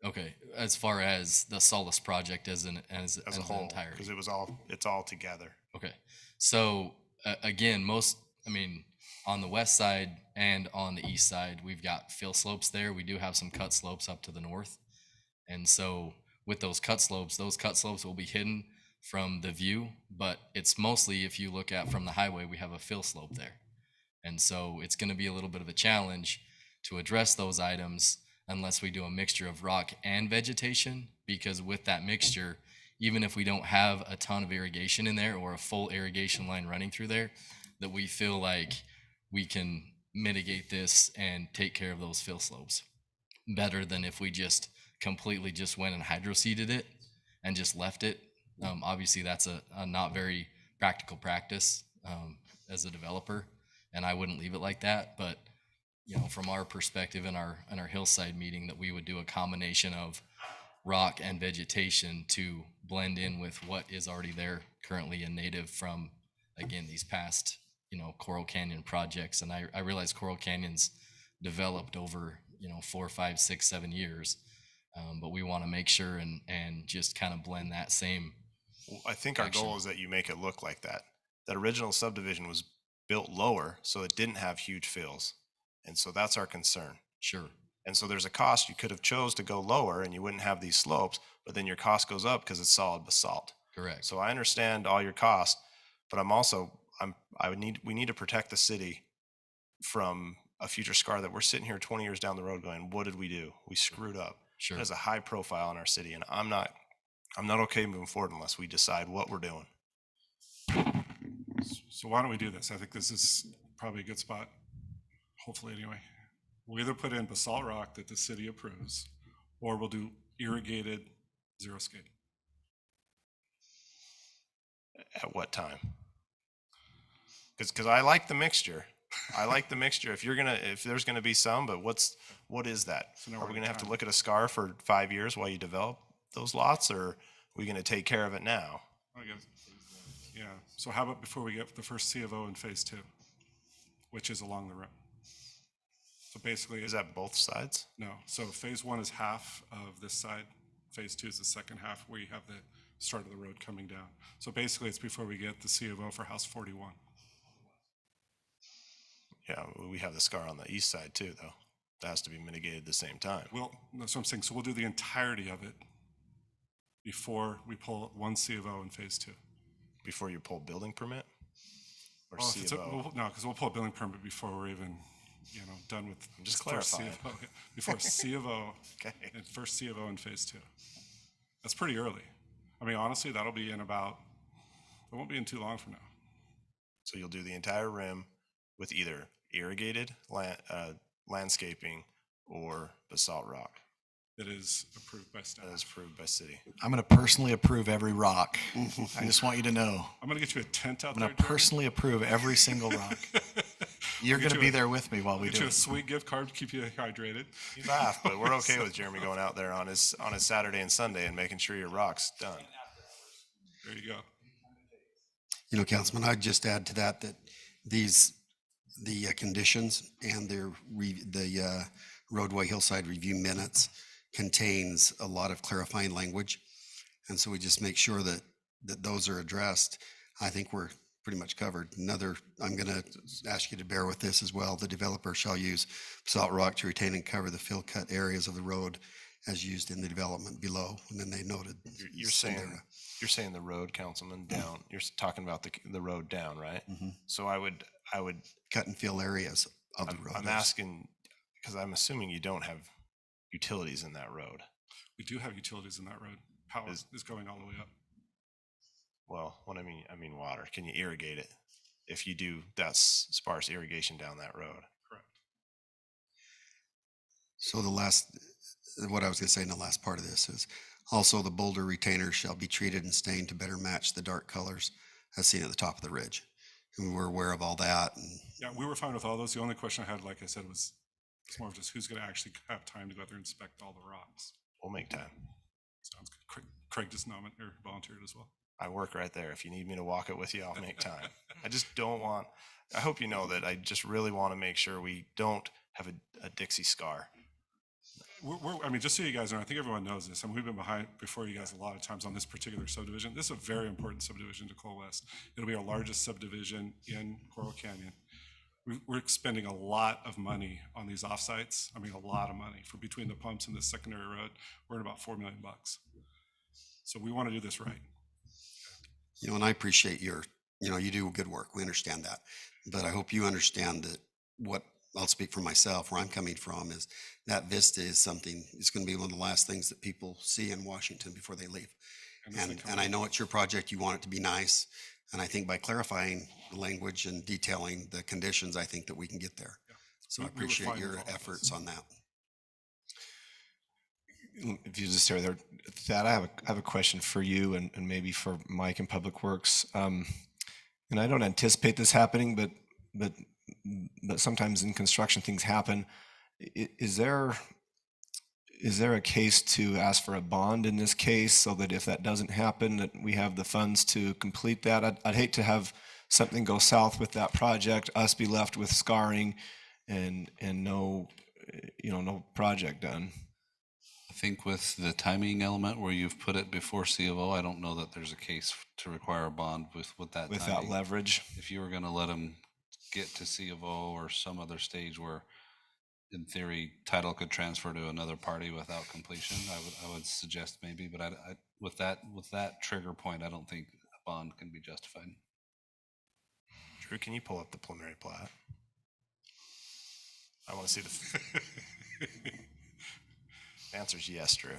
Okay, as far as the Solas project as a whole, entirety, because it's all together. Okay, so again, on the west side and on the east side, we've got fill slopes there. We do have some cut slopes up to the north, and so with those cut slopes will be hidden from the view. But it's mostly, if you look at from the highway, we have a fill slope there, and so it's going to be a little bit of a challenge to address those items unless we do a mixture of rock and vegetation, because with that mixture, even if we don't have a ton of irrigation in there or a full irrigation line running through there, that we feel like we can mitigate this and take care of those fill slopes better than if we just completely just went and hydroseeded it and just left it. Obviously that's a not very practical practice as a developer, and I wouldn't leave it like that. But from our perspective in our Hillside meeting, that we would do a combination of rock and vegetation to blend in with what is already there currently and native from, again, these past, Coral Canyon projects. And I realize Coral Canyon's developed over, 4, 5, 6, 7 years. But we want to make sure and just kind of blend that same. Well, I think our goal is that you make it look like that. That original subdivision was built lower, so it didn't have huge fills. And so that's our concern. Sure. And so there's a cost. You could have chose to go lower and you wouldn't have these slopes, but then your cost goes up because it's solid basalt. Correct. So I understand all your costs, but we need to protect the city from a future scar that we're sitting here 20 years down the road going, what did we do? We screwed up. Sure. That is a high profile in our city, and I'm not okay moving forward unless we decide what we're doing. So why don't we do this? I think this is probably a good spot. Hopefully, anyway. We'll either put in basalt rock that the city approves, or we'll do irrigated xeriscape. At what time? Because I like the mixture. I like the mixture. If there's gonna be some, but what is that? So now Are we're we at gonna have to time. look at a SCAR for 5 years while you develop those lots, or are we gonna take care of it now? I guess. Yeah. So how about before we get the first C of O in phase 2, which is along the rim? So basically, Is that both sides? no. So phase 1 is half of this side. Phase 2 is the second half where you have the start of the road coming down. So basically, it's before we get the C of O for House 41. Yeah, we have the SCAR on the east side too, though. That has to be mitigated at the same time. Well, that's what I'm saying. So we'll do the entirety of it before we pull one C of O in phase 2. Before you pull building permit? Or Well, C of O? no, because we'll pull a building permit before we're even, done with Just the first C clarifying. of O. Before C of O Okay. and first C of O in phase 2. That's pretty early. I mean, honestly, that'll be it won't be in too long from now. So you'll do the entire rim with either irrigated landscaping or basalt rock. That is approved by staff. That is approved by city. I'm going to personally approve every rock. I just want you to know. I'm going to get you a tent out I'm there, going to personally approve every single rock. You're going to be there with me while we get do you a it. sweet gift card to keep you hydrated. You laugh, but we're okay with Jeremy going out there on his Saturday and Sunday and making sure your rock's done. There you go. Councilman, I'd just add to that the conditions and the Roadway Hillside review minutes contains a lot of clarifying language. And so we just make sure that those are addressed. I think we're pretty much covered. I'm going to ask you to bear with this as well. The developer shall use basalt rock to retain and cover the fill cut areas of the road as used in the development below. And then they noted. You're saying the road, Councilman, down. You're talking about the road down, right? Mm-hmm. So I would cut and fill areas of the road. I'm asking because I'm assuming you don't have utilities in that road. We do have utilities in that road. Power is going all the way up. Well, what I mean water. Can you irrigate it? If you do, that's sparse irrigation down that road. Correct. So what I was going to say in the last part of this is also the boulder retainers shall be treated and stained to better match the dark colors as seen at the top of the ridge. And we're aware of all that. And yeah, we were fine with all those. The only question I had, like I said, was it's more of just who's going to actually have time to go out there and inspect all the rocks. We'll make time. Sounds good. Craig just volunteered as well. I work right there. If you need me to walk it with you, I'll make time. I hope you know that I just really want to make sure we don't have a Dixie scar. Just so you guys know, I think everyone knows this. We've been before you guys a lot of times on this particular subdivision. This is a very important subdivision to Coal West. It'll be our largest subdivision in Coral Canyon. We're spending a lot of money on these offsites. A lot of money for between the pumps and the secondary road. We're at about $4 million. So we want to do this right. And I appreciate you do good work. We understand that. But I hope you understand that I'll speak for myself, where I'm coming from is that vista is something, it's going to be one of the last things that people see in Washington before they leave. And I know it's your project, you want it to be nice. And I think by clarifying the language and detailing the conditions, I think that we can get there. Yeah. So I appreciate your efforts on that. If you just stay there, Thad, I have a question for you and maybe for Mike in Public Works. And I don't anticipate this happening, but sometimes in construction things happen. Is there a case to ask for a bond in this case so that if that doesn't happen, that we have the funds to complete that? I'd hate to have something go south with that project, us be left with scarring and no project done. I think with the timing element where you've put it before C of O, I don't know that there's a case to require a bond with that with timing. that leverage. If you were going to let them get to C of O or some other stage where, in theory, title could transfer to another party without completion, I would suggest maybe. But I with that trigger point, I don't think a bond can be justified. Drew, can you pull up the preliminary plat? I want to see the. The answer is yes, Drew.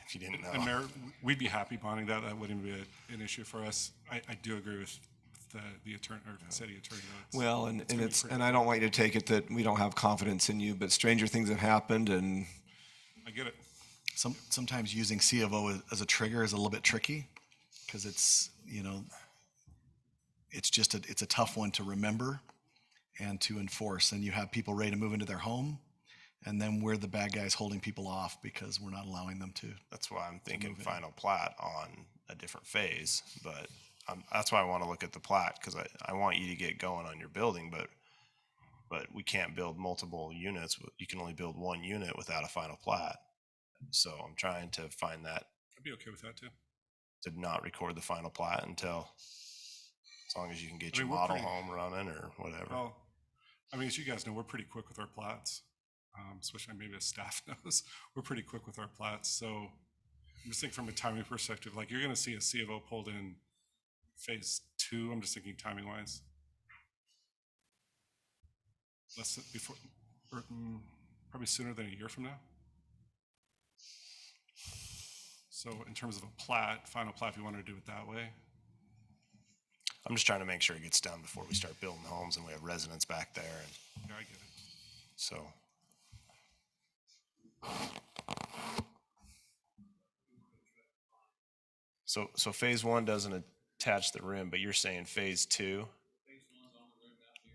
If you didn't know. And Mayor, we'd be happy bonding that. That wouldn't be an issue for us. I do agree with the attorney or city attorney. Well, and I don't want you to take it that we don't have confidence in you, but stranger things have happened, and I get it. Sometimes using C of O as a trigger is a little bit tricky because it's it's a tough one to remember and to enforce. And you have people ready to move into their home, and then we're the bad guys holding people off because we're not allowing them to. That's why I'm thinking final plat on a different phase, but that's why I want to look at the plat, because I want you to get going on your building, but we can't build multiple units. You can only build one unit without a final plat. So I'm trying to find that. I'd be okay with that too. To not record the final plat until, as long as you can get your we're model pretty- home running or whatever. Well, I mean, as you guys know, we're pretty quick with our plats, especially maybe as staff knows. We're pretty quick with our plats. So I'm just thinking from a timing perspective, like you're going to see a C of O pulled in phase 2. I'm just thinking timing wise. Less than before, or, probably sooner than a year from now. So in terms of a plat, final plat, if you wanted to do it that way. I'm just trying to make sure it gets done before we start building homes and we have residents back there. And Yeah, I get it. So phase 1 doesn't attach the rim, but you're saying phase 2?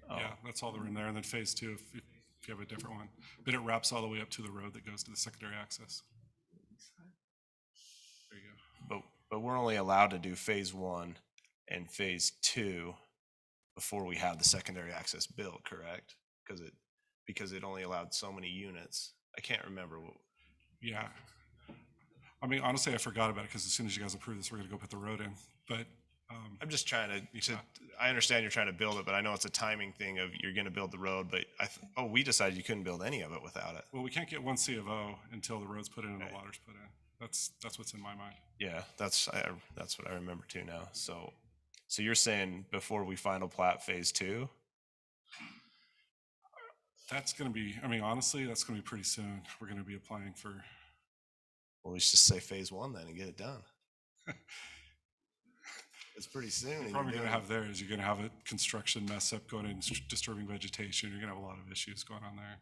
Yeah, that's all the room there. And then phase 2, if you have a different one. But it wraps all the way up to the road that goes to the secondary access. There you go. But we're only allowed to do phase 1 and phase 2 before we have the secondary access built, correct? Because it only allowed so many units. I can't remember. Yeah. I mean, honestly, I forgot about it because as soon as you guys approve this, we're going to go put the road in. But I'm just trying to I understand you're trying to build it, but I know it's a timing thing of you're going to build the road, but we decided you couldn't build any of it without it. Well, we can't get one C of O until the road's put in and the water's put in. That's what's in my mind. Yeah, that's what I remember too now. So you're saying before we final plat phase 2? That's going to be, I mean, honestly, that's going to be pretty soon. We're going to be applying for. Well, let's just say phase 1 then and get it done. It's pretty soon. What you're probably going to have there is you're going to have a construction mess up going in, disturbing vegetation. You're going to have a lot of issues going on there.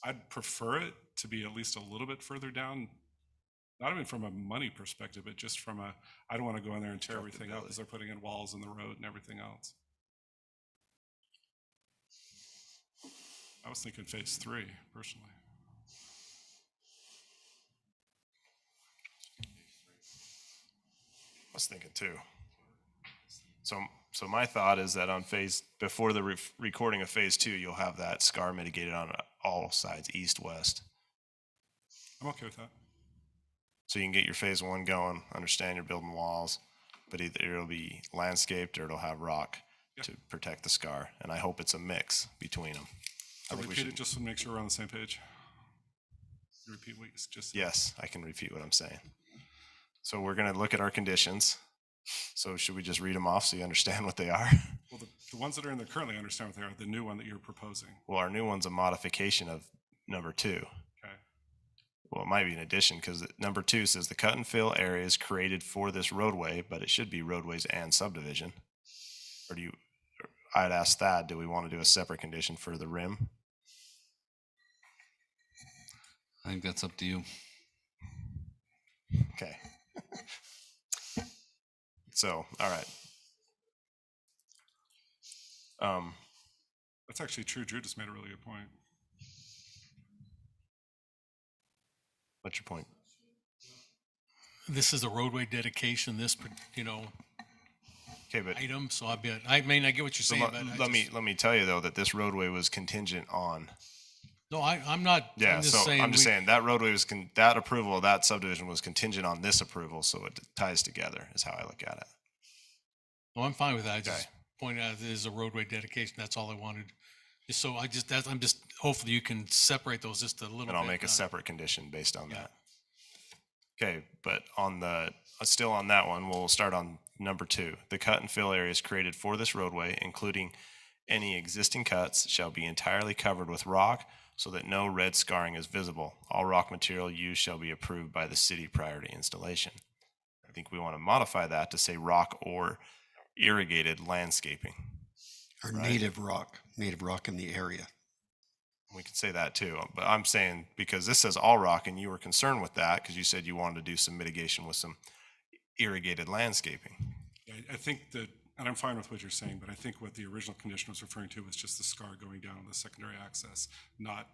I'd prefer it to be at least a little bit further down, not even from a money perspective, but just from I don't want to go in there and tear everything up because they're putting in walls in the road and everything else. I was thinking phase 3, personally. I was thinking too. So my thought is that on before the recording of phase 2, you'll have that scar mitigated on all sides, east, west. I'm okay with that. So you can get your phase 1 going, understand you're building walls, but either it'll be landscaped or it'll have rock to protect the scar. And I hope it's a mix between them. I'll repeat it just to make sure we're on the same page. You repeat what you just said. Yes, I can repeat what I'm saying. So we're going to look at our conditions. So should we just read them off so you understand what they are? Well, the ones that are in there currently understand what they are. The new one that you're proposing. Well, our new one's a modification of number 2. Okay. Well, it might be an addition because number 2 says the cut and fill area is created for this roadway, but it should be roadways and subdivision. Or I'd ask that, do we want to do a separate condition for the rim? I think that's up to you. Okay. So, all right. That's actually true. Drew just made a really good point. What's your point? This is a roadway dedication, Okay, but item, so I may not get what you're saying, but let me tell you though that this roadway was contingent on. No, I'm not. Yeah, I'm just saying I'm just saying that roadway was that approval of that subdivision was contingent on this approval, so it ties together. Is how I look at it. No, I'm fine with that. I just pointed out it is a roadway dedication. That's all I wanted. I'm just hopefully you can separate those just a little bit. And I'll make a separate condition based on that. Okay, but still on that one, we'll start on number 2. The cut and fill areas created for this roadway, including any existing cuts, shall be entirely covered with rock so that no red scarring is visible. All rock material used shall be approved by the city prior to installation. I think we want to modify that to say rock or irrigated landscaping. Or native rock in the area. We can say that too, but I'm saying because this says all rock and you were concerned with that because you said you wanted to do some mitigation with some irrigated landscaping. I think that And I'm fine with what you're saying, but I think what the original condition was referring to was just the scar going down the secondary access, not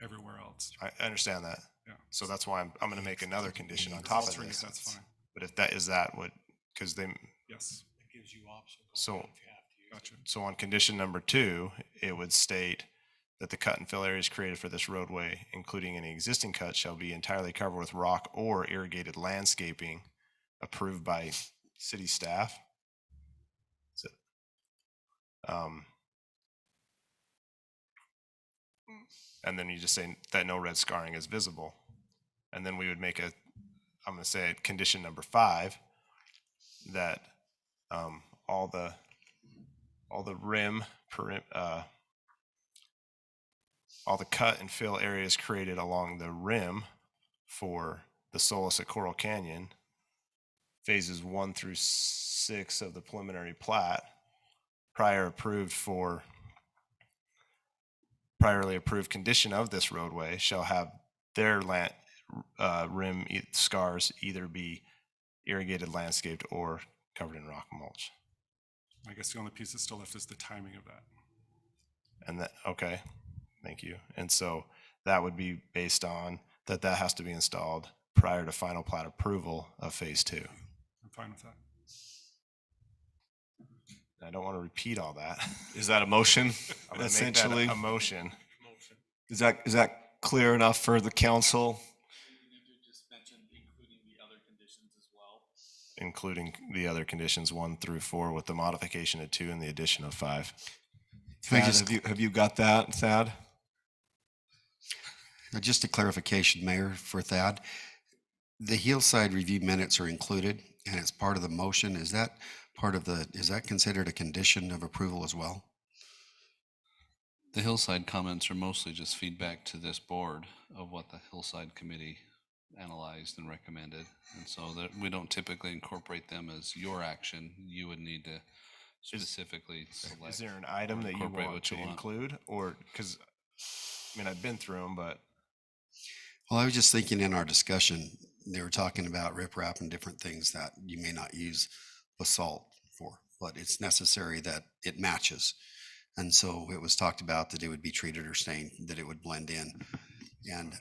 everywhere else. I understand that. Yeah. So that's why I'm going to make another condition on top of Alternate, this. that's fine. But if that is that what, because they, Yes. It gives you options. so, Gotcha. so on condition number 2, it would state that the cut and fill areas created for this roadway, including any existing cuts, shall be entirely covered with rock or irrigated landscaping approved by city staff. Is it, and then you just say that no red scarring is visible. And then we would make I'm going to say condition number 5, that all the rim, all the cut and fill areas created along the rim for the Solas at Coral Canyon, phases 1 through 6 of the preliminary plat, priorly approved condition of this roadway, shall have their rim scars either be irrigated, landscaped, or covered in rock mulch. I guess the only piece that's still left is the timing of that. And that, okay, thank you. And so that would be based on that has to be installed prior to final plat approval of phase 2. I'm fine with that. I don't want to repeat all that. Is that a motion? I'm gonna Essentially, make that a motion. Is that clear enough for the council? Including the other conditions 1 through 4 with the modification of 2 and the addition of 5. Thad, have you got that, Thad? Just a clarification, Mayor, for Thad. The Hillside review minutes are included and it's part of the motion. Is that considered a condition of approval as well? The Hillside comments are mostly just feedback to this board of what the Hillside committee analyzed and recommended. And so that we don't typically incorporate them as your action. You would need to specifically select. Is there an item that you want to include? Or, because, I mean, I've been through them, but. Well, I was just thinking in our discussion, they were talking about riprap and different things that you may not use basalt for, but it's necessary that it matches. And so it was talked about that it would be treated or stained, that it would blend in. And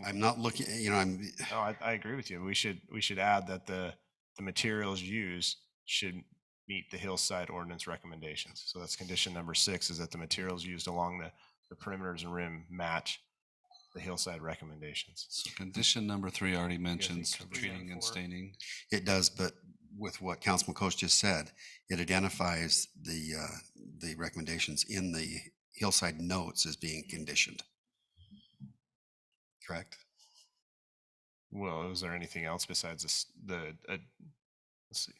I'm not looking, No, I agree with you. We should add that the materials used should meet the Hillside ordinance recommendations. So that's condition number 6, is that the materials used along the perimeters and rim match the Hillside recommendations. So condition number 3 already mentions treating and staining. It does, but with what Councilman Coach just said, it identifies the recommendations in the Hillside notes as being conditioned. Correct? Well, is there anything else besides this, let's see.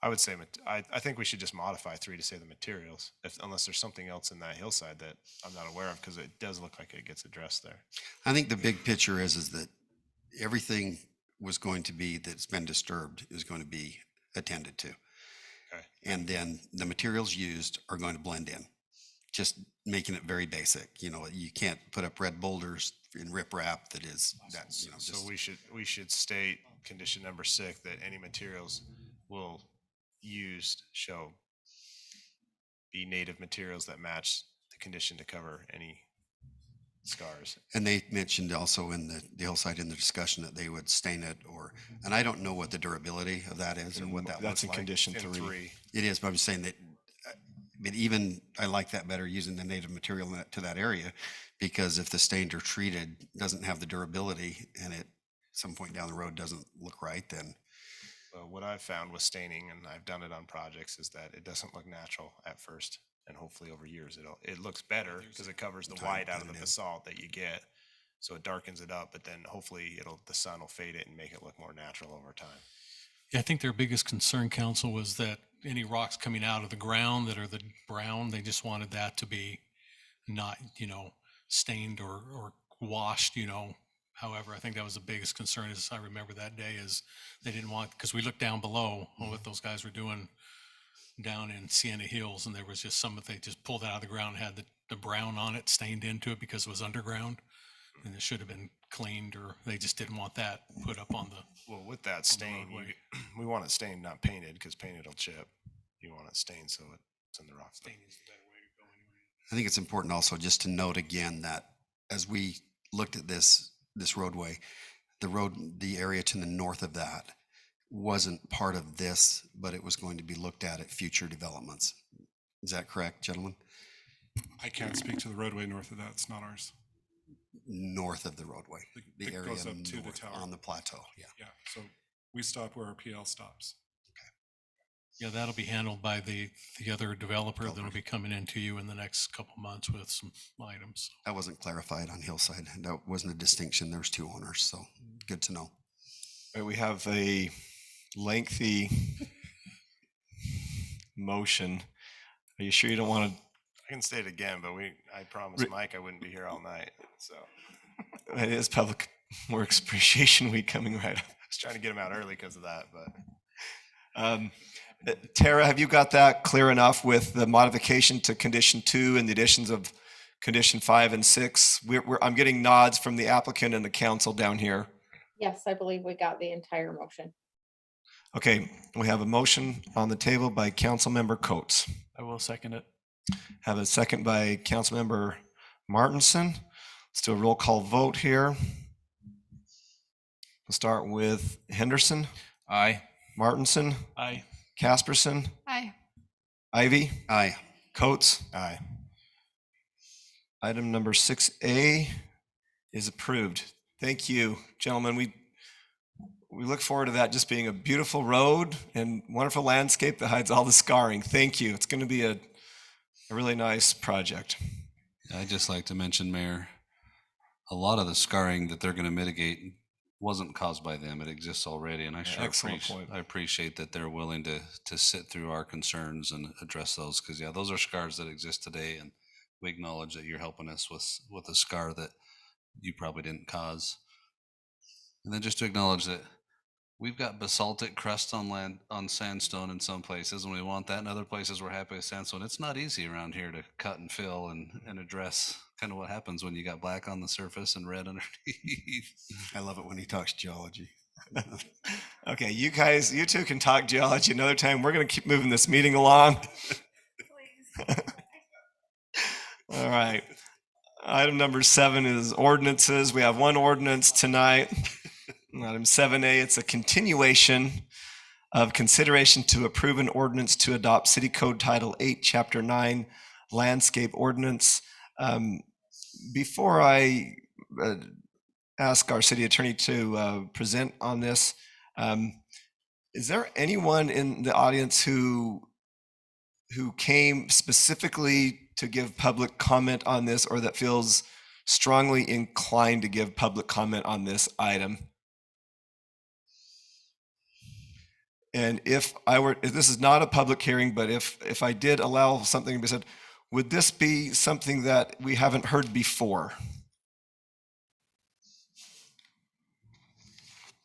I would say, I think we should just modify 3 to say the materials, unless there's something else in that Hillside that I'm not aware of, because it does look like it gets addressed there. I think the big picture is that everything was going to be, that's been disturbed, is going to be attended to. Okay. And then the materials used are going to blend in. Just making it very basic. You can't put up red boulders in riprap that is that. So we should state condition number 6 that any materials will used shall be native materials that match the condition to cover any scars. And they mentioned also in the Hillside in the discussion that they would stain it, and I don't know what the durability of that is or what that That's looks in like. condition 3. It is, but I'm just saying that. But even I like that better, using the native material to that area, because if the stained or treated doesn't have the durability and it some point down the road doesn't look right, then. What I've found with staining, and I've done it on projects, is that it doesn't look natural at first, and hopefully over years it looks better because it covers the white out of the basalt that you get, so it darkens it up. But then hopefully the sun will fade it and make it look more natural over time. Yeah, I think their biggest concern, Council, was that any rocks coming out of the ground that are the brown, they just wanted that to be not, stained or washed, However, I think that was the biggest concern, as I remember that day, is they didn't want, because we looked down below on what those guys were doing down in Sienna Hills, and there was just they just pulled it out of the ground, had the brown on it stained into it because it was underground. and it should have been cleaned, or they just didn't want that put up on the. Well, with that stain, roadway. we want it stained, not painted, because painted will chip. You want it stained so it's in the rock. I think it's important also just to note again that as we looked at this roadway, the area to the north of that wasn't part of this, but it was going to be looked at future developments. Is that correct, gentlemen? I can't speak to the roadway north of that. It's not ours. North of the roadway, the It area goes up to the north, tower. on the plateau. Yeah. Yeah. So we stop where our PL stops. Yeah, that'll be handled by the other developer that'll be coming into you in the next couple months with some items. That wasn't clarified on Hillside. That wasn't a distinction. There's two owners, so good to know. All right, we have a lengthy motion. Are you sure you don't want to? I can say it again, but I promised Mike I wouldn't be here all night. So It is Public Works Appreciation Week coming right up. I was trying to get him out early because of that, but Tara, have you got that clear enough with the modification to condition 2 and the additions of condition 5 and 6? I'm getting nods from the applicant and the council down here. Yes, I believe we got the entire motion. Okay, we have a motion on the table by Councilmember Coates. I will second it. Have a second by Councilmember Martinson. Let's do a roll call vote here. We'll start with Henderson. Aye. Martinson. Aye. Casperson. Aye. Ivy. Aye. Coates. aye. Item number 6A is approved. Thank you, gentlemen. We look forward to that just being a beautiful road and wonderful landscape that hides all the scarring. Thank you. It's going to be a really nice project. I'd just like to mention, Mayor, a lot of the scarring that they're going to mitigate wasn't caused by them. It exists already, and I sure Excellent point. I appreciate that they're willing to sit through our concerns and address those, because yeah, those are scars that exist today, and we acknowledge that you're helping us with a scar that you probably didn't cause. And then just to acknowledge that we've got basaltic crust on sandstone in some places, and we want that. In other places, we're happy with sandstone. It's not easy around here to cut and fill and address kind of what happens when you got black on the surface and red underneath. I love it when he talks geology. Okay, you two can talk geology another time. We're going to keep moving this meeting along. All right. Item number 7 is ordinances. We have one ordinance tonight. Item 7A, it's a continuation of consideration to approve an ordinance to adopt City Code Title 8, Chapter 9, Landscape Ordinance. Before I ask our city attorney to present on this, is there anyone in the audience who came specifically to give public comment on this, or that feels strongly inclined to give public comment on this item? And if this is not a public hearing, but if I did allow something to be said, would this be something that we haven't heard before?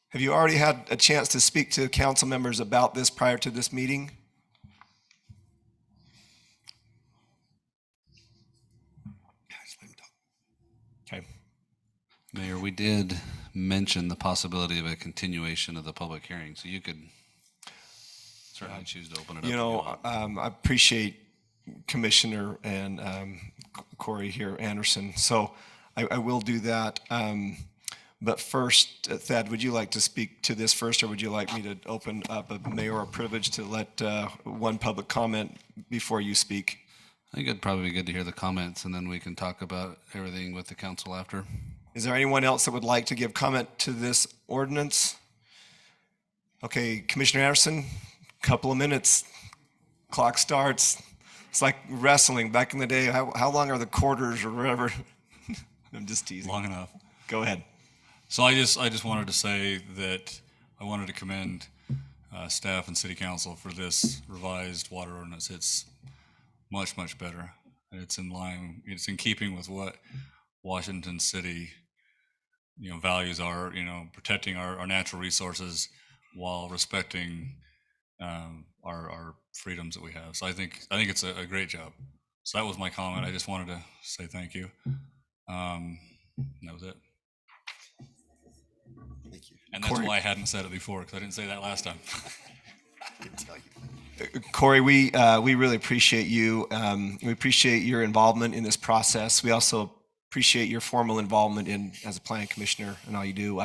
Have you already had a chance to speak to council members about this prior to this meeting? Okay. Mayor, we did mention the possibility of a continuation of the public hearing, so you could certainly choose to open it up. You know, I appreciate Commissioner and Corey here, Anderson, so I will do that. But first, Thad, would you like to speak to this first, or would you like me to open up a mayoral privilege to let one public comment before you speak? I think it'd probably be good to hear the comments, and then we can talk about everything with the council after. Is there anyone else that would like to give comment to this ordinance? Okay, Commissioner Anderson, couple of minutes, clock starts. It's like wrestling back in the day. How long are the quarters or whatever? I'm just teasing. Long enough. Go ahead. So I just wanted to say that I wanted to commend staff and city council for this revised water ordinance. It's much, much better. It's in line, it's in keeping with what Washington City, values are, protecting our natural resources while respecting our freedoms that we have. So I think it's a great job. So that was my comment. I just wanted to say thank you. That was it. And that's Corey. why I hadn't said it before, because I didn't say that last time. Corey, we really appreciate you. We appreciate your involvement in this process. We also appreciate your formal involvement as a planning commissioner and all you do.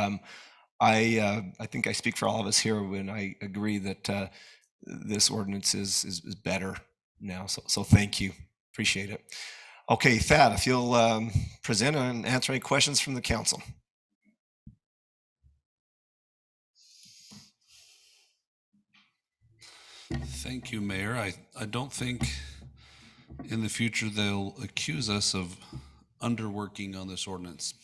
I think I speak for all of us here when I agree that this ordinance is better now. So thank you. Appreciate it. Okay, Thad, if you'll present and answer any questions from the council. Thank you, Mayor. I don't think in the future they'll accuse us of underworking on this ordinance.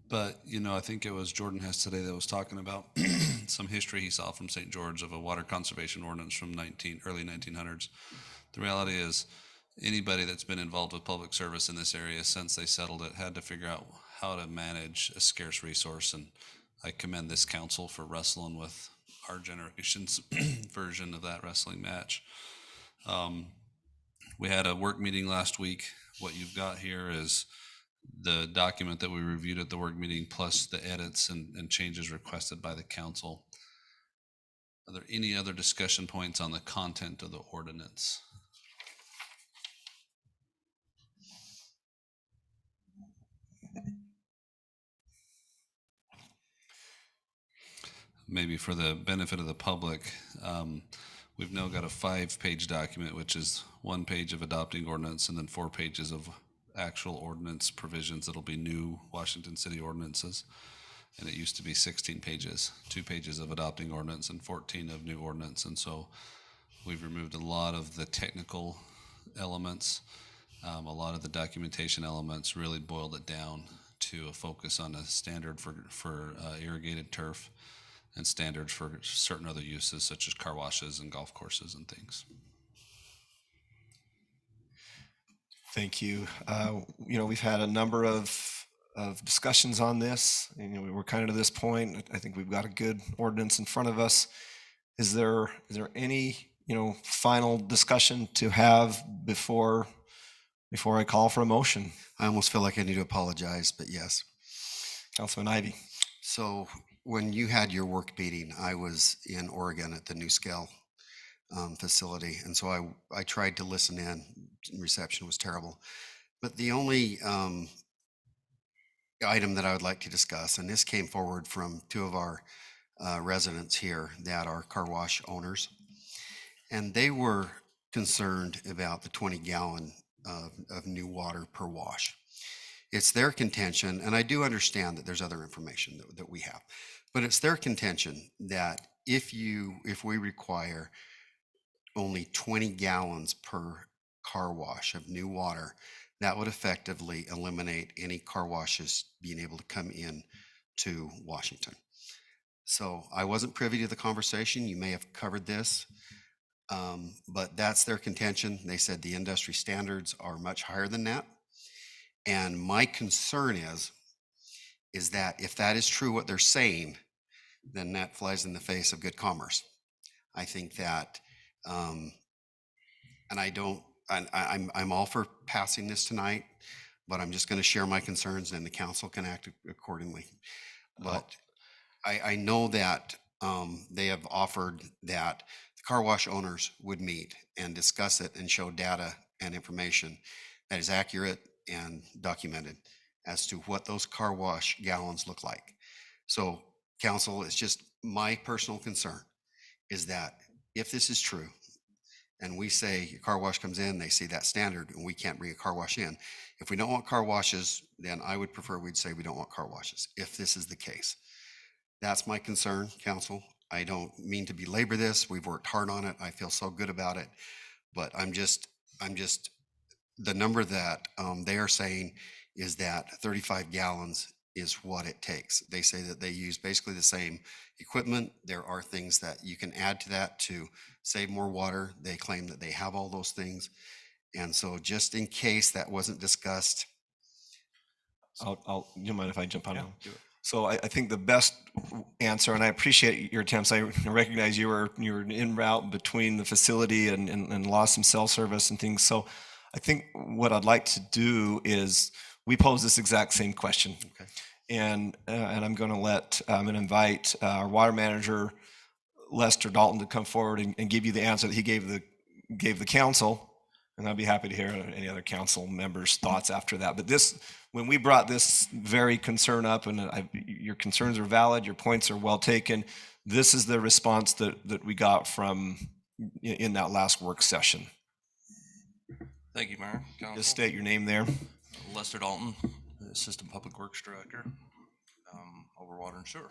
But, you know, I think it was Jordan Hess today that was talking about some history he saw from St. George of a water conservation ordinance from early 1900s. The reality is anybody that's been involved with public service in this area since they settled it had to figure out how to manage a scarce resource. And I commend this council for wrestling with our generation's version of that wrestling match. We had a work meeting last week. What you've got here is the document that we reviewed at the work meeting, plus the edits and changes requested by the council. Are there any other discussion points on the content of the ordinance? Maybe for the benefit of the public, we've now got a 5-page document, which is 1 page of adopting ordinance and then 4 pages of actual ordinance provisions that'll be new Washington City ordinances. And it used to be 16 pages, 2 pages of adopting ordinance and 14 of new ordinance. And so we've removed a lot of the technical elements, a lot of the documentation elements, really boiled it down to a focus on a standard for irrigated turf and standards for certain other uses such as car washes and golf courses and things. Thank you. You know, we've had a number of discussions on this. You know, we're kind of to this point. I think we've got a good ordinance in front of us. Is there any, you know, final discussion to have before I call for a motion? I almost feel like I need to apologize, but yes. Councilman Ivey. So when you had your work meeting, I was in Oregon at the New Scale facility. And so I tried to listen in. Reception was terrible. But the only item that I would like to discuss, and this came forward from 2 of our residents here that are car wash owners, and they were concerned about the 20-gallon of new water per wash. It's their contention, and I do understand that there's other information that we have, but it's their contention that if we require only 20 gallons per car wash of new water, that would effectively eliminate any car washes being able to come in to Washington. So I wasn't privy to the conversation. You may have covered this, but that's their contention. They said the industry standards are much higher than that. And my concern is that if that is true, what they're saying, then that flies in the face of good commerce. I think that, and I'm all for passing this tonight, but I'm just going to share my concerns and the council can act accordingly. But I know that they have offered that the car wash owners would meet and discuss it and show data and information that is accurate and documented as to what those car wash gallons look like. So council, it's just my personal concern is that if this is true, and we say a car wash comes in, they see that standard, and we can't bring a car wash in. If we don't want car washes, then I would prefer we'd say we don't want car washes, if this is the case. That's my concern, council. I don't mean to belabor this. We've worked hard on it. I feel so good about it. But I'm just, the number that they are saying is that 35 gallons is what it takes. They say that they use basically the same equipment. There are things that you can add to that to save more water. They claim that they have all those things. And so just in case that wasn't discussed. You mind if I jump on? Yeah. So I think the best answer, and I appreciate your attempts. I recognize you were en route between the facility and lost some cell service and things. So I think what I'd like to do is we pose this exact same question. Okay. And I'm going to invite our water manager, Lester Dalton, to come forward and give you the answer that he gave the council. And I'd be happy to hear any other council members' thoughts after that. But when we brought this very concern up, and your concerns are valid, your points are well taken, this is the response that we got from in that last work session. Thank you, Mayor. Council. Just state your name there. Lester Dalton, Assistant Public Works Director, over Water and Sewer.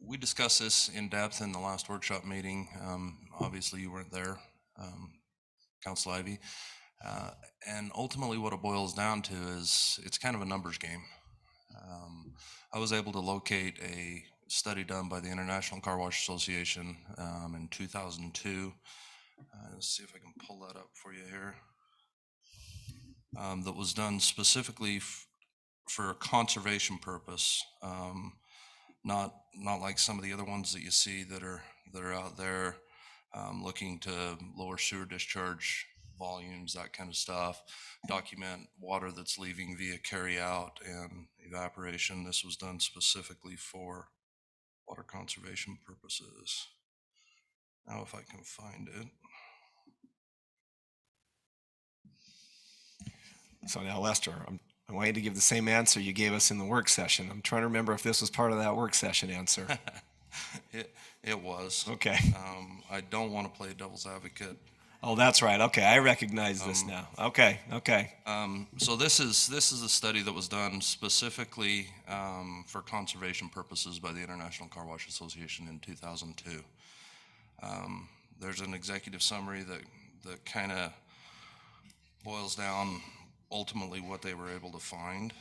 We discussed this in depth in the last workshop meeting. Obviously, you weren't there, Council Ivy. And ultimately, what it boils down to is it's kind of a numbers game. I was able to locate a study done by the International Car Wash Association in 2002. Let's see if I can pull that up for you here. That was done specifically for a conservation purpose, not like some of the other ones that you see that are out there looking to lower sewer discharge volumes, that kind of stuff, document water that's leaving via carry out and evaporation. This was done specifically for water conservation purposes. Now, if I can find it. So now, Lester, I want you to give the same answer you gave us in the work session. I'm trying to remember if this was part of that work session answer. It was. Okay. I don't want to play devil's advocate. Oh, that's right. Okay, I recognize this now. Okay. So this is a study that was done specifically for conservation purposes by the International Car Wash Association in 2002. There's an executive summary that kind of boils down ultimately what they were able to find,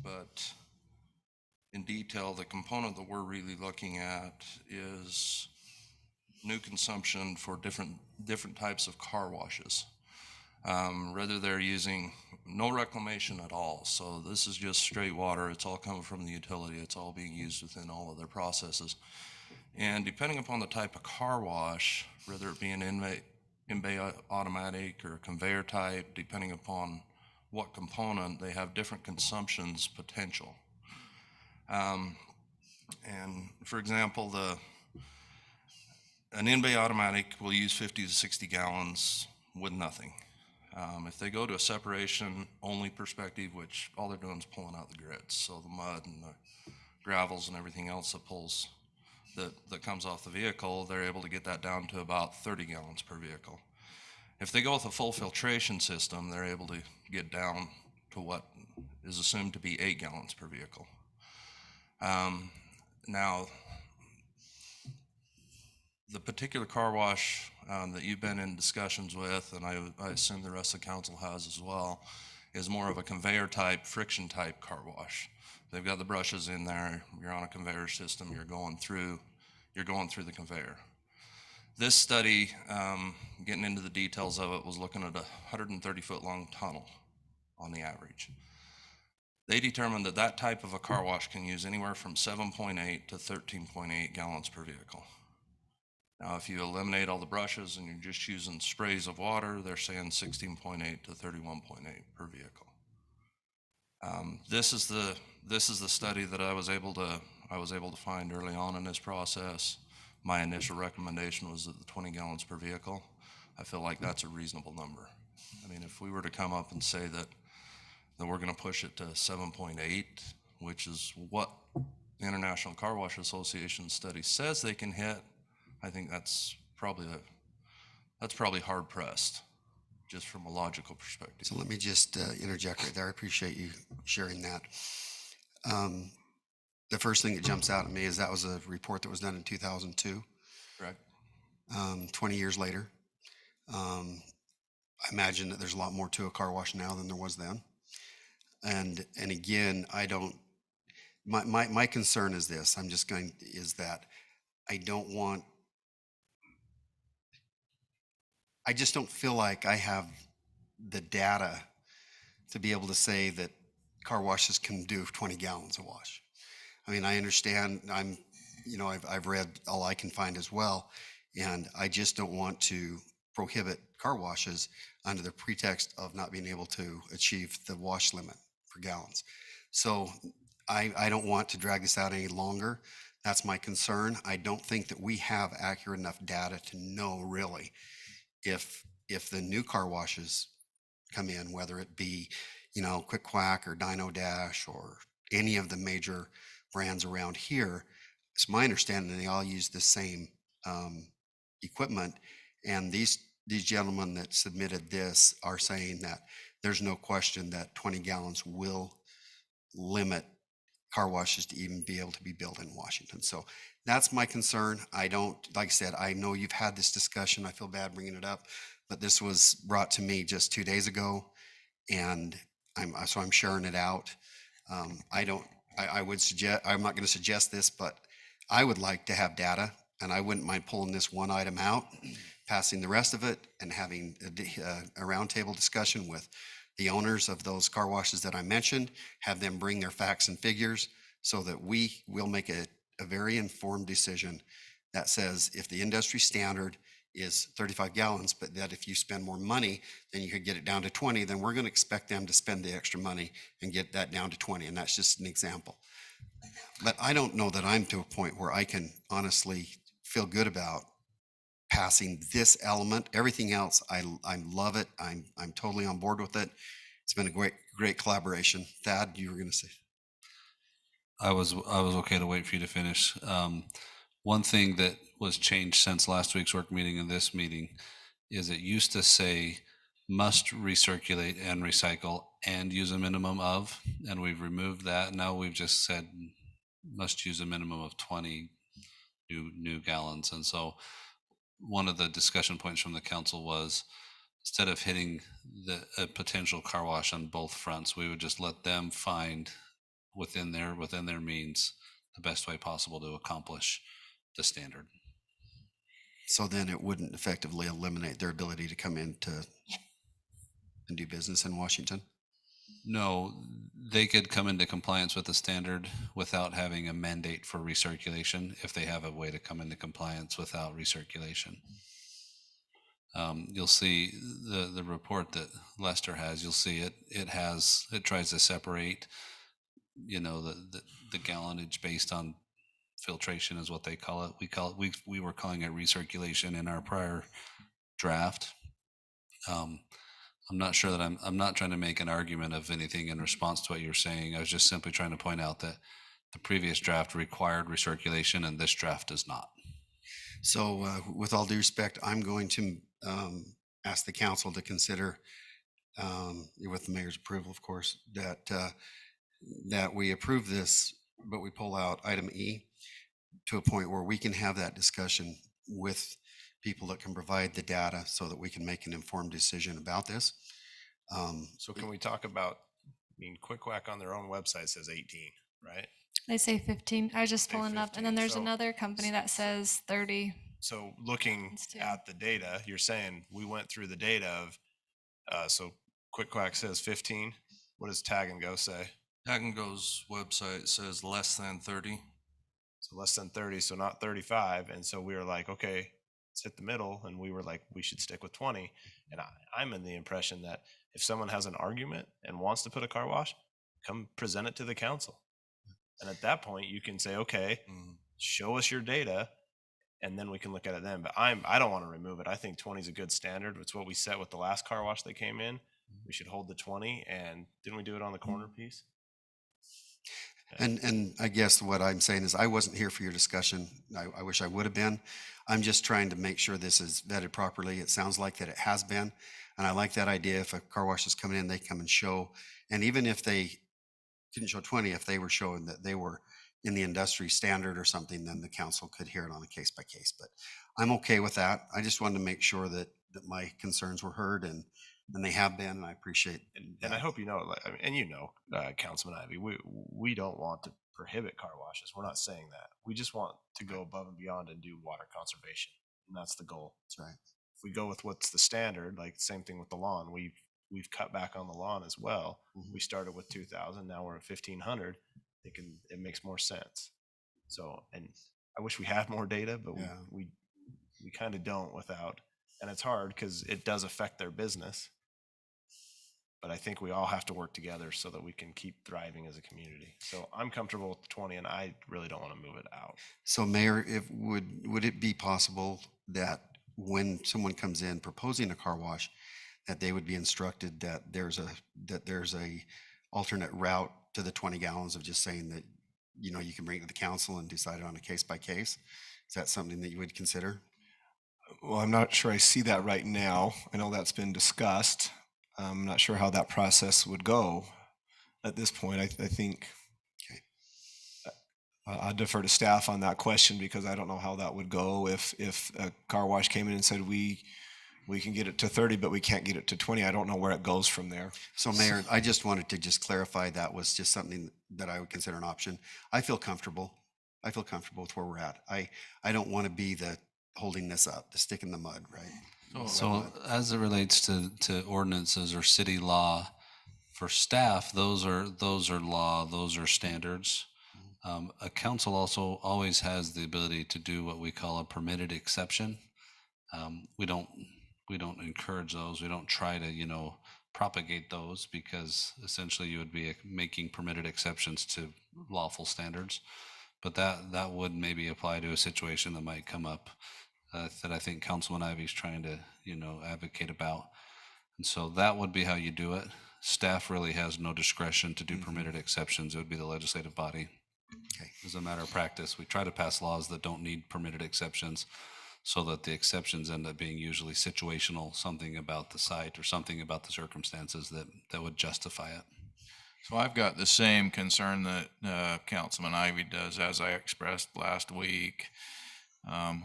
but in detail, the component that we're really looking at is new consumption for different types of car washes. Whether they're using no reclamation at all, so this is just straight water, it's all coming from the utility, it's all being used within all of their processes. And depending upon the type of car wash, whether it be an in-bay automatic or conveyor type, depending upon what component, they have different consumptions potential. And for example, an in-bay automatic will use 50 to 60 gallons with nothing. If they go to a separation only perspective, which all they're doing is pulling out the grits, so the mud and the gravels and everything else that comes off the vehicle, they're able to get that down to about 30 gallons per vehicle. If they go with a full filtration system, they're able to get down to what is assumed to be 8 gallons per vehicle. Now, the particular car wash that you've been in discussions with, and I assume the rest of the council has as well, is more of a conveyor type, friction type car wash. They've got the brushes in there, you're on a conveyor system, you're going through the conveyor. This study, getting into the details of it, was looking at a 130-foot long tunnel on the average. They determined that type of a car wash can use anywhere from 7.8 to 13.8 gallons per vehicle. Now, if you eliminate all the brushes and you're just using sprays of water, they're saying 16.8 to 31.8 per vehicle. This is the study that I was able to find early on in this process. My initial recommendation was at the 20 gallons per vehicle. I feel like that's a reasonable number. I mean, if we were to come up and say that we're going to push it to 7.8, which is what the International Car Wash Association study says they can hit, I think that's probably hard pressed, just from a logical perspective. So let me just interject right there. I appreciate you sharing that. The first thing that jumps out at me is that was a report that was done in 2002. Correct. 20 years later. I imagine that there's a lot more to a car wash now than there was then. And again, my concern is this, is that I just don't feel like I have the data to be able to say that car washes can do 20 gallons a wash. I mean, I understand, I've read all I can find as well, and I just don't want to prohibit car washes under the pretext of not being able to achieve the wash limit per gallons. So I don't want to drag this out any longer. That's my concern. I don't think that we have accurate enough data to know really if the new car washes come in, whether it be, Quick Quack or Dino Dash or any of the major brands around here. It's my understanding they all use the same equipment. And these gentlemen that submitted this are saying that there's no question that 20 gallons will limit car washes to even be able to be built in Washington. So that's my concern. I don't, like I said, I know you've had this discussion. I feel bad bringing it up, but this was brought to me just 2 days ago, and I'm sharing it out. I would suggest, I'm not going to suggest this, but I would like to have data, and I wouldn't mind pulling this one item out, passing the rest of it, and having a roundtable discussion with the owners of those car washes that I mentioned, have them bring their facts and figures so that we will make a very informed decision that says if the industry standard is 35 gallons, but that if you spend more money, then you could get it down to 20, then we're going to expect them to spend the extra money and get that down to 20. And that's just an example. But I don't know that I'm to a point where I can honestly feel good about passing this element. Everything else, I love it. I'm totally on board with it. It's been a great collaboration. Thad, you were going to say? I was okay to wait for you to finish. One thing that was changed since last week's work meeting and this meeting is it used to say must recirculate and recycle and use a minimum of, and we've removed that. Now we've just said must use a minimum of 20 new gallons. And so one of the discussion points from the council was instead of hitting a potential car wash on both fronts, we would just let them find within their means the best way possible to accomplish the standard. So then it wouldn't effectively eliminate their ability to come in and do business in Washington? No, they could come into compliance with the standard without having a mandate for recirculation if they have a way to come into compliance without recirculation. You'll see the report that Lester has, you'll see it tries to separate, the gallonage based on filtration is what they call it. We were calling it recirculation in our prior draft. I'm not sure that I'm not trying to make an argument of anything in response to what you're saying. I was just simply trying to point out that the previous draft required recirculation and this draft does not. So with all due respect, I'm going to ask the council to consider, with the mayor's approval, of course, that we approve this, but we pull out item E to a point where we can have that discussion with people that can provide the data so that we can make an informed decision about this. So can we talk about, Quick Quack on their own website says 18, right? They say 15. I was just pulling up, and then there's So- another company that says 30. So looking at the data, you're saying we went through the data of, so Quick Quack says 15. What does Tag and Go say? Tag and Go's website says less than 30. So less than 30, so not 35. And so we were like, okay, let's hit the middle. And we were like, we should stick with 20. And I'm in the impression that if someone has an argument and wants to put a car wash, come present it to the council. And at that point, you can say, okay, show us your data, and then we can look at it then. But I don't want to remove it. I think 20 is a good standard. It's what we set with the last car wash that came in. We should hold the 20. And didn't we do it on the corner piece? And I guess what I'm saying is I wasn't here for your discussion. I wish I would have been. I'm just trying to make sure this is vetted properly. It sounds like that it has been. And I like that idea. If a car wash is coming in, they come and show. And even if they didn't show 20, if they were showing that they were in the industry standard or something, then the council could hear it on a case by case. But I'm okay with that. I just wanted to make sure that my concerns were heard, and they have been, and I appreciate and I hope you know, Councilman Ivy, we don't want to prohibit car washes. We're not saying that. We just want to go above and beyond and do water conservation, and that's the goal. That's right. If we go with what's the standard, like same thing with the lawn, we've cut back on the lawn as well. We started with 2,000, now we're at 1,500. It makes more sense. So, and I wish we had more data, but we kind of don't without, and it's hard because it does affect their business. but I think we all have to work together so that we can keep thriving as a community. So I'm comfortable with the 20, and I really don't want to move it out. So Mayor, would it be possible that when someone comes in proposing a car wash, that they would be instructed that there's a alternate route to the 20 gallons of just saying that, you know, you can bring it to the council and decide it on a case by case? Is that something that you would consider? Well, I'm not sure I see that right now. I know that's been discussed. I'm not sure how that process would go at this point. I think I defer to staff on that question, because I don't know how that would go if a car wash came in and said we can get it to 30, but we can't get it to 20. I don't know where it goes from there. So Mayor, I just wanted to just clarify that was just something that I would consider an option. I feel comfortable with where we're at. I don't want to be the holding this up, the stick in the mud, right? So as it relates to ordinances or city law, for staff, those are law, those are standards. A council also always has the ability to do what we call a permitted exception. We don't encourage those. We don't try to, propagate those, because essentially you would be making permitted exceptions to lawful standards. But that would maybe apply to a situation that might come up that I think Councilman Ivy's trying to, advocate about. And so that would be how you do it. Staff really has no discretion to do permitted exceptions. It would be the legislative body. Okay. As a matter of practice, we try to pass laws that don't need permitted exceptions, so that the exceptions end up being usually situational, something about the site or something about the circumstances that would justify it. So I've got the same concern that Councilman Ivy does, as I expressed last week,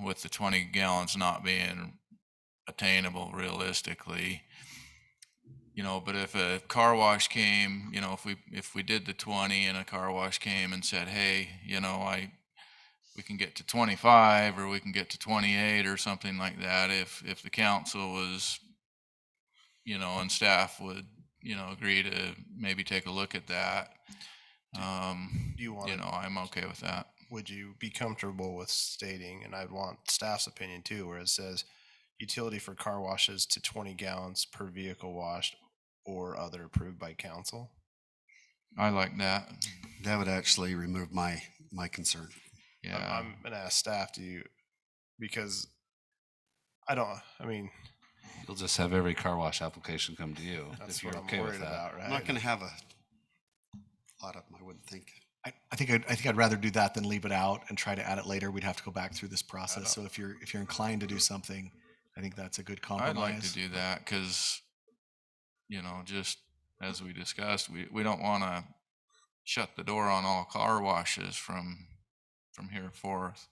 with the 20 gallons not being attainable realistically. But if a car wash came, if we did the 20 and a car wash came and said, hey, we can get to 25 or we can get to 28 or something like that, if the council was, and staff would, agree to maybe take a look at that, Do you want I'm okay with that. Would you be comfortable with stating, and I'd want staff's opinion too, where it says utility for car washes to 20 gallons per vehicle washed or other approved by council? I like that. That would actually remove my concern. Yeah. I'm gonna ask staff, because You'll just have every car wash application come to you that's if you're what I'm okay with worried that. about, right? I'm not going to have a lot of them, I wouldn't think. I think I'd rather do that than leave it out and try to add it later. We'd have to go back through this process. So if you're inclined to do something, I think that's a good compromise. I'd like to do that because, just as we discussed, we don't want to shut the door on all car washes from here forth.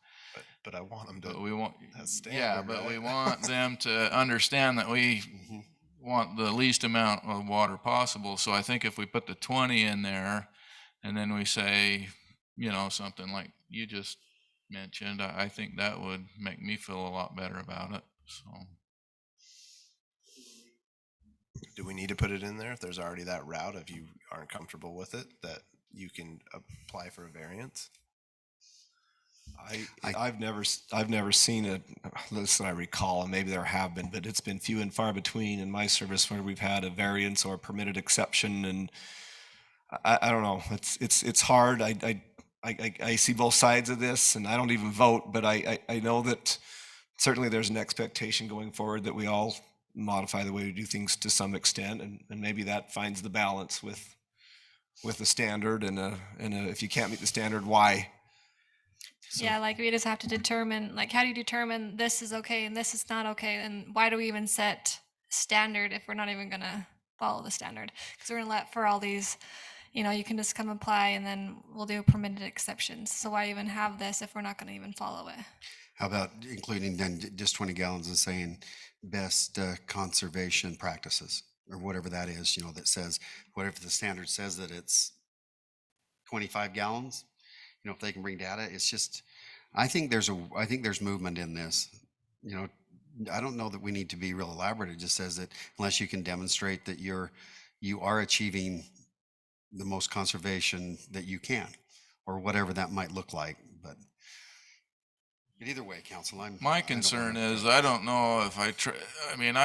But I want them to. But we want, that's standard, yeah, but right? we want them to understand that we want the least amount of water possible. So I think if we put the 20 in there, and then we say, something like you just mentioned, I think that would make me feel a lot better about it. So, Do we need to put it in there if there's already that route? If you aren't comfortable with it, that you can apply for a variance? I've never seen it. Listen, I recall, and maybe there have been, but it's been few and far between in my service where we've had a variance or permitted exception, and I don't know. It's hard. I see both sides of this, and I don't even vote, but I know that certainly there's an expectation going forward that we all modify the way we do things to some extent, and maybe that finds the balance with the standard, and if you can't meet the standard, why? So, yeah, like we just have to determine, like, how do you determine this is okay and this is not okay, and why do we even set standard if we're not even gonna follow the standard? Because we're gonna let for all these, you can just come apply and then we'll do permitted exceptions. So why even have this if we're not gonna even follow it? How about including then just 20 gallons and saying best conservation practices or whatever that is, that says, whatever the standard says that it's 25 gallons, if they can bring data, it's just, I think there's movement in this. I don't know that we need to be real elaborate. It just says that unless you can demonstrate that you are achieving the most conservation that you can, or whatever that might look like. But But either way, council, My concern is I don't know if I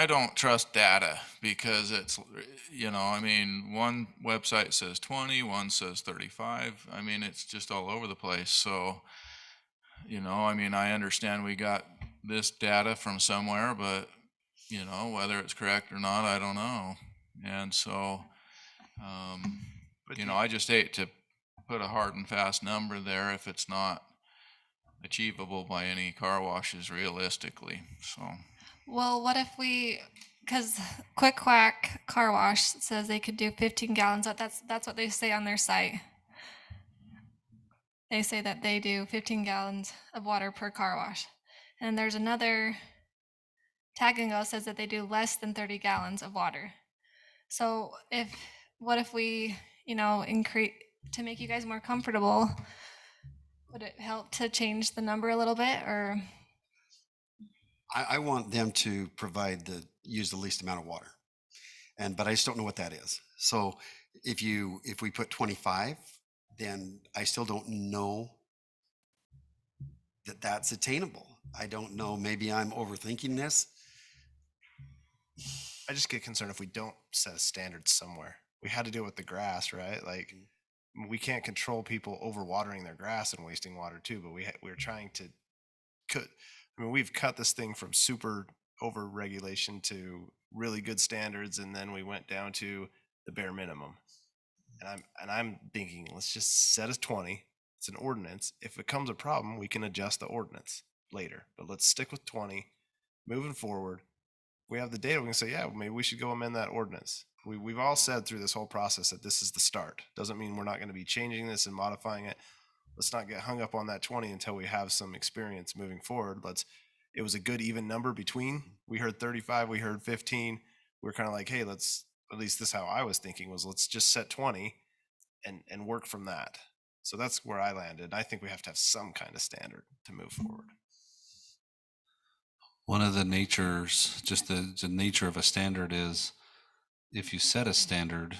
don't trust data because it's, one website says 20, one says 35. I mean, it's just all over the place. So, I understand we got this data from somewhere, but, whether it's correct or not, I don't know. And so, I just hate to put a hard and fast number there if it's not achievable by any car washes realistically. So Well, what if because Quick Quack Car Wash says they could do 15 gallons. That's what they say on their site. They say that they do 15 gallons of water per car wash. And there's another Tag and Go says that they do less than 30 gallons of water. So what if we, increase to make you guys more comfortable? Would it help to change the number a little bit, or? I want them to use the least amount of water, but I just don't know what that is. So if we put 25, then I still don't know that that's attainable. I don't know. Maybe I'm overthinking this. I just get concerned if we don't set a standard somewhere. We had to deal with the grass, right? Like, we can't control people overwatering their grass and wasting water too, but we're trying to we've cut this thing from super over regulation to really good standards, and then we went down to the bare minimum. And I'm thinking, let's just set a 20. It's an ordinance. If it becomes a problem, we can adjust the ordinance later. But let's stick with 20. Moving forward, we have the data. We can say, yeah, maybe we should go amend that ordinance. We've all said through this whole process that this is the start. Doesn't mean we're not going to be changing this and modifying it. Let's not get hung up on that 20 until we have some experience moving forward. It was a good even number between. We heard 35, we heard 15. We're kind of like, hey, at least this is how I was thinking, was let's just set 20 and work from that. So that's where I landed. I think we have to have some kind of standard to move forward. One of the natures, just the nature of a standard is, if you set a standard,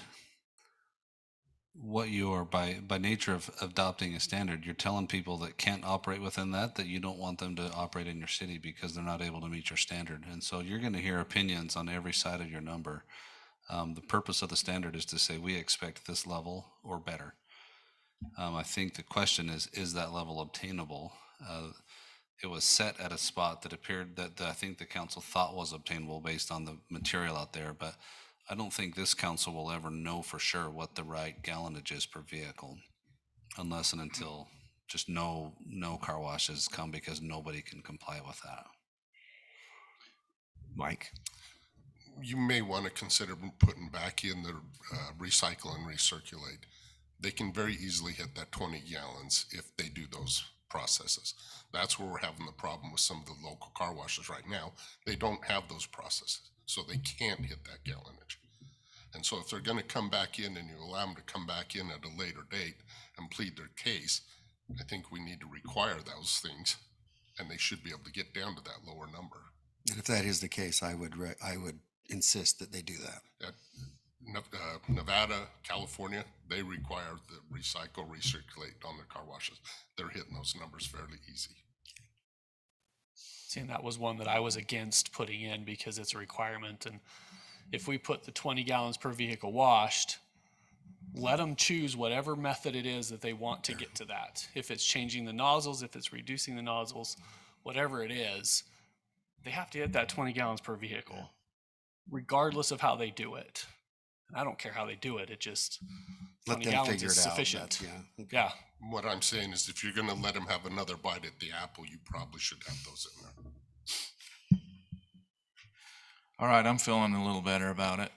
what you are by nature of adopting a standard, you're telling people that can't operate within that you don't want them to operate in your city because they're not able to meet your standard. And so you're going to hear opinions on every side of your number. The purpose of the standard is to say we expect this level or better. I think the question is that level obtainable? It was set at a spot that appeared that I think the council thought was obtainable based on the material out there, but I don't think this council will ever know for sure what the right gallonage is per vehicle, unless and until just no car washes come because nobody can comply with that. Mike? You may want to consider putting back in the recycle and recirculate. They can very easily hit that 20 gallons if they do those processes. That's where we're having the problem with some of the local car washes right now. They don't have those processes, so they can't hit that gallonage. And so if they're going to come back in and you allow them to come back in at a later date and plead their case, I think we need to require those things, and they should be able to get down to that lower number. And if that is the case, I would insist that they do that. Nevada, California, they require the recycle, recirculate on their car washes. They're hitting those numbers fairly easy. See, and that was one that I was against putting in because it's a requirement. And if we put the 20 gallons per vehicle washed, let them choose whatever method it is that they want to get to that. If it's changing the nozzles, if it's reducing the nozzles, whatever it is, they have to hit that 20 gallons per vehicle, regardless of how they do it. And I don't care how they do it. It just, 20 gallons is sufficient. Yeah. What I'm saying is if you're going to let them have another bite at the apple, you probably should have those in there. All right, I'm feeling a little better about it.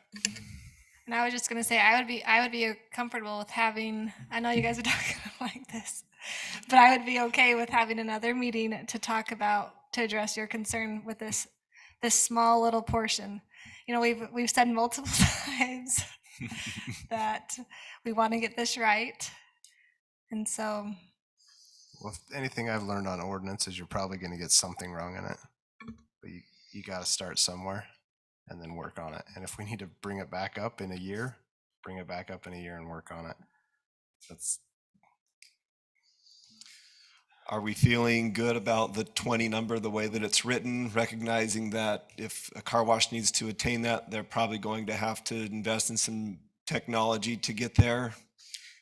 And I was just going to say, I would be comfortable with having, I know you guys are talking like this, but I would be okay with having another meeting to address your concern with this small little portion. We've said multiple times that we want to get this right. And so. Well, if anything I've learned on ordinance is you're probably going to get something wrong in it, but you got to start somewhere and then work on it. And if we need to bring it back up in a year, bring it back up in a year and work on it. Are we feeling good about the 20 number, the way that it's written, recognizing that if a car wash needs to attain that, they're probably going to have to invest in some technology to get there?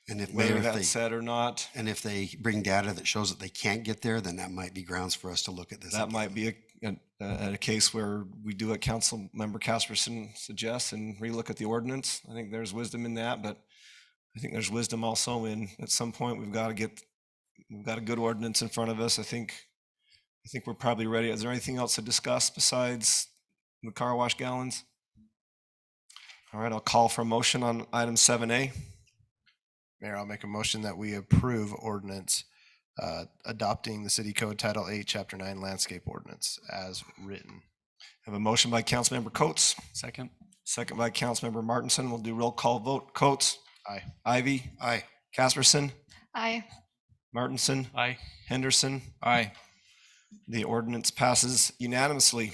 And if whether Mayor, if that's they, said or not, and if they bring data that shows that they can't get there, then that might be grounds for us to look at this. that again. might be a case where we do what Council Member Casperson suggests and relook at the ordinance. I think there's wisdom in that, but I think there's wisdom also in, at some point, we've got a good ordinance in front of us. I think we're probably ready. Is there anything else to discuss besides the car wash gallons? All right, I'll call for a motion on item 7A. Mayor, I'll make a motion that we approve ordinance adopting the City Code Title 8, Chapter 9 Landscape Ordinance as written. Have a motion by Councilmember Coates. Second. Second by Councilmember Martinson. We'll do roll call vote. Coates. Aye. Ivy. Aye. Casperson. Aye. Martinson. Aye. Henderson. Aye. The ordinance passes unanimously.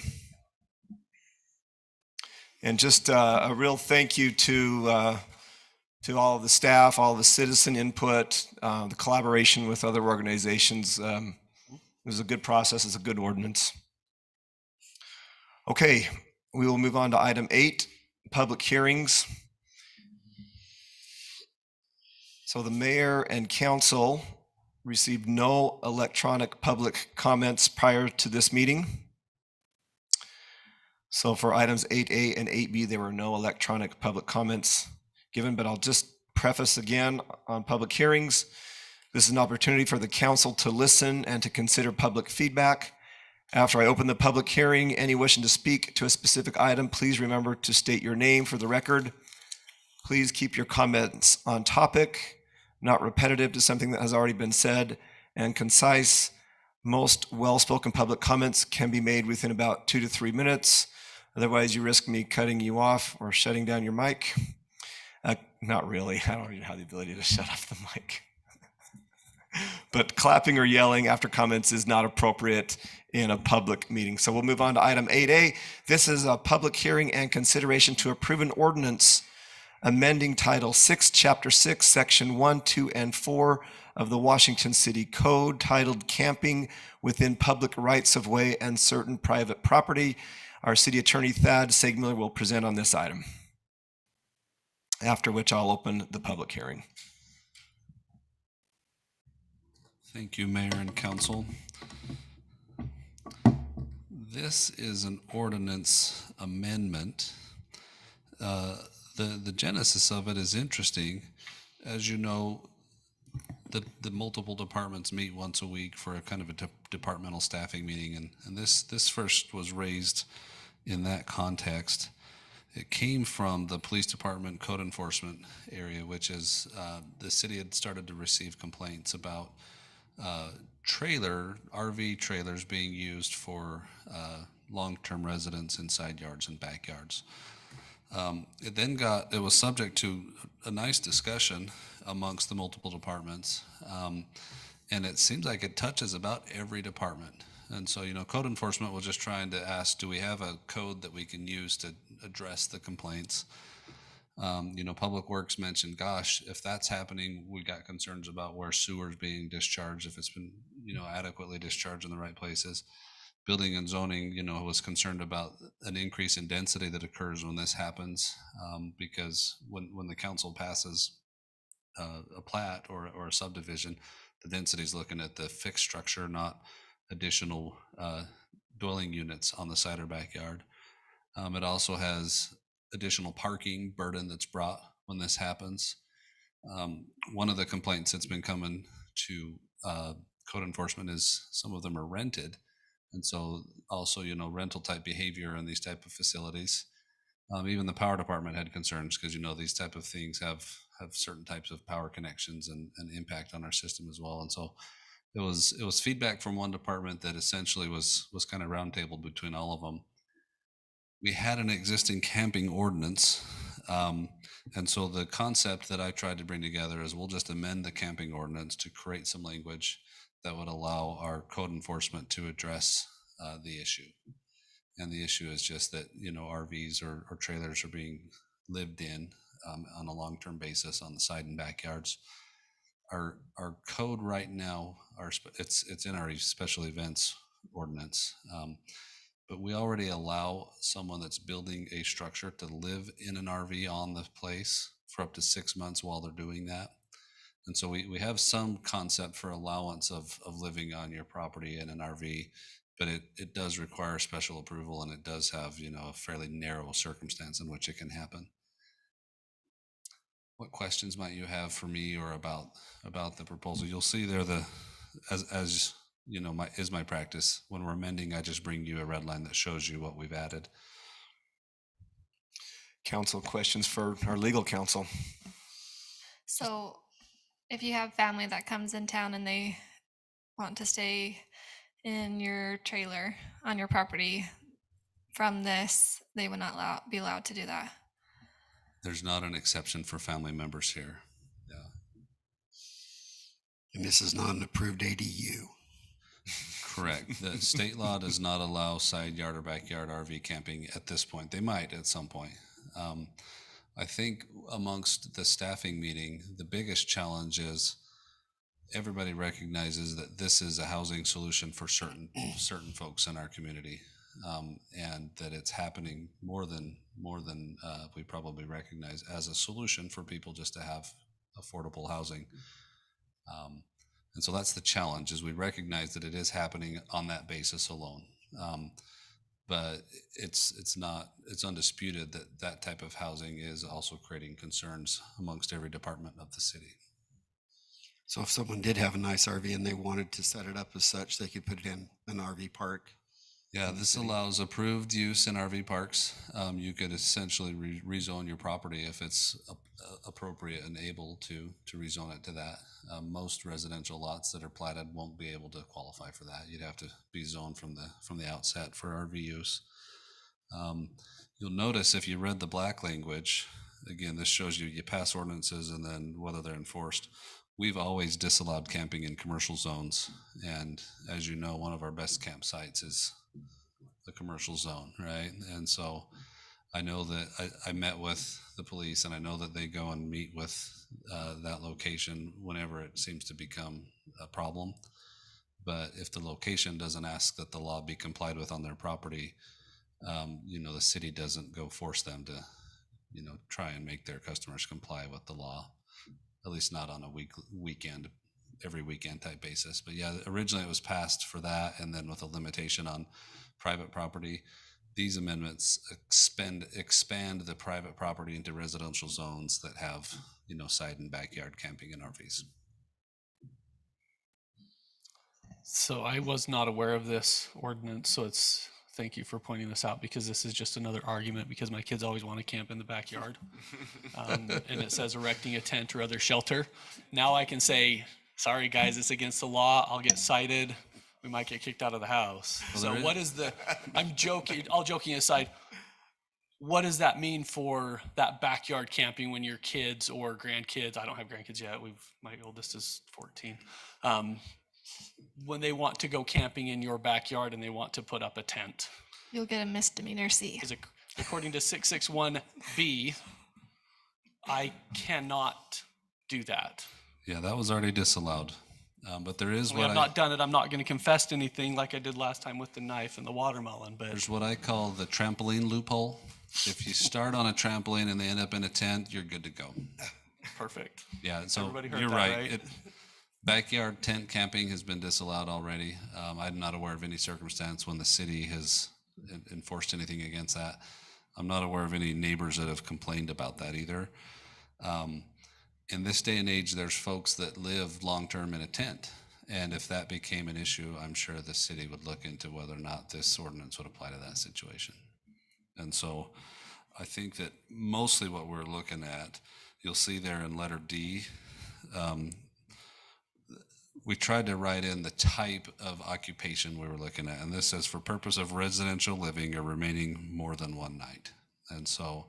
And just a real thank you to all of the staff, all of the citizen input, the collaboration with other organizations. It was a good process. It's a good ordinance. Okay, we will move on to item 8, public hearings. So the mayor and council received no electronic public comments prior to this meeting. So for items 8A and 8B, there were no electronic public comments given, but I'll just preface again on public hearings. This is an opportunity for the council to listen and to consider public feedback. After I open the public hearing, any wishing to speak to a specific item, please remember to state your name for the record. Please keep your comments on topic, not repetitive to something that has already been said, and concise. Most well-spoken public comments can be made within about 2 to 3 minutes. Otherwise, you risk me cutting you off or shutting down your mic. Not really. I don't even have the ability to shut off the mic. But clapping or yelling after comments is not appropriate in a public meeting. So we'll move on to item 8A. This is a public hearing and consideration to approve an ordinance amending Title 6, Chapter 6, Section 1, 2, and 4 of the Washington City Code titled Camping Within Public Rights of Way and Certain Private Property. Our City Attorney Thad Segmiller will present on this item, after which I'll open the public hearing. Thank you, Mayor and Council. This is an ordinance amendment. The genesis of it is interesting. As you know, the multiple departments meet once a week for a kind of a departmental staffing meeting, and this first was raised in that context. It came from the police department code enforcement area, which is the city had started to receive complaints about RV trailers being used for long-term residents in side yards and backyards. It was subject to a nice discussion amongst the multiple departments. And it seems like it touches about every department. And so, code enforcement was just trying to ask, do we have a code that we can use to address the complaints? Public Works mentioned, gosh, if that's happening, we got concerns about where sewer's being discharged, if it's been, adequately discharged in the right places. Building and zoning, was concerned about an increase in density that occurs when this happens, because when the council passes a plat or a subdivision, the density is looking at the fixed structure, not additional dwelling units on the side or backyard. It also has additional parking burden that's brought when this happens. One of the complaints that's been coming to code enforcement is some of them are rented. And so also, rental type behavior in these type of facilities. Even the power department had concerns because, these type of things have certain types of power connections and impact on our system as well. And so it was feedback from one department that essentially was kind of roundtabled between all of them. We had an existing camping ordinance. And so the concept that I tried to bring together is we'll just amend the camping ordinance to create some language that would allow our code enforcement to address the issue. And the issue is just that, RVs or trailers are being lived in on a long-term basis on the side and backyards. our code right now, it's in our special events ordinance. But we already allow someone that's building a structure to live in an RV on the place for up to 6 months while they're doing that. And so we have some concept for allowance of living on your property in an RV, but it does require special approval, and it does have, a fairly narrow circumstance in which it can happen. What questions might you have for me or about the proposal? You'll see there as is my practice. When we're amending, I just bring you a red line that shows you what we've added. Council, questions for our legal counsel? So if you have family that comes in town and they want to stay in your trailer on your property from this, they would not be allowed to do that. There's not an exception for family members here. Yeah. And this is not an approved ADU. Correct. The state law does not allow side yard or backyard RV camping at this point. They might at some point. I think amongst the staffing meeting, the biggest challenge is everybody recognizes that this is a housing solution for certain folks in our community, and that it's happening more than we probably recognize as a solution for people just to have affordable housing. And so that's the challenge, is we recognize that it is happening on that basis alone. But it's undisputed that type of housing is also creating concerns amongst every department of the city. So if someone did have a nice RV and they wanted to set it up as such, they could put it in an RV park. Yeah, this allows approved use in RV parks. You could essentially rezone your property if it's appropriate and able to rezone it to that. Most residential lots that are platted won't be able to qualify for that. You'd have to be zoned from the outset for RV use. You'll notice if you read the black language, again, this shows you pass ordinances and then whether they're enforced. We've always disallowed camping in commercial zones, and as you know, one of our best campsites is the commercial zone, right? And so I know that I met with the police, and I know that they go and meet with that location whenever it seems to become a problem. But if the location doesn't ask that the law be complied with on their property, the city doesn't go force them to, try and make their customers comply with the law, at least not on a every weekend type basis. But yeah, originally it was passed for that, and then with a limitation on private property. These amendments expand the private property into residential zones that have, side and backyard camping and RVs. So I was not aware of this ordinance, so thank you for pointing this out, because this is just another argument, because my kids always want to camp in the backyard. And it says erecting a tent or other shelter. Now I can say, sorry guys, it's against the law. I'll get cited. We might get kicked out of the house. Well, so what is I'm joking, all joking aside, what does that mean for that backyard camping when your kids or grandkids, I don't have grandkids yet, my oldest is 14, when they want to go camping in your backyard and they want to put up a tent? You'll get a misdemeanor C. According to 661B, I cannot do that. Yeah, that was already disallowed. But there is I've not done it. I'm not going to confess to anything like I did last time with the knife and the watermelon. But there's what I call the trampoline loophole. If you start on a trampoline and they end up in a tent, you're good to go. Perfect. Yeah, so Everybody heard you're that, right. Backyard tent camping has been disallowed already. I'm not aware of any circumstance when the city has enforced anything against that. I'm not aware of any neighbors that have complained about that either. In this day and age, there's folks that live long-term in a tent. And if that became an issue, I'm sure the city would look into whether or not this ordinance would apply to that situation. And so I think that mostly what we're looking at, you'll see there in letter D, we tried to write in the type of occupation we were looking at. And this says for purpose of residential living or remaining more than one night. And so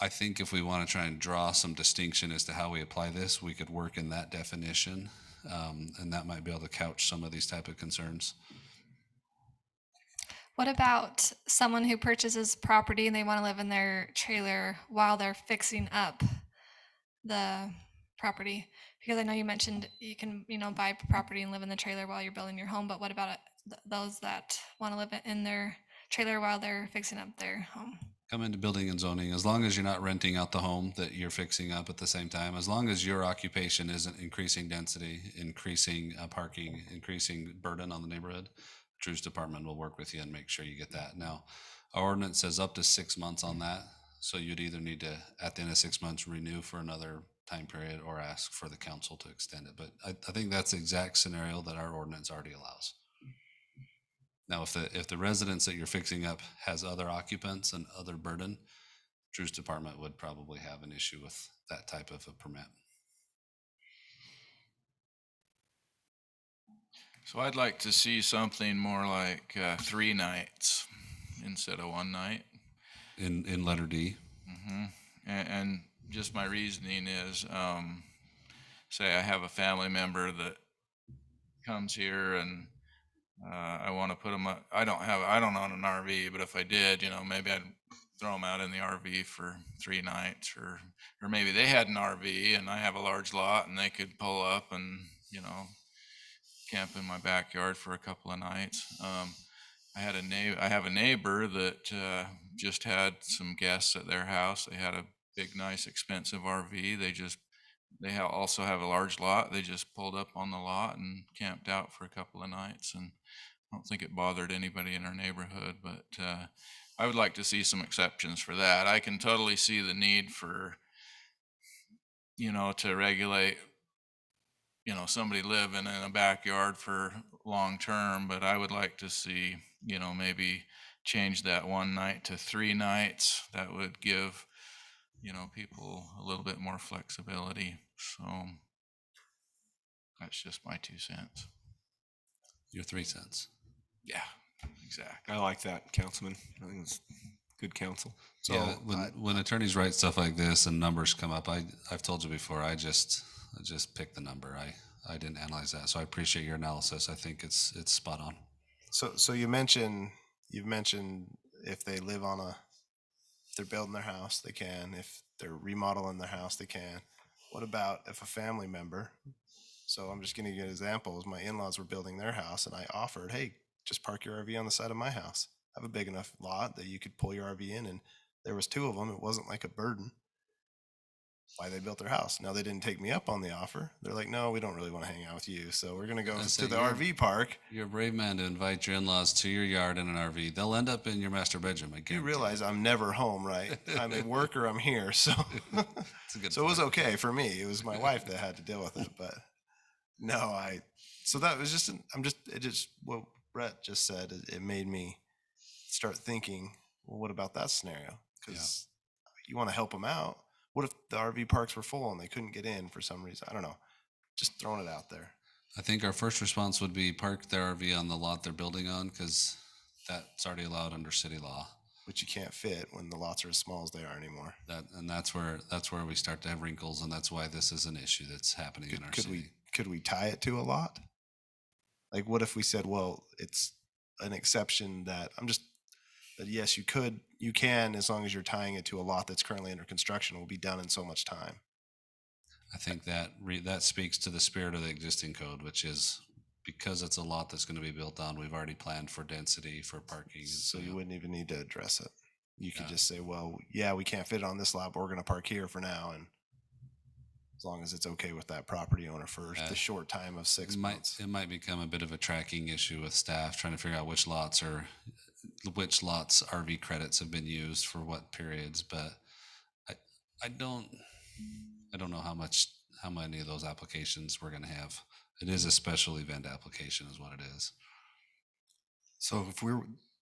I think if we want to try and draw some distinction as to how we apply this, we could work in that definition, and that might be able to couch some of these type of concerns. What about someone who purchases property and they want to live in their trailer while they're fixing up the property? Because I know you mentioned you can, buy property and live in the trailer while you're building your home, but what about those that want to live in their trailer while they're fixing up their home? Come into building and zoning, as long as you're not renting out the home that you're fixing up at the same time, as long as your occupation isn't increasing density, increasing parking, increasing burden on the neighborhood, Drew's department will work with you and make sure you get that. Now, our ordinance says up to 6 months on that, so you'd either need to, at the end of 6 months, renew for another time period or ask for the council to extend it. But I think that's the exact scenario that our ordinance already allows. Now, if the residence that you're fixing up has other occupants and other burden, Drew's department would probably have an issue with that type of a permit. So I'd like to see something more like 3 nights instead of 1 night. In letter D. Mm-hmm. And just my reasoning is, say I have a family member that comes here and I want to put them up. I don't own an RV, but if I did, maybe I'd throw them out in the RV for 3 nights, or maybe they had an RV and I have a large lot and they could pull up and, camp in my backyard for a couple of nights. I have a neighbor that just had some guests at their house. They had a big, nice, expensive RV. They also have a large lot. They just pulled up on the lot and camped out for a couple of nights. And I don't think it bothered anybody in our neighborhood, but I would like to see some exceptions for that. I can totally see the need for, to regulate, somebody living in a backyard for long term, but I would like to see, maybe change that 1 night to 3 nights. That would give, people a little bit more flexibility. So that's just my 2 cents. Your 3 cents. Yeah, exactly. I like that, Councilman. I think it's good counsel. So yeah, when attorneys write stuff like this and numbers come up, I've told you before, I just pick the number. I didn't analyze that, so I appreciate your analysis. I think it's spot on. So you've mentioned if they live if they're building their house, they can. If they're remodeling their house, they can. What about if a family member? So I'm just going to give examples. My in-laws were building their house, and I offered, hey, just park your RV on the side of my house. I have a big enough lot that you could pull your RV in, and there was 2 of them. It wasn't like a burden. Why they built their house. Now they didn't take me up on the offer. They're like, no, we don't really want to hang out with you. So we're going to go to the RV park. You're a brave man to invite your in-laws to your yard in an RV. They'll end up in your master bedroom again. You realize I'm never home, right? I'm at work or I'm here. So, so it was okay for me. It was my wife that had to deal with it, but no, so that was just, what Brett just said, it made me start thinking, well, what about that scenario? Because you want to help them out. What if the RV parks were full and they couldn't get in for some reason? I don't know. Just throwing it out there. I think our first response would be park their RV on the lot they're building on, because that's already allowed under city law. But you can't fit when the lots are as small as they are anymore. That's where we start to have wrinkles, and that's why this is an issue that's happening in our city. Could we tie it to a lot? Like, what if we said, well, it's an exception that yes, you can, as long as you're tying it to a lot that's currently under construction, will be done in so much time. I think that speaks to the spirit of the existing code, which is because it's a lot that's going to be built on, we've already planned for density, for parking. So you wouldn't even need to address it. You could just say, well, yeah, we can't fit on this lot, but we're going to park here for now. And as long as it's okay with that property owner for the short time of 6 months. It might become a bit of a tracking issue with staff trying to figure out which lots RV credits have been used for what periods, but I don't know how many of those applications we're going to have. It is a special event application is what it is. So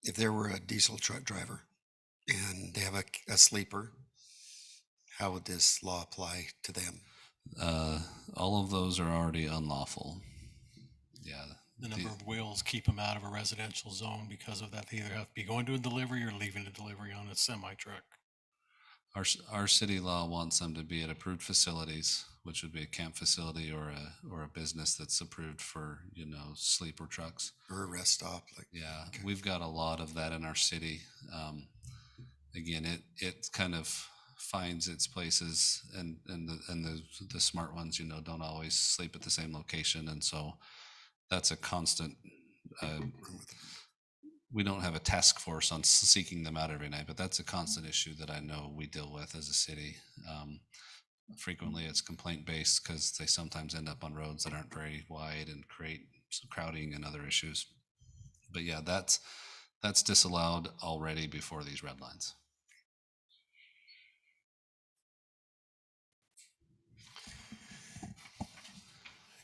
if there were a diesel truck driver and they have a sleeper, how would this law apply to them? All of those are already unlawful. Yeah. The number of wheels keep them out of a residential zone because of that. They either have to be going to a delivery or leaving a delivery on a semi-truck. Our city law wants them to be at approved facilities, which would be a camp facility or a business that's approved for, sleeper trucks. Or a rest stop. We've got a lot of that in our city. Again, it kind of finds its places, and the smart ones, don't always sleep at the same location, and so that's a constant. We don't have a task force on seeking them out every night, but that's a constant issue that I know we deal with as a city. Frequently, it's complaint based because they sometimes end up on roads that aren't very wide and create some crowding and other issues. But yeah, that's disallowed already before these red lines.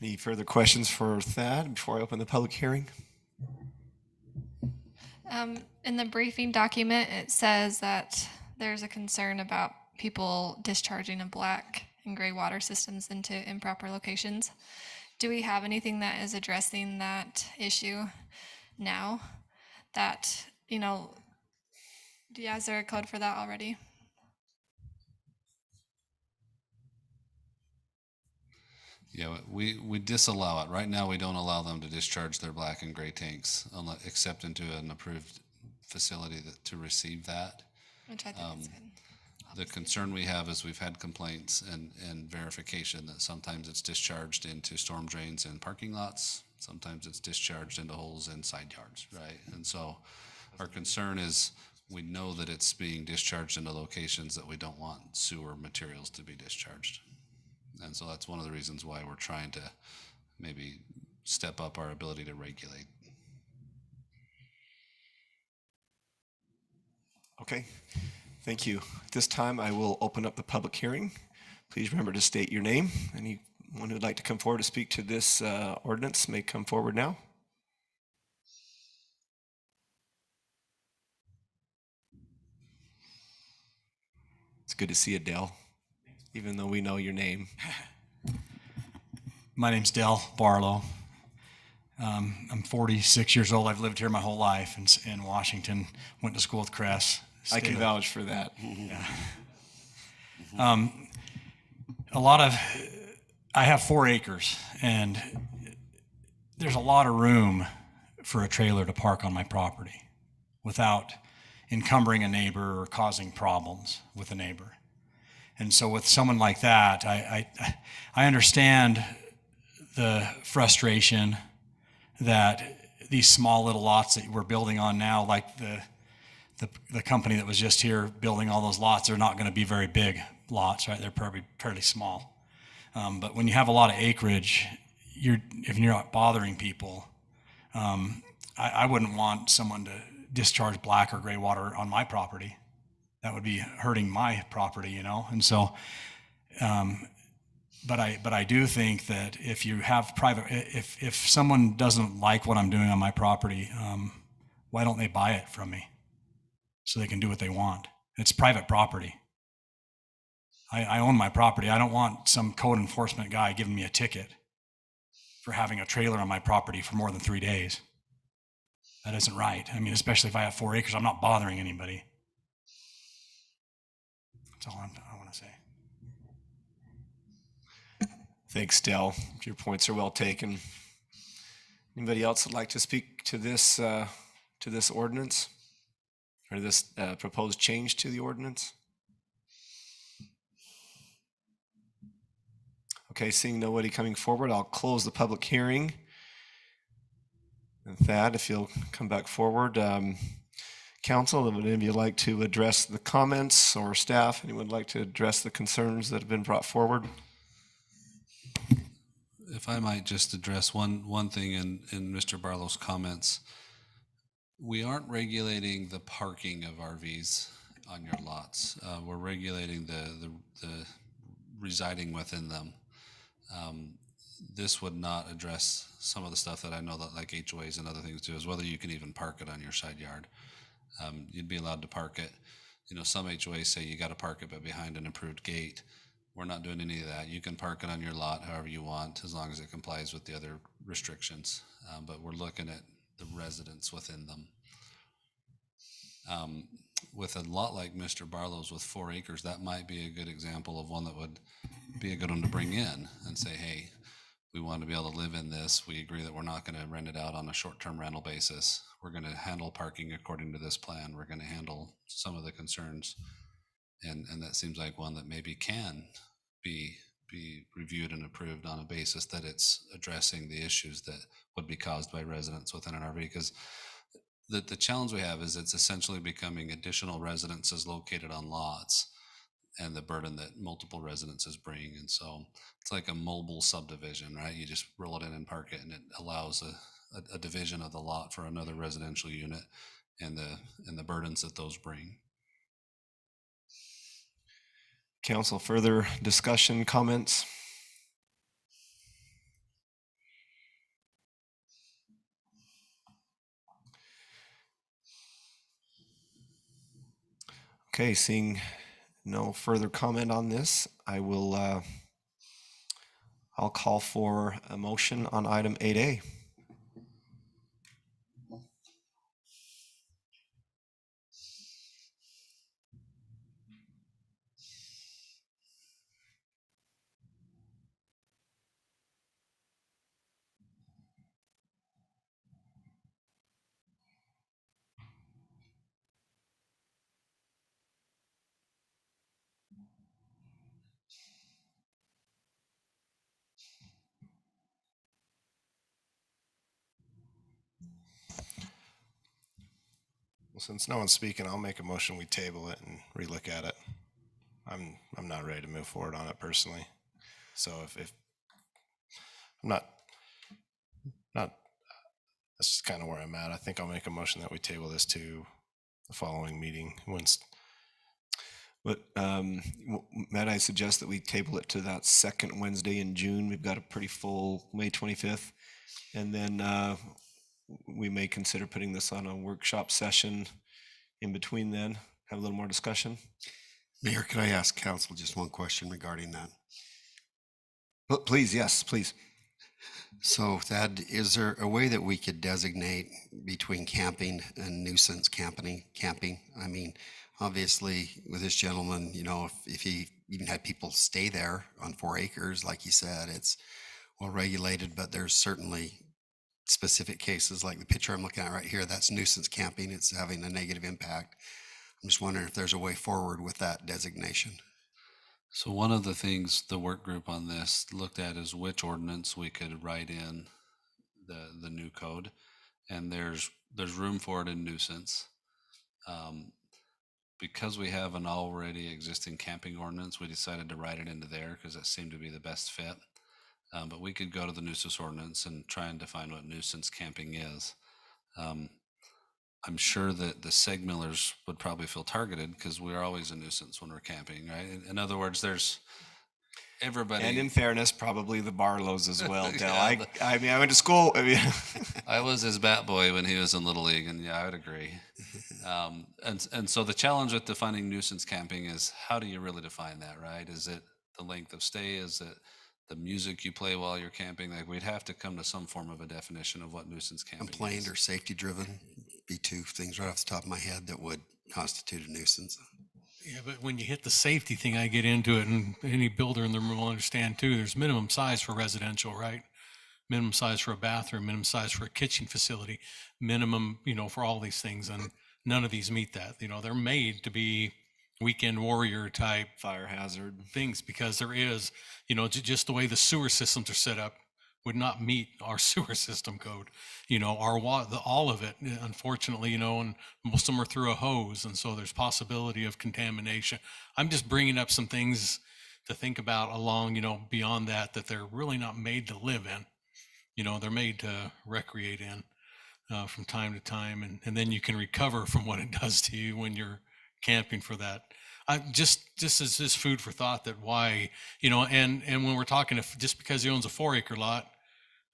Any further questions for Thad before I open the public hearing? In the briefing document, it says that there's a concern about people discharging of black and gray water systems into improper locations. Do we have anything that is addressing that issue now? That, is there a code for that already? Yeah, we disallow it. Right now, we don't allow them to discharge their black and gray tanks except into an approved facility to receive that. Which I think is good. The concern we have is we've had complaints and verification that sometimes it's discharged into storm drains and parking lots. Sometimes it's discharged into holes in side yards, right? And so our concern is we know that it's being discharged into locations that we don't want sewer materials to be discharged. And so that's one of the reasons why we're trying to maybe step up our ability to regulate. Okay, thank you. At this time, I will open up the public hearing. Please remember to state your name. Anyone who'd like to come forward to speak to this ordinance may come forward now. It's good to see you, Dale, even though we know your name. My name's Dale Barlow. I'm 46 years old. I've lived here my whole life in Washington. Went to school with Cress. I can vouch for that. Yeah. I have 4 acres, and there's a lot of room for a trailer to park on my property without encumbering a neighbor or causing problems with a neighbor. And so with someone like that, I understand the frustration that these small little lots that we're building on now, like the company that was just here building all those lots, they're not going to be very big lots, right? They're probably fairly small. But when you have a lot of acreage, if you're not bothering people, I wouldn't want someone to discharge black or gray water on my property. That would be hurting my property, And so, but I do think that if you have if someone doesn't like what I'm doing on my property, why don't they buy it from me so they can do what they want? It's private property. I own my property. I don't want some code enforcement guy giving me a ticket for having a trailer on my property for more than 3 days. That isn't right. I mean, especially if I have 4 acres, I'm not bothering anybody. That's all I want to say. Thanks, Dale. Your points are well taken. Anybody else would like to speak to this ordinance or this proposed change to the ordinance? Okay, seeing nobody coming forward, I'll close the public hearing. And Thad, if you'll come back forward. Council, would any of you like to address the comments, or staff? Anyone like to address the concerns that have been brought forward? If I might just address one thing in Mr. Barlow's comments. We aren't regulating the parking of RVs on your lots. We're regulating the residing within them. This would not address some of the stuff that I know that like HOAs and other things do, is whether you can even park it on your side yard. You'd be allowed to park it. Some HOAs say you got to park it, but behind an approved gate. We're not doing any of that. You can park it on your lot however you want, as long as it complies with the other restrictions. But we're looking at the residents within them. With a lot like Mr. Barlow's with 4 acres, that might be a good example of one that would be a good one to bring in and say, hey, we want to be able to live in this. We agree that we're not going to rent it out on a short-term rental basis. We're going to handle parking according to this plan. We're going to handle some of the concerns And that seems like one that maybe can be reviewed and approved on a basis that it's addressing the issues that would be caused by residents within an RV. Because the challenge we have is it's essentially becoming additional residences located on lots, and the burden that multiple residences bring. And so it's like a mobile subdivision, right? You just roll it in and park it, and it allows a division of the lot for another residential unit, and the burdens that those bring. Council, further discussion, comments? Okay, seeing no further comment on this, I'll call for a motion on item 8A. Well, since no one's speaking, I'll make a motion, we table it and relook at it. I'm not ready to move forward on it personally. So if I'm not, that's just kind of where I'm at. I think I'll make a motion that we table this to the following meeting. But Matt, I suggest that we table it to that second Wednesday in June. We've got a pretty full May 25th. And then we may consider putting this on a workshop session in between then, have a little more discussion. Mayor, could I ask council just one question regarding that? Please, yes, please. So Thad, is there a way that we could designate between camping and nuisance camping? I mean, obviously with this gentleman, you know, if he even had people stay there on 4 acres, like you said, it's well regulated, but there's certainly specific cases like the picture I'm looking at right here, that's nuisance camping. It's having a negative impact. I'm just wondering if there's a way forward with that designation. So one of the things the work group on this looked at is which ordinance we could write in the new code, and there's room for it in nuisance. Because we have an already existing camping ordinance, we decided to write it into there because that seemed to be the best fit. But we could go to the nuisance ordinance and try and define what nuisance camping is. I'm sure that the Seg Millers would probably feel targeted because we're always a nuisance when we're camping, right? In other words, there's everybody. And in fairness, probably the Barlows as well, Del. Yeah, I mean, I went to school. I mean, I was his bat boy when he was in Little League, and yeah, I would agree. And so the challenge with defining nuisance camping is how do you really define that, right? Is it the length of stay? Is it the music you play while you're camping? Like, we'd have to come to some form of a definition of what nuisance camping Complained is. or safety driven be two things right off the top of my head that would constitute a nuisance. Yeah, but when you hit the safety thing, I get into it, and any builder in the room will understand too. There's minimum size for residential, right? Minimum size for a bathroom, minimum size for a kitchen facility, minimum, you know, for all these things, and none of these meet that. You know, they're made to be weekend warrior type fire hazard things because there is, you know, just the way the sewer systems are set up would not meet our sewer system code. You know, our all of it, unfortunately, you know, and most of them are through a hose, and so there's possibility of contamination. I'm just bringing up some things to think about along, you know, beyond that they're really not made to live in. You know, they're made to recreate in from time to time, and then you can recover from what it does to you when you're camping for that. Just as this food for thought that why, you know, and when we're talking, if just because he owns a 4-acre lot,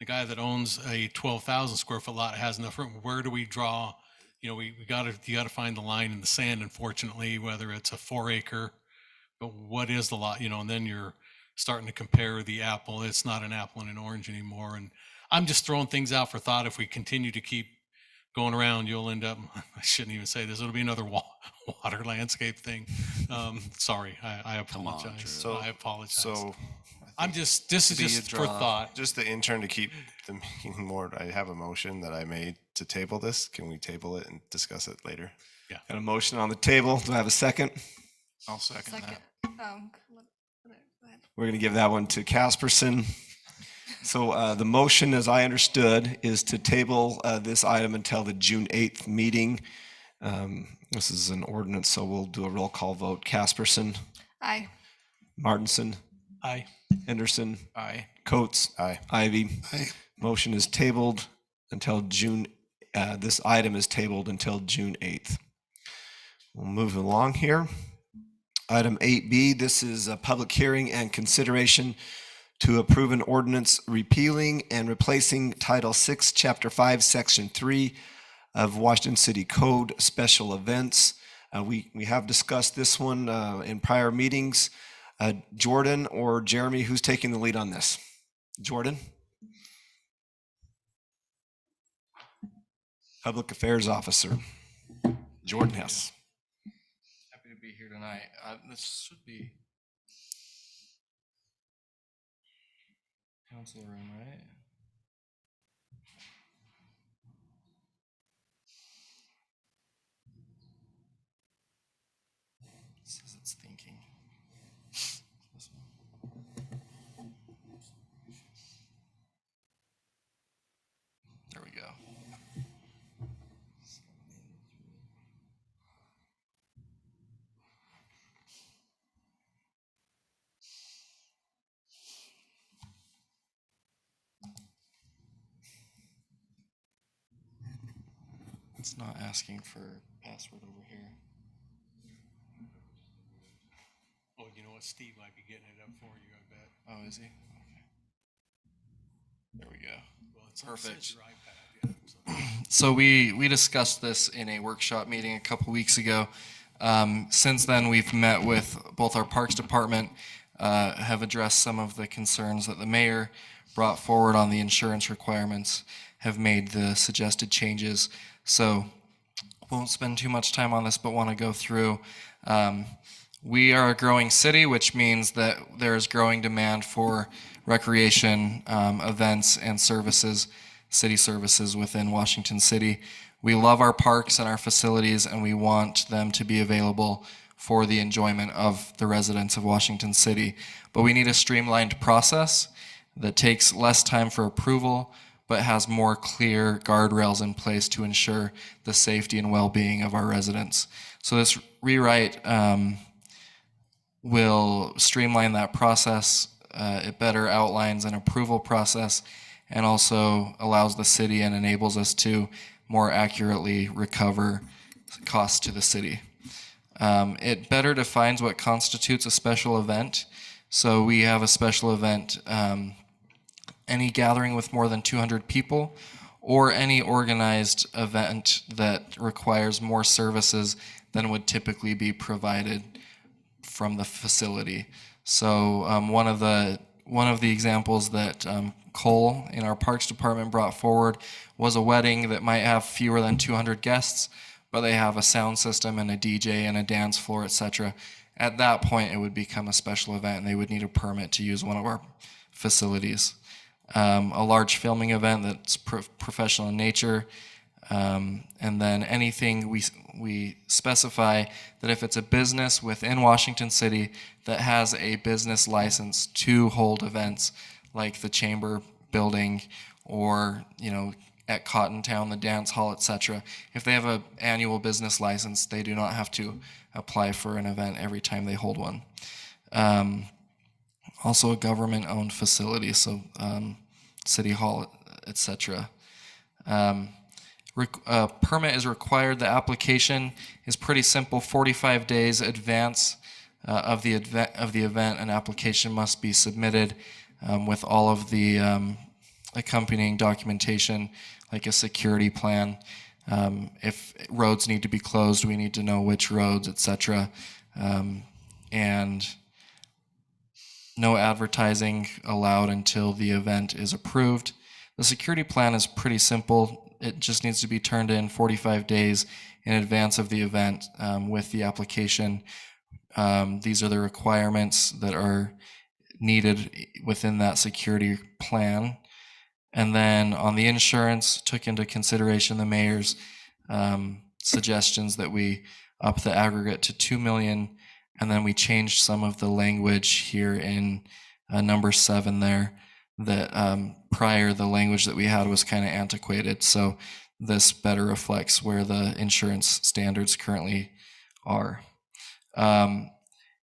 the guy that owns a 12,000 square foot lot has enough room. Where do we draw? You know, you got to find the line in the sand, unfortunately, whether it's a 4-acre, but what is the lot, you know, and then you're starting to compare the apple. It's not an apple and an orange anymore. And I'm just throwing things out for thought. If we continue to keep going around, you'll end up, I shouldn't even say this, it'll be another water landscape thing. Sorry, I apologize. I apologize. So I'm just, this is just for thought. Just the intern to keep the meeting more. I have a motion that I made to table this. Can we table it and discuss it later? Yeah. Got a motion on the table. Do I have a second? I'll second that. Go ahead. We're going to give that one to Casperson. So the motion, as I understood, is to table this item until the June 8th meeting. This is an ordinance, so we'll do a roll call vote. Casperson. Aye. Martinson. Aye. Henderson. Aye. Coates. Aye. Ivy. Aye. Motion is tabled until June. This item is tabled until June 8th. We'll move along here. Item 8B, this is a public hearing and consideration to approve an ordinance repealing and replacing Title 6, Chapter 5, Section 3 of Washington City Code, Special Events. We have discussed this one in prior meetings. Jordan or Jeremy, who's taking the lead on this? Jordan? Public Affairs Officer. Jordan Hess. Happy to be here tonight. This should be council room, right? It says it's thinking. This one. There we go. It's not asking for password over here. Oh, you know what? Steve might be getting it up for you, I bet. Oh, is he? Okay. There we go. Well, it's perfect. Your iPad, yeah, So we discussed this in a workshop meeting a couple weeks ago. Since then, we've met with both our Parks Department, have addressed some of the concerns that the mayor brought forward on the insurance requirements, have made the suggested changes. So won't spend too much time on this, but want to go through. We are a growing city, which means that there is growing demand for recreation events and services, city services within Washington City. We love our parks and our facilities, and we want them to be available for the enjoyment of the residents of Washington City. But we need a streamlined process that takes less time for approval, but has more clear guardrails in place to ensure the safety and well-being of our residents. So this rewrite will streamline that process. It better outlines an approval process and also allows the city and enables us to more accurately recover costs to the city. It better defines what constitutes a special event. So we have a special event, any gathering with more than 200 people, or any organized event that requires more services than would typically be provided from the facility. So one of the examples that Cole in our Parks Department brought forward was a wedding that might have fewer than 200 guests, but they have a sound system and a DJ and a dance floor, etc. At that point, it would become a special event, and they would need a permit to use one of our facilities. A large filming event that's professional in nature, and then anything we specify that if it's a business within Washington City that has a business license to hold events like the Chamber building or, at Cottontown, the dance hall, etc. If they have an annual business license, they do not have to apply for an event every time they hold one. Also a government-owned facility, so City Hall, etc. A permit is required. The application is pretty simple. 45 days advance of the event, an application must be submitted with all of the accompanying documentation, like a security plan. If roads need to be closed, we need to know which roads, etc. And no advertising allowed until the event is approved. The security plan is pretty simple. It just needs to be turned in 45 days in advance of the event with the application. These are the requirements that are needed within that security plan. And then on the insurance, took into consideration the mayor's suggestions that we up the aggregate to $2 million And then we changed some of the language here in number 7 there, that prior the language that we had was kind of antiquated. So this better reflects where the insurance standards currently are.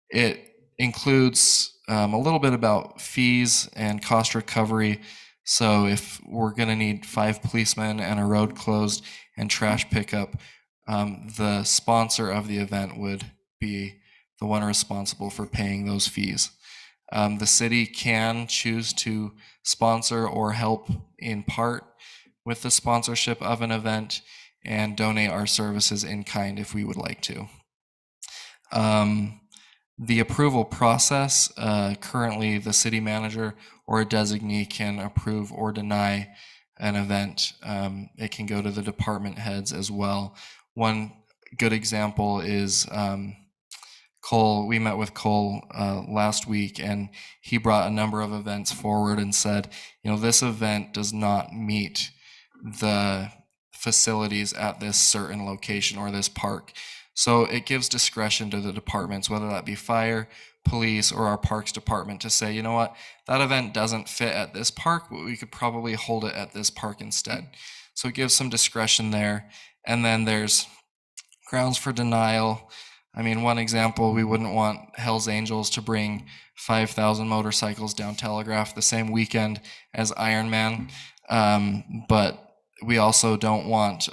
It includes a little bit about fees and cost recovery. So if we're going to need 5 policemen and a road closed and trash pickup, the sponsor of the event would be the one responsible for paying those fees. The city can choose to sponsor or help in part with the sponsorship of an event and donate our services in kind if we would like to. The approval process, currently the city manager or a designee can approve or deny an event. It can go to the department heads as well. One good example is Cole. We met with Cole last week, and he brought a number of events forward and said, you know, this event does not meet the facilities at this certain location or this park. So it gives discretion to the departments, whether that be fire, police, or our parks department, to say, you know what, that event doesn't fit at this park, but we could probably hold it at this park instead. So it gives some discretion there. And then there's grounds for denial. I mean, one example, we wouldn't want Hell's Angels to bring 5,000 motorcycles down Telegraph the same weekend as Ironman, but we also don't want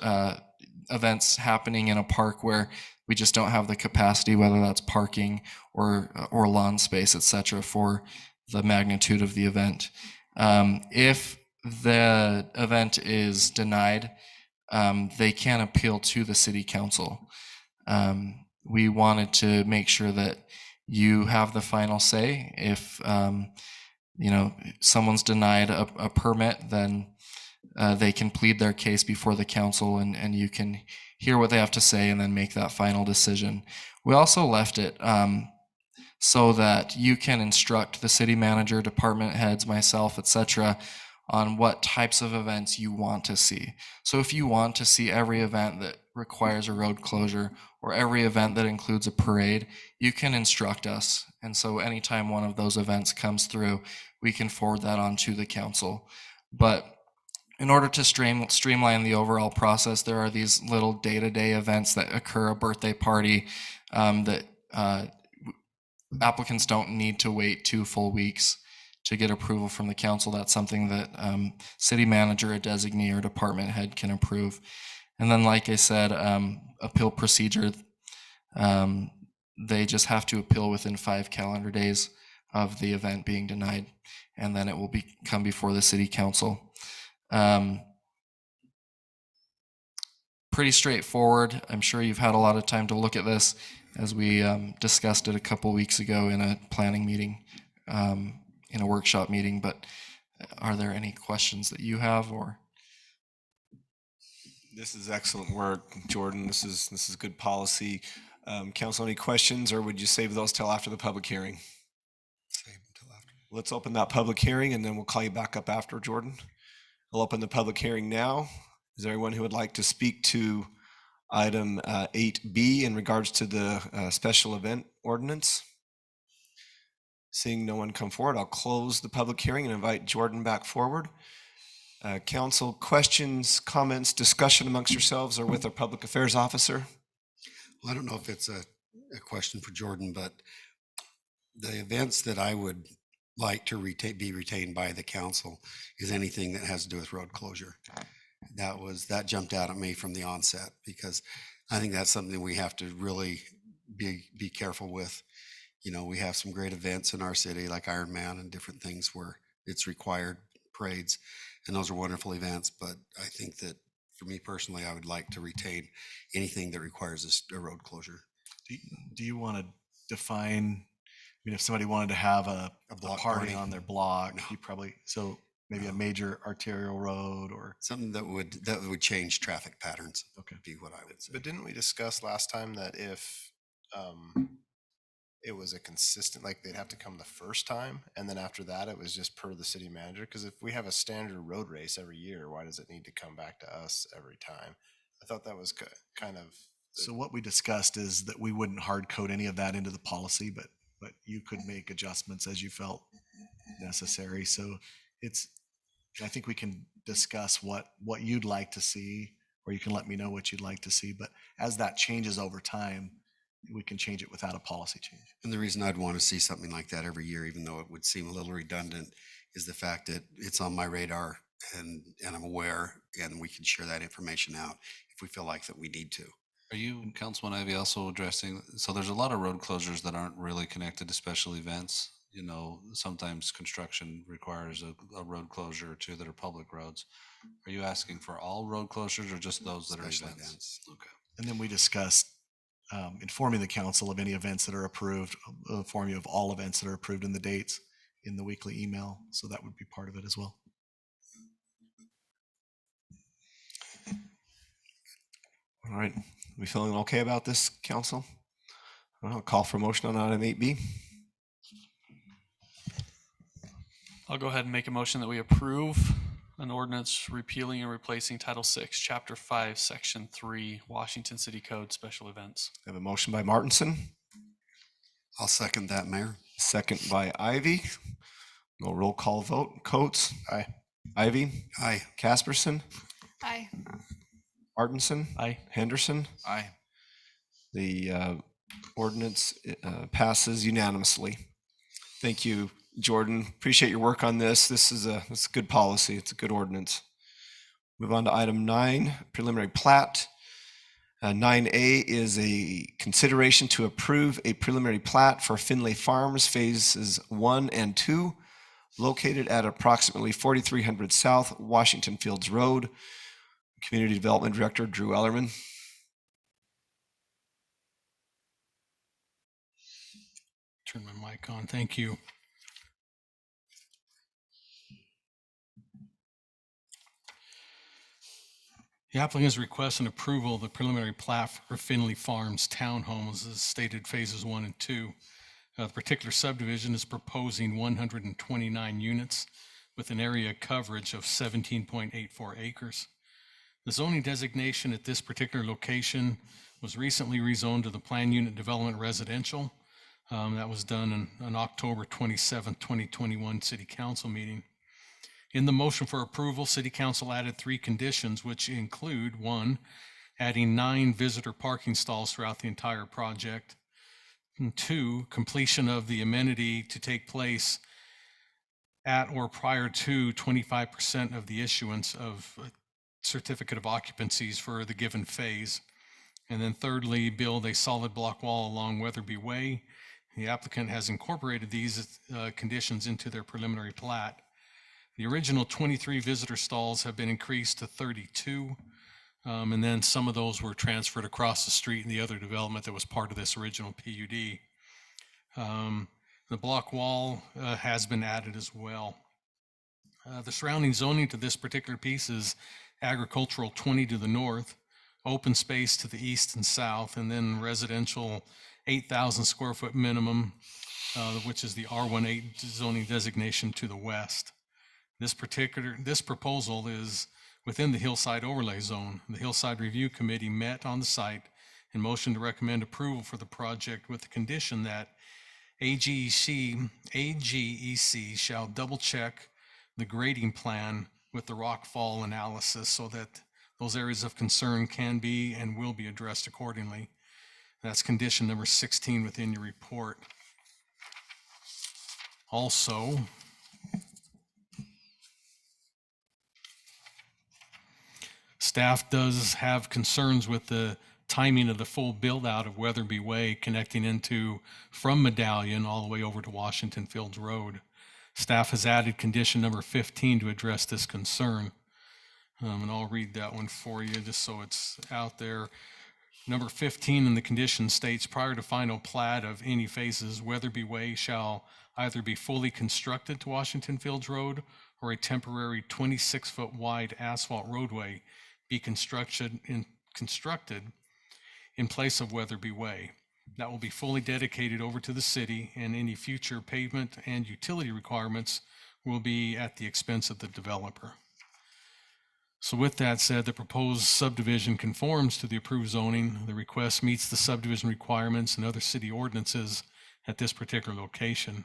events happening in a park where we just don't have the capacity, whether that's parking or lawn space, etc., for the magnitude of the event. If the event is denied, they can appeal to the city council. We wanted to make sure that you have the final say. If you know, someone's denied a permit, then they can plead their case before the council, and you can hear what they have to say and then make that final decision. We also left it so that you can instruct the city manager, department heads, myself, etc., on what types of events you want to see. So if you want to see every event that requires a road closure or every event that includes a parade, you can instruct us. And so anytime one of those events comes through, we can forward that on to the council. But in order to streamline the overall process, there are these little day-to-day events that occur, a birthday party, that applicants don't need to wait 2 full weeks to get approval from the council. That's something that city manager, a designee, or department head can approve. And then, like I said, appeal procedure, they just have to appeal within 5 calendar days of the event being denied, and then it will come before the city council. Pretty straightforward. I'm sure you've had a lot of time to look at this, as we discussed it a couple weeks ago in a planning meeting, in a workshop meeting. But are there any questions that you have, or? This is excellent work, Jordan. This is good policy. Council, any questions, or would you save those till after the public hearing? Save them till after. Let's open that public hearing, and then we'll call you back up after, Jordan. I'll open the public hearing now. Is there anyone who would like to speak to item 8B in regards to the special event ordinance? Seeing no one come forward, I'll close the public hearing and invite Jordan back forward. Council, questions, comments, discussion amongst yourselves or with our public affairs officer? Well, I don't know if it's a question for Jordan, but the events that I would like to be retained by the council is anything that has to do with road closure. That jumped out at me from the onset, because I think that's something we have to really be careful with. You know, we have some great events in our city like Ironman and different things where it's required, parades, and those are wonderful events. But I think that for me personally, I would like to retain anything that requires a road closure. Do you want to define, I mean, if somebody wanted to have a block party party on their block, you probably, so maybe a major arterial road or something that would change traffic patterns. Okay, be what I would say. But didn't we discuss last time that if it was a consistent, like they'd have to come the first time, and then after that it was just per the city manager? Because if we have a standard road race every year, why does it need to come back to us every time? I thought that was kind of So what we discussed is that we wouldn't hard code any of that into the policy, but you could make adjustments as you felt necessary. So I think we can discuss what you'd like to see, or you can let me know what you'd like to see. But as that changes over time, we can change it without a policy change. And the reason I'd want to see something like that every year, even though it would seem a little redundant, is the fact that it's on my radar and I'm aware, and we can share that information out if we feel like that we need to. Are you, Councilman Ivy, also addressing, so there's a lot of road closures that aren't really connected to special events. You know, sometimes construction requires a road closure or two that are public roads. Are you asking for all road closures or just those that are events? Okay. And then we discussed informing the council of any events that are approved, inform you of all events that are approved and the dates in the weekly email. So that would be part of it as well. All right. We feeling okay about this, council? I'll call for motion on item 8B. I'll go ahead and make a motion that we approve an ordinance repealing and replacing Title VI, Chapter 5, Section 3, Washington City Code, Special Events. I have a motion by Martinson. I'll second that, Mayor. Second by Ivy. No roll call vote. Coates? Aye. Ivy? Aye. Casperson? Aye. Martinson? Aye. Henderson? Aye. The ordinance passes unanimously. Thank you, Jordan. Appreciate your work on this. This is a good policy. It's a good ordinance. Move on to item 9, preliminary plat. 9A is a consideration to approve a preliminary plat for Finlay Farms Phases 1 and 2, located at approximately 4300 South Washington Fields Road. Community Development Director Drew Ellerman. Turn my mic on. Thank you. The applicant is requesting approval of the preliminary plat for Finlay Farms townhomes as stated phases 1 and 2. The particular subdivision is proposing 129 units with an area coverage of 17.84 acres. The zoning designation at this particular location was recently rezoned to the Plan Unit Development Residential. That was done on October 27, 2021 City Council meeting. In the motion for approval, City Council added 3 conditions, which include 1, adding 9 visitor parking stalls throughout the entire project. And 2, completion of the amenity to take place at or prior to 25% of the issuance of a certificate of occupancies for the given phase. And then thirdly, build a solid block wall along Weatherby Way. The applicant has incorporated these conditions into their preliminary plat. The original 23 visitor stalls have been increased to 32, and then some of those were transferred across the street in the other development that was part of this original PUD. The block wall has been added as well. The surrounding zoning to this particular piece is agricultural 20 to the north, open space to the east and south, and then residential 8,000 square foot minimum, which is the R18 zoning designation to the west. This proposal is within the Hillside overlay zone. The Hillside Review Committee met on the site and motioned to recommend approval for the project with the condition that AGEC shall double check the grading plan with the rock fall analysis so that those areas of concern can be and will be addressed accordingly. That's condition number 16 within your report. Also, staff does have concerns with the timing of the full build out of Weatherby Way connecting into from Medallion all the way over to Washington Fields Road. Staff has added condition number 15 to address this concern. And I'll read that one for you just so it's out there. Number 15 in the condition states, prior to final plat of any phases, Weatherby Way shall either be fully constructed to Washington Fields Road or a temporary 26-foot wide asphalt roadway be constructed in place of Weatherby Way. That will be fully dedicated over to the city, and any future pavement and utility requirements will be at the expense of the developer. So with that said, the proposed subdivision conforms to the approved zoning. The request meets the subdivision requirements and other city ordinances at this particular location.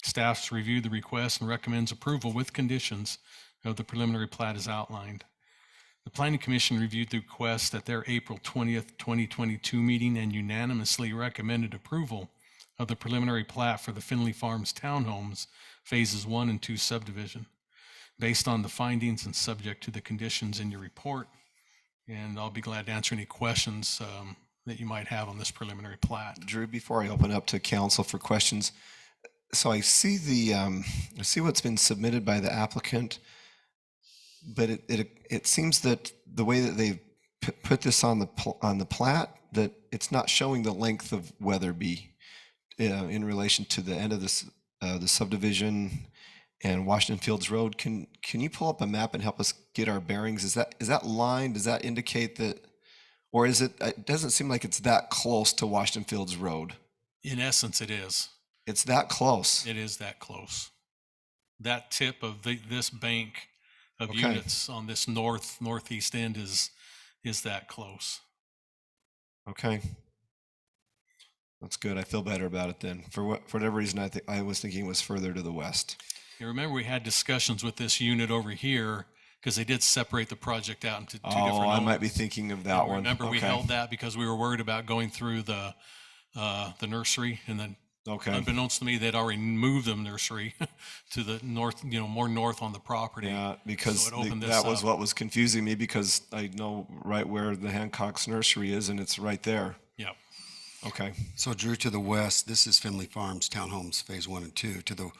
Staff's reviewed the request and recommends approval with conditions of the preliminary plat as outlined. The Planning Commission reviewed the request at their April 20th, 2022 meeting and unanimously recommended approval of the preliminary plat for the Finley Farms Townhomes Phases 1 and 2 subdivision, based on the findings and subject to the conditions in your report. And I'll be glad to answer any questions that you might have on this preliminary plat. Drew, before I open up to council for questions, so I see I see what's been submitted by the applicant, but it seems that the way that they've put this on the plat, that it's not showing the length of Weatherby in relation to the end of this the subdivision and Washington Fields Road. Can you pull up a map and help us get our bearings? Is that line? Does that indicate that, or is it? It doesn't seem like it's that close to Washington Fields Road. In essence, it is. It's that close. It is that close. That tip of this bank of units on this northeast end is that close. Okay. That's good. I feel better about it then. For whatever reason, I was thinking it was further to the west. You remember we had discussions with this unit over here because they did separate the project out into two different owners. I might be thinking of that one. Remember we held that because we were worried about going through the nursery, and then unbeknownst to me, they'd already moved the nursery to the north, more north on the property. Yeah, because so that was what was confusing me, because I know right where the Hancock's nursery is, and it's right there. Yeah. Okay. So Drew, to the west, this is Finley Farms Townhomes Phase 1 and 2. To the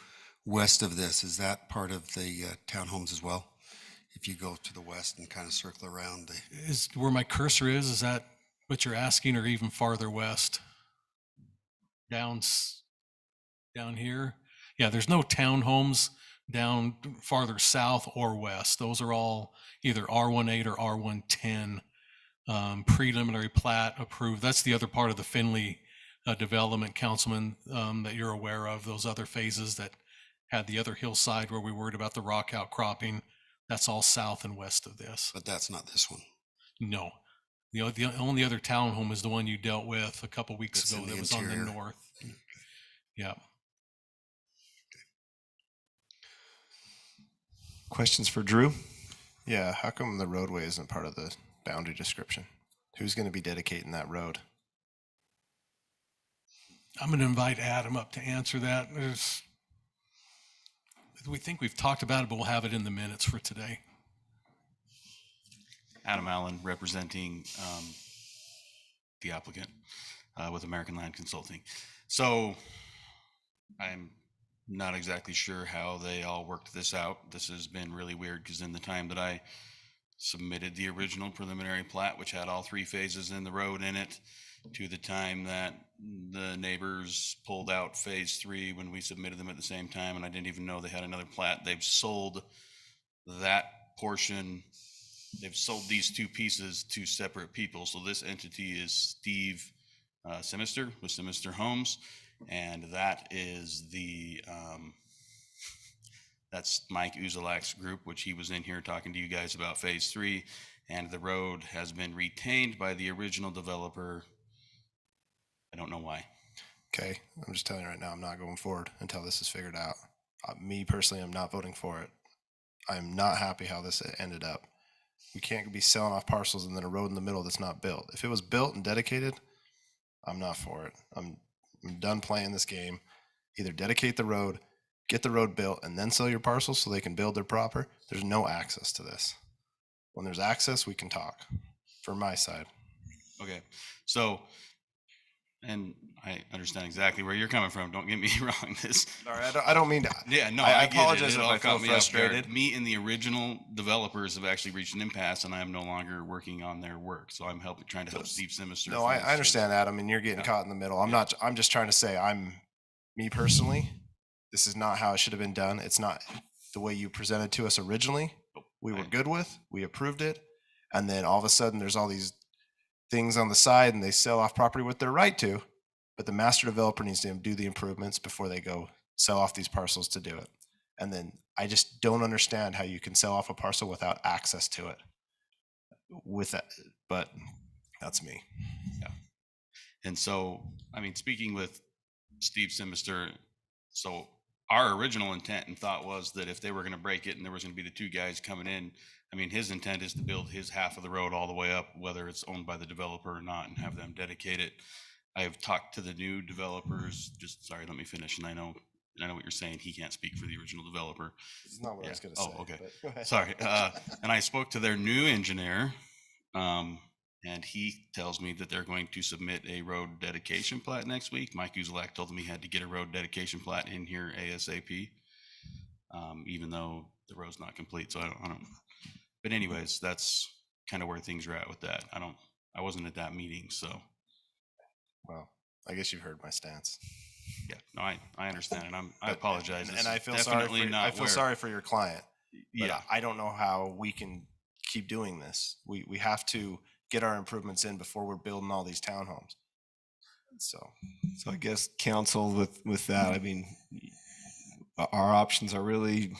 west of this, is that part of the townhomes as well? If you go to the west and kind of circle around. Is where my cursor is that what you're asking, or even farther west? Down here? Yeah, there's no townhomes down farther south or west. Those are all either R18 or R110. Preliminary plat approved. That's the other part of the Finley development, Councilman, that you're aware of, those other phases that had the other hillside where we worried about the rock outcropping. That's all south and west of this. But that's not this one. No. The only other townhome is the one you dealt with a couple weeks ago that was on the north. Okay. Yeah. Questions for Drew? Yeah, how come the roadway isn't part of the boundary description? Who's going to be dedicating that road? I'm going to invite Adam up to answer that. We think we've talked about it, but we'll have it in the minutes for today. Adam Allen, representing the applicant with American Land Consulting. So I'm not exactly sure how they all worked this out. This has been really weird because in the time that I submitted the original preliminary plat, which had all three phases in the road in it, to the time that the neighbors pulled out phase 3 when we submitted them at the same time, and I didn't even know they had another plat. They've sold that portion. They've sold these two pieces to separate people. So this entity is Steve Simister with Simister Homes, and that is the that's Mike Uzalak's group, which he was in here talking to you guys about phase 3, and the road has been retained by the original developer. I don't know why. Okay, I'm just telling you right now, I'm not going forward until this is figured out. Me personally, I'm not voting for it. I'm not happy how this ended up. We can't be selling off parcels and then a road in the middle that's not built. If it was built and dedicated, I'm not for it. I'm done playing this game. Either dedicate the road, get the road built, and then sell your parcels so they can build their proper. There's no access to this. When there's access, we can talk. For my side. Okay, so, and I understand exactly where you're coming from. Don't get me wrong. Sorry, I don't mean to. Yeah, no, I get apologize it. if It all I feel caught me off guard. frustrated. Me and the original developers have actually reached an impasse, and I am no longer working on their work. So I'm trying to help Steve Simister. No, I understand, Adam, and you're getting caught in the middle. I'm just trying to say, me personally, this is not how it should have been done. It's not the way you presented to us originally. We were good with, we approved it, and then all of a sudden there's all these things on the side and they sell off property with their right to, but the master developer needs to do the improvements before they go sell off these parcels to do it. And then I just don't understand how you can sell off a parcel without access to it. with that, but that's me. Yeah. And so, I mean, speaking with Steve Simister, so our original intent and thought was that if they were going to break it and there was going to be the two guys coming in, I mean, his intent is to build his half of the road all the way up, whether it's owned by the developer or not, and have them dedicate it. I've talked to the new developers, sorry, let me finish. And I know what you're saying. He can't speak for the original developer. It's not what I was going to say. Oh, okay. Go ahead. Sorry. And I spoke to their new engineer, and he tells me that they're going to submit a road dedication plat next week. Mike Uzelac told him he had to get a road dedication plat in here ASAP, even though the road's not complete. So I don't. But anyways, that's kind of where things are at with that. I wasn't at that meeting, so. Well, I guess you've heard my stance. Yeah, no, I understand, and I apologize. And I feel sorry for your client. But Yeah. I don't know how we can keep doing this. We have to get our improvements in before we're building all these townhomes. So I guess council with that, I mean, our options are really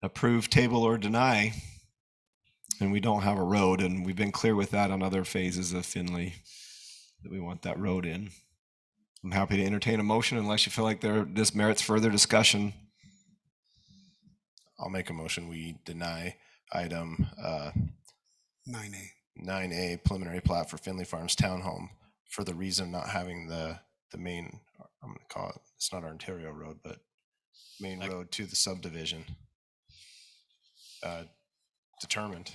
approve, table, or deny. And we don't have a road, and we've been clear with that on other phases of Finley that we want that road in. I'm happy to entertain a motion unless you feel like this merits further discussion. I'll make a motion. We deny item 9A preliminary plat for Finley Farms Townhome for the reason of not having the main, I'm going to call it, it's not Ontario Road, but main road to the subdivision determined.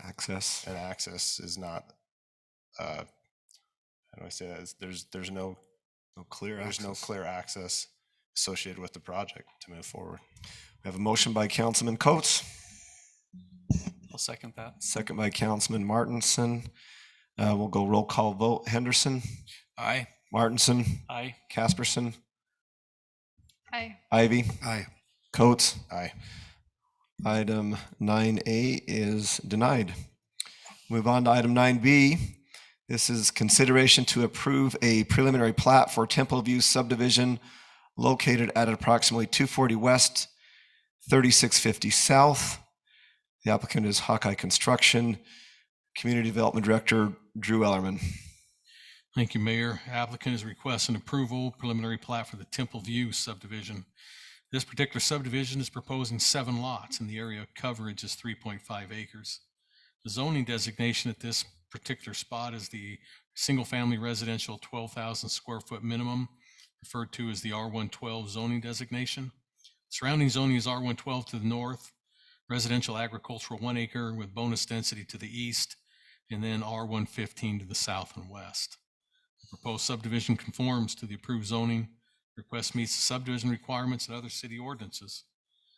Access. And access is not, how do I say that? There's no clear access associated with the project to move forward. We have a motion by Councilman Coates. I'll second that. Second by Councilman Martinson. We'll go roll call vote. Henderson. Aye. Martinson. Aye. Casperson. Aye. Ivy. Aye. Coates. Aye. Item 9A is denied. Move on to item 9B. This is consideration to approve a preliminary plat for Temple View subdivision located at approximately 240 West, 3650 South. The applicant is Hawkeye Construction. Community Development Director Drew Ellerman. Thank you, Mayor. Applicant is requesting approval, preliminary plat for the Temple View subdivision. This particular subdivision is proposing 7 lots and the area of coverage is 3.5 acres. The zoning designation at this particular spot is the single-family residential 12,000 square foot minimum, referred to as the R112 zoning designation. Surrounding zoning is R112 to the north, residential agricultural 1 acre with bonus density to the east, and then R115 to the south and west. The proposed subdivision conforms to the approved zoning. Request meets the subdivision requirements and other city ordinances.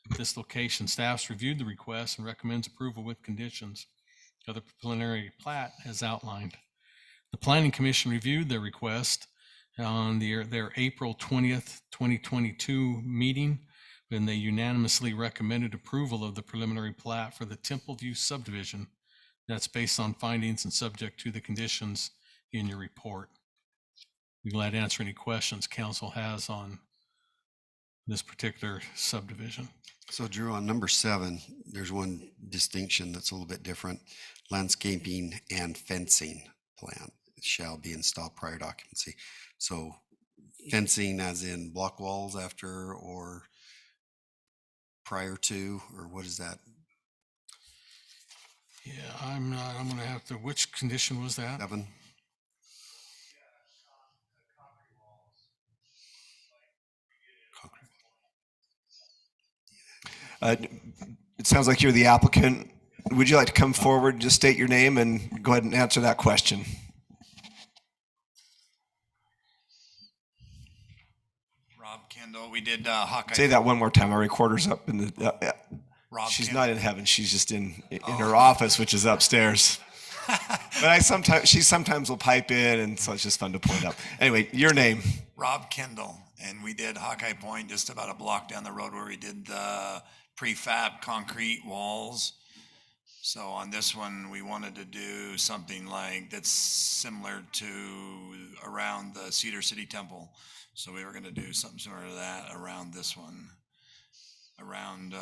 At this location, staff's reviewed the request and recommends approval with conditions of the preliminary plat as outlined. The Planning Commission reviewed their request on their April 20th, 2022 meeting, and they unanimously recommended approval of the preliminary plat for the Temple View subdivision. That's based on findings and subject to the conditions in your report. Be glad to answer any questions council has on this particular subdivision. So Drew, on number 7, there's one distinction that's a little bit different. Landscaping and fencing plan shall be installed prior to occupancy. So fencing as in block walls after or prior to, or what is that? Yeah, I'm going to have to, which condition was that? 7. It sounds like you're the applicant. Would you like to come forward, just state your name and go ahead and answer that question? Rob Kendall, we did Hawkeye. Say that one more time. Our recorder's up in the. Rob she's Kendall. not in heaven. She's just in her office, which is upstairs. But she sometimes will pipe in, and so it's just fun to point out. Anyway, your name. Rob Kendall, and we did Hawkeye Point just about a block down the road where we did the prefab concrete walls. So on this one, we wanted to do something like that's similar to around the Cedar City Temple. So we were going to do something similar to that around this one, around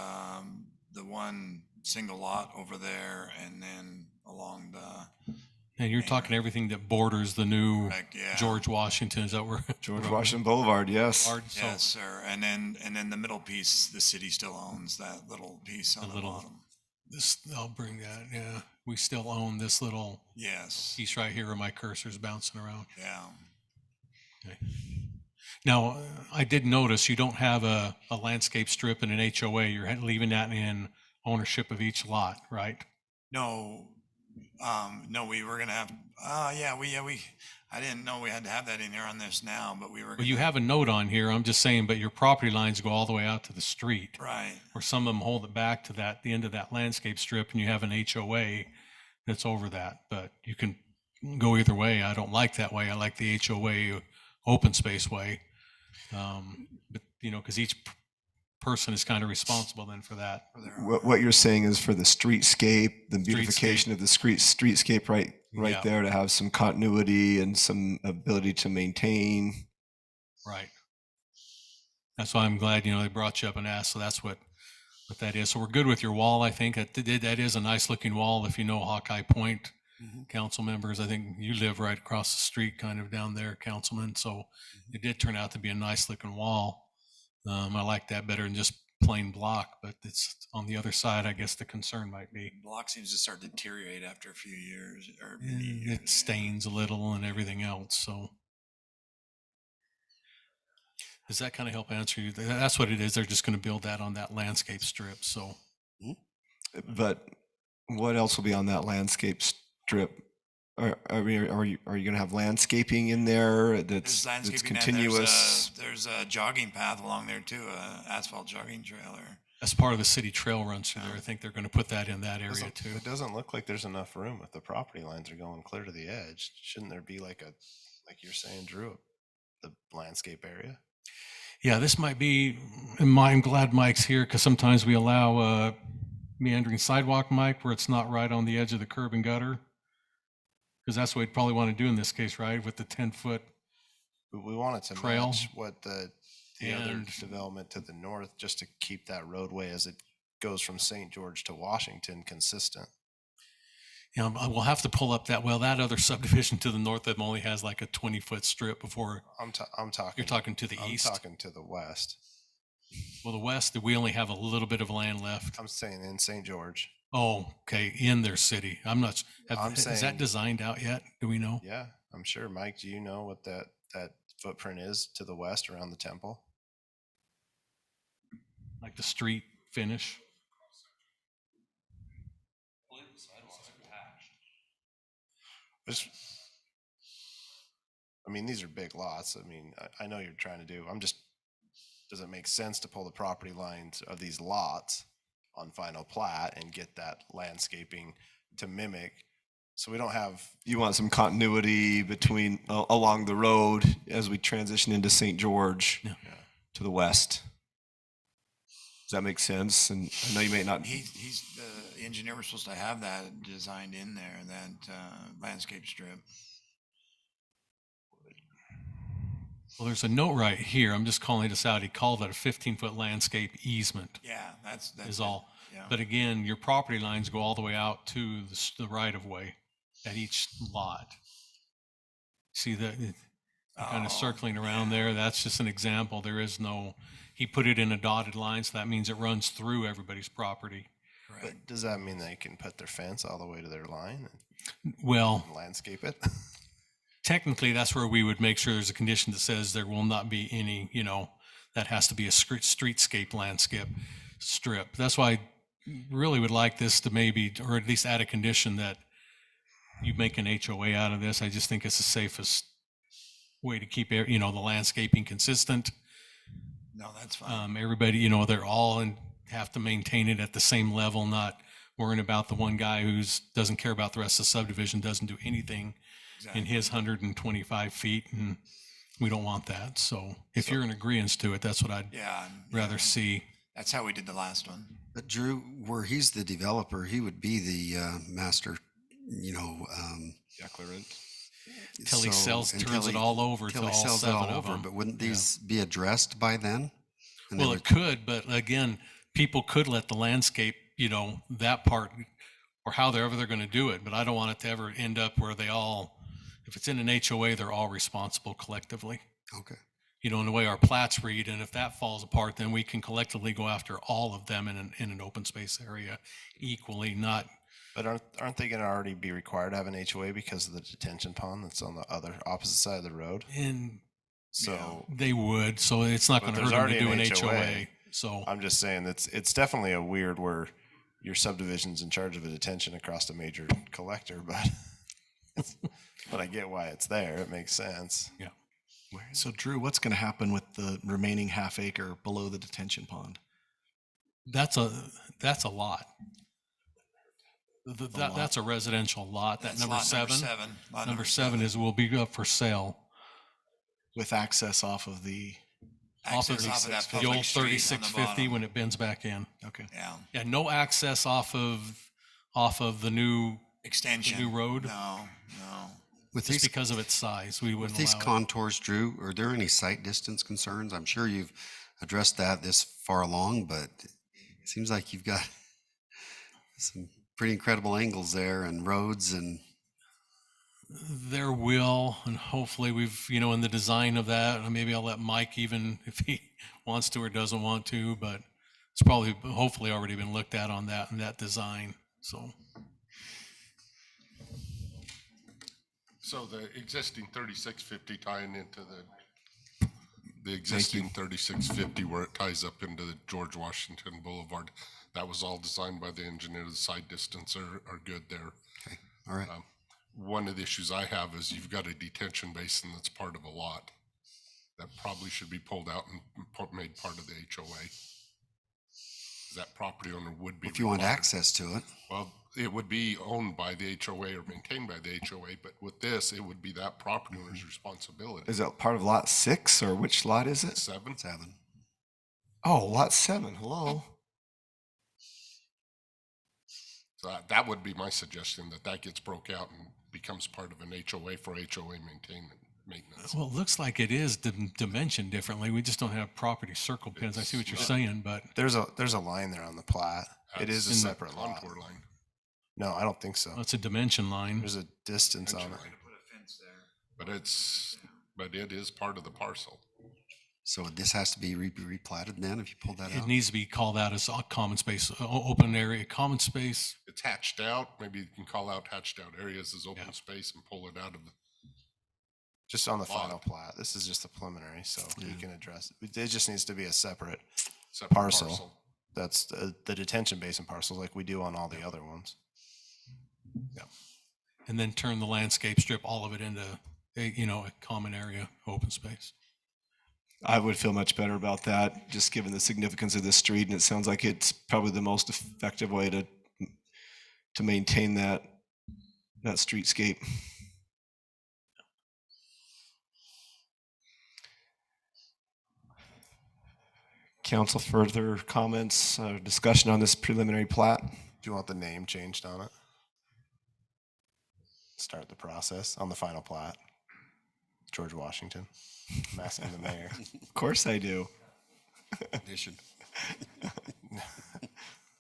the one single lot over there and then along the, And you're talking everything that borders the new Correct, yeah. George Washington. Is that where? George Washington Boulevard, yes. So yes, sir. And then the middle piece, the city still owns that little piece on the bottom. this, I'll bring that. Yeah, we still own this little Yes. piece right here where my cursor's bouncing around. Yeah. Okay. Now, I did notice you don't have a landscape strip and an HOA. You're leaving that in ownership of each lot, right? No, no, we were gonna have, I didn't know we had to have that in there on this now, but we were. Well, you have a note on here. I'm just saying, but your property lines go all the way out to the street. Right. Or some of them hold it back to the end of that landscape strip, and you have an HOA that's over that. But you can go either way. I don't like that way. I like the HOA open space way. But because each person is kind of responsible then for that. What you're saying is for the streetscape, the beautification of the streetscape right Yeah. there, to have some continuity and some ability to maintain. Right. That's why I'm glad, they brought you up and asked. So that's what that is. So we're good with your wall, I think. That is a nice looking wall. If you know Hawkeye Point, council members, I think you live right across the street kind of down there, councilman. So it did turn out to be a nice looking wall. I like that better than just plain block, but it's on the other side. I guess the concern might be Block seems to start to deteriorate after a few years or many years. it stains a little and everything else. So does that kind of help answer you? That's what it is. They're just going to build that on that landscape strip. So, But what else will be on that landscape strip? Are you going to have landscaping in there There's that's landscaping and continuous? there's a jogging path along there too, asphalt jogging trailer. as part of the city trail runs through there, I think they're going to put that in that area too. It doesn't look like there's enough room if the property lines are going clear to the edge. Shouldn't there be like you're saying, Drew, the landscape area? Yeah, this might be, and I'm glad Mike's here because sometimes we allow a meandering sidewalk, Mike, where it's not right on the edge of the curb and gutter. Because that's what we'd probably want to do in this case, right? With the 10-foot We want it to trail. match what the other And- development to the north, just to keep that roadway as it goes from St. George to Washington consistent. We'll have to pull up that other subdivision to the north that only has like a 20-foot strip before. I'm talking. You're talking to the east? I'm talking to the west. Well, the west, we only have a little bit of land left. I'm saying in St. George. Oh, okay, in their city. I'm not, I'm is that saying- designed out yet? Do we know? Yeah, I'm sure. Mike, do you know what that footprint is to the west around the temple? Like the street finish? These are big lots. I know you're trying to do. Does it make sense to pull the property lines of these lots on final plat and get that landscaping to mimic? So we don't have. You want some continuity between along the road as we transition into St. George to the west. Does that make sense? And I know you may not. He's the engineer was supposed to have that designed in there, that landscape strip. Well, there's a note right here. I'm just calling this out. He called it a 15-foot landscape easement. Yeah, that's Is all. Yeah. But again, your property lines go all the way out to the right of way at each lot. See that kind of circling around there? That's just an example. There is no, he put it in a dotted line, so that means it runs through everybody's property. But does that mean they can put their fence all the way to their line Well, and landscape it? technically, that's where we would make sure there's a condition that says there will not be any, that has to be a streetscape landscape strip. That's why I really would like this to maybe, or at least add a condition that you make an HOA out of this. I just think it's the safest way to keep, the landscaping consistent. No, that's fine. Everybody, they're all have to maintain it at the same level, not worrying about the one guy who doesn't care about the rest of the subdivision, doesn't do anything in his 125 feet, and we don't want that. So if you're in agreement to it, that's what I'd rather see. That's how we did the last one. But Drew, where he's the developer, he would be the master, declarant. Till he turns it all over to all seven of them. But wouldn't these be addressed by then? Well, it could, but again, people could let the landscape you know, that part or how they're going to do it, but I don't want it to ever end up where they all, if it's in an HOA, they're all responsible collectively. Okay. You know, in the way our plats read, and if that falls apart, then we can collectively go after all of them in an open space area equally, not. But aren't they going to already be required to have an HOA because of the detention pond that's on the other opposite side of the road? And so they would, so it's not going to hurt them to do an HOA. So I'm just saying it's definitely a weird where your subdivision's in charge of a detention across a major collector, but I get why it's there. It makes sense. Yeah. So Drew, what's going to happen with the remaining half acre below the detention pond? That's a lot. That's a residential lot. That number seven. Number seven will be up for sale. With access off of the old 3650 when it bends back in. Okay. Yeah. Yeah. No access off of the new extension, the new road. No. With Just because of its size, we wouldn't with these allow it. contours, Drew, are there any sight distance concerns? I'm sure you've addressed that this far along, but it seems like you've got some pretty incredible angles there and roads and. There will, and hopefully we've, you know, in the design of that, and maybe I'll let Mike, even if he wants to or doesn't want to, but it's probably, hopefully already been looked at on that, and that design, so. So the existing 3650 tying into the existing 3650 where it ties up into the George Washington Boulevard, that was all designed by the engineer. The side distance are good there. Okay. All right. One of the issues I have is you've got a detention basin that's part of a lot that probably should be pulled out and made part of the HOA. That property owner would be. If you want access to it. Well, it would be owned by the HOA or maintained by the HOA, but with this, it would be that property owner's responsibility. Is that part of lot 6 or which lot is it? 7. Oh, lot 7. Hello. So that would be my suggestion, that gets broke out and becomes part of an HOA for HOA maintenance. Well, it looks like it is dimensioned differently. We just don't have property circle pins. I see what you're saying, but. There's a line there on the plat. It is a separate lot. Contour line. No, I don't think so. It's a dimension line. There's a distance on it. But it is part of the parcel. So this has to be replatted then if you pull that out? It needs to be called out as a common space, open area, common space. It's hatched out. Maybe you can call out hatched out areas as open space and pull it out of the. Just on the final plat. This is just a preliminary, so you can address it. It just needs to be a separate parcel. That's the detention basin parcels like we do on all the other ones. Yeah. And then turn the landscape strip, all of it into a common area, open space. I would feel much better about that, just given the significance of this street, and it sounds like it's probably the most effective way to maintain that streetscape. Council, further comments or discussion on this preliminary plat? Do you want the name changed on it? Start the process on the final plat. George Washington. I'm asking the mayor. Of course I do. Addition.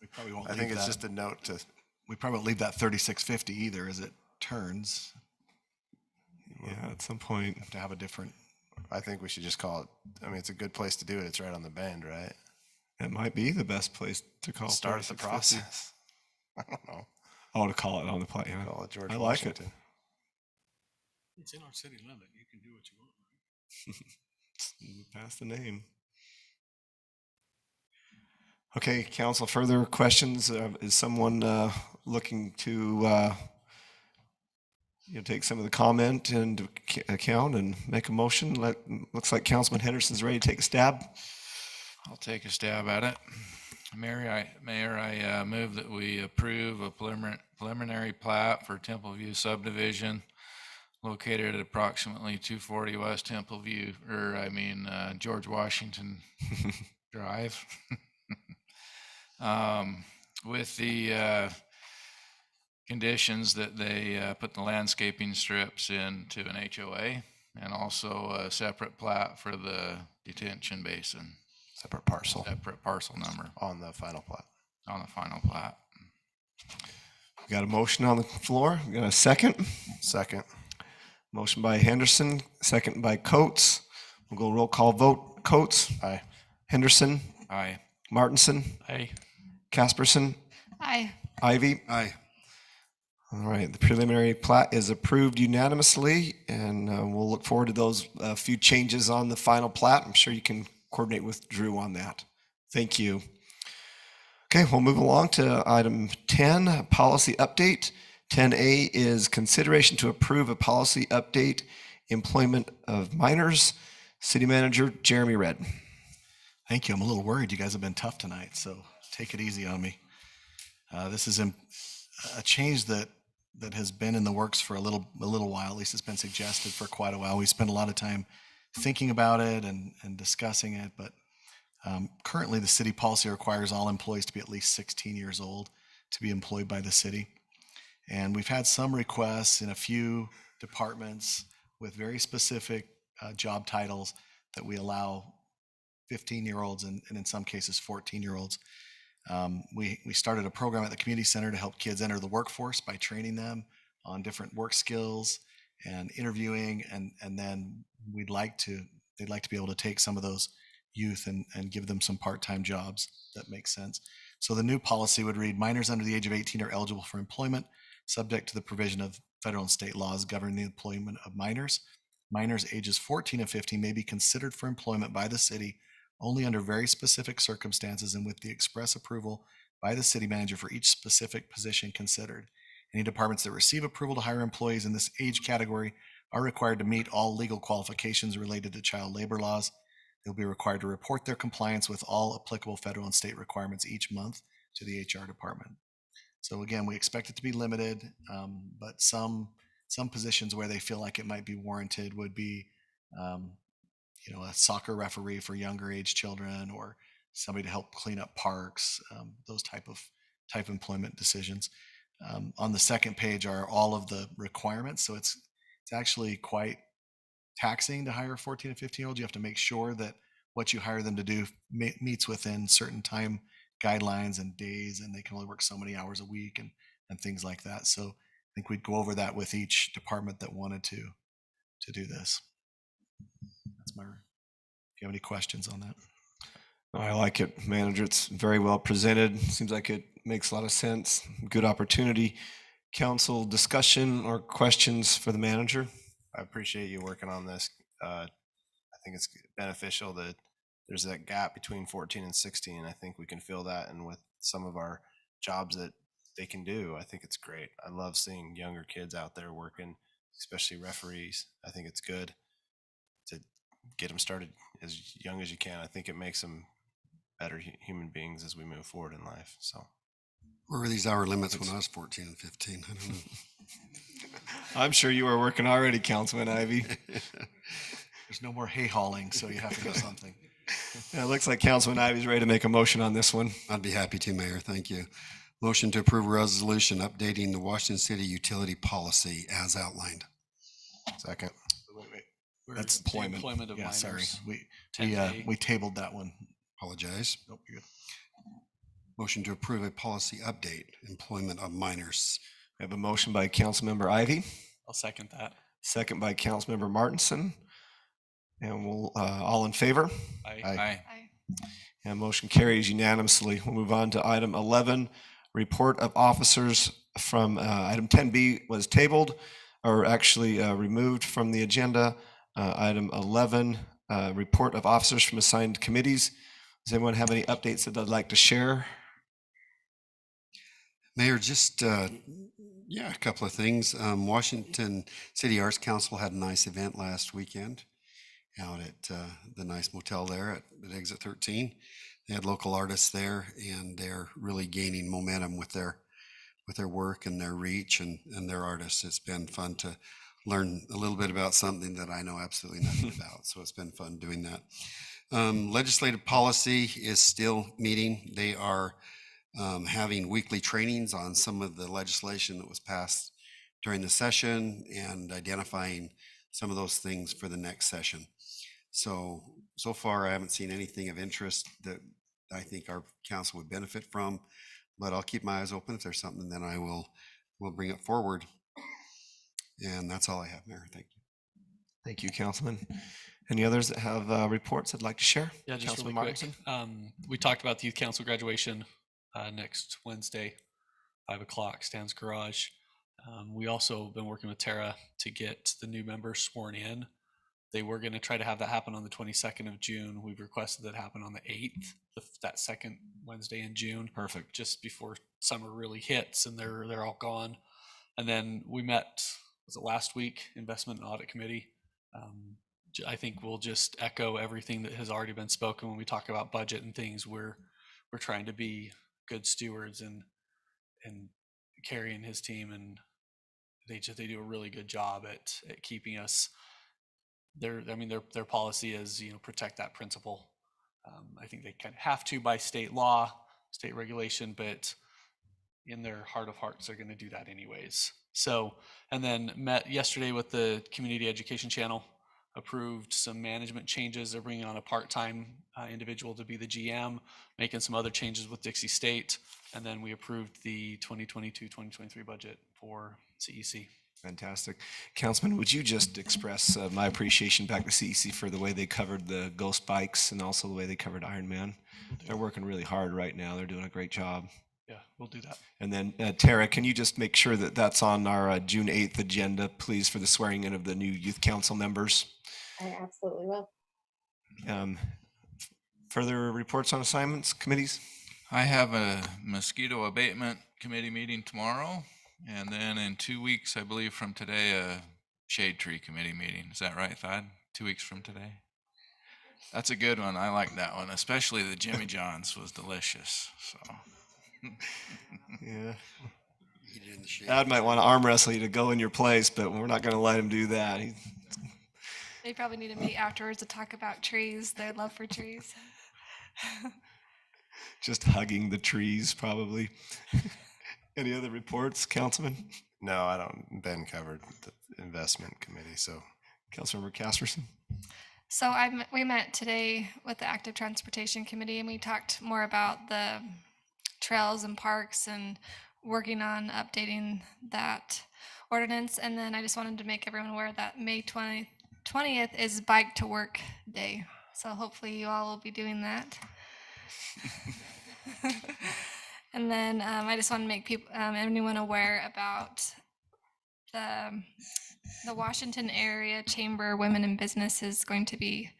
We probably won't. I think it's just a note to. We probably won't leave that 3650 either, as it turns. Yeah, at some point have to have a different. I think we should just call it. I mean, it's a good place to do it. It's right on the bend, right? It might be the best place to call. Start the process. I don't know. Oh, to call it on the plat. Yeah. Call it George I like Washington. it. It's in our city limit. You can do what you want. Pass the name. Okay, council, further questions? Is someone looking to take some of the comment into account and make a motion? Looks like Councilman Henderson's ready to take a stab. I'll take a stab at it. Mayor, I move that we approve a preliminary plat for Temple View subdivision located at approximately 240 West Temple View, George Washington Drive. With the conditions that they put the landscaping strips into an HOA and also a separate plat for the detention basin. Separate parcel. Separate parcel number. On the final plat. On the final plat. We got a motion on the floor. We got a second. Second. Motion by Henderson, second by Coates. We'll go roll call vote. Coates. Aye. Henderson. Aye. Martinson. Aye. Casperson. Aye. Ivy. Aye. All right, the preliminary plat is approved unanimously, and we'll look forward to those few changes on the final plat. I'm sure you can coordinate with Drew on that. Thank you. Okay, we'll move along to item 10, policy update. 10A is consideration to approve a policy update, employment of minors. City Manager Jeremy Redd. Thank you. I'm a little worried. You guys have been tough tonight, so take it easy on me. This is a change that has been in the works for a little while. At least it's been suggested for quite a while. We spent a lot of time thinking about it and discussing it, but currently the city policy requires all employees to be at least 16 years old to be employed by the city. And we've had some requests in a few departments with very specific job titles that we allow 15-year-olds and in some cases 14-year-olds. We started a program at the community center to help kids enter the workforce by training them on different work skills and interviewing, and then they'd like to be able to take some of those youth and give them some part-time jobs that make sense. So the new policy would read, minors under the age of 18 are eligible for employment, subject to the provision of federal and state laws governing the employment of minors. Minors ages 14 and 15 may be considered for employment by the city only under very specific circumstances and with the express approval by the city manager for each specific position considered. Any departments that receive approval to hire employees in this age category are required to meet all legal qualifications related to child labor laws. They'll be required to report their compliance with all applicable federal and state requirements each month to the HR department. So again, we expect it to be limited, but some positions where they feel like it might be warranted would be a soccer referee for younger age children, or somebody to help clean up parks, those type of employment decisions. On the second page are all of the requirements. So it's actually quite taxing to hire a 14 and 15-year-olds. You have to make sure that what you hire them to do meets within certain time guidelines and days, and they can only work so many hours a week and things like that. So I think we'd go over that with each department that wanted to do this. That's my, if you have any questions on that. I like it, Manager. It's very well presented. Seems like it makes a lot of sense. Good opportunity. Council discussion or questions for the manager? I appreciate you working on this. I think it's beneficial that there's that gap between 14 and 16. I think we can fill that, and with some of our jobs that they can do, I think it's great. I love seeing younger kids out there working, especially referees. I think it's good to get them started as young as you can. I think it makes them better human beings as we move forward in life. So, where were these hour limits when I was 14 and 15? I don't know. I'm sure you were working already, Councilman Ivy. There's no more hay hauling, so you have to do something. Yeah, it looks like Councilman Ivy's ready to make a motion on this one. I'd be happy to, Mayor. Thank you. Motion to approve a resolution updating the Washington City utility policy as outlined. Second. Wait. That's employment. Employment of minors. Sorry. We tabled that one. Apologize. Nope, you're good. Motion to approve a policy update, employment of minors. We have a motion by Councilmember Ivy. I'll second that. Second by Councilmember Martinson. And we'll, all in favor? Aye. Aye. And motion carries unanimously. We'll move on to item 11, report of officers from item 10B was tabled, or actually removed from the agenda. Item 11, report of officers from assigned committees. Does anyone have any updates that they'd like to share? Mayor, just a couple of things. Washington City Arts Council had a nice event last weekend out at the nice motel there at Exit 13. They had local artists there, and they're really gaining momentum with their work and their reach and their artists. It's been fun to learn a little bit about something that I know absolutely nothing about. So it's been fun doing that. Legislative policy is still meeting. They are having weekly trainings on some of the legislation that was passed during the session and identifying some of those things for the next session. So far, I haven't seen anything of interest that I think our council would benefit from, but I'll keep my eyes open. If there's something, then we'll bring it forward. And that's all I have, Mayor. Thank you. Thank you, Councilman. Any others that have reports I'd like to share? Yeah, just Councilman really quick. Martinson? We talked about the youth council graduation next Wednesday, 5 o'clock, Stan's Garage. We also been working with Tara to get the new members sworn in. They were going to try to have that happen on the 22nd of June. We've requested that happen on the 8th, that second Wednesday in June. Perfect. Just before summer really hits and they're all gone. And then we met, was it last week, Investment and Audit Committee. I think we'll just echo everything that has already been spoken when we talk about budget and things. We're trying to be good stewards and Kerry and his team, and they do a really good job at keeping us. Their policy is, protect that principle. I think they kind of have to by state law, state regulation, but in their heart of hearts, they're going to do that anyways. So, and then met yesterday with the Community Education Channel, approved some management changes. They're bringing on a part-time individual to be the GM, making some other changes with Dixie State, and then we approved the 2022-2023 budget for CEC. Fantastic. Councilman, would you just express my appreciation back to CEC for the way they covered the Ghost Bikes and also the way they covered Iron Man? They're working really hard right now. They're doing a great job. Yeah, we'll do that. And then Tara, can you just make sure that that's on our June 8th agenda, please, for the swearing in of the new youth council members? I absolutely will. Further reports on assignments, committees? I have a mosquito abatement committee meeting tomorrow, and then in 2 weeks, I believe from today, a shade tree committee meeting. Is that right, Thad? 2 weeks from today? That's a good one. I like that one, especially the Jimmy John's was delicious. So. Yeah. Dad might want to arm wrestle you to go in your place, but we're not going to let him do that. They probably need to meet afterwards to talk about trees, their love for trees. Just hugging the trees, probably. Any other reports, Councilman? No, I don't. Ben covered the investment committee, so. Councilmember Casperson? So we met today with the Active Transportation Committee, and we talked more about the trails and parks and working on updating that ordinance. And then I just wanted to make everyone aware that May 20th is Bike to Work Day. So hopefully you all will be doing that. And then I just want to make anyone aware about the Washington Area Chamber Women in Business is going to be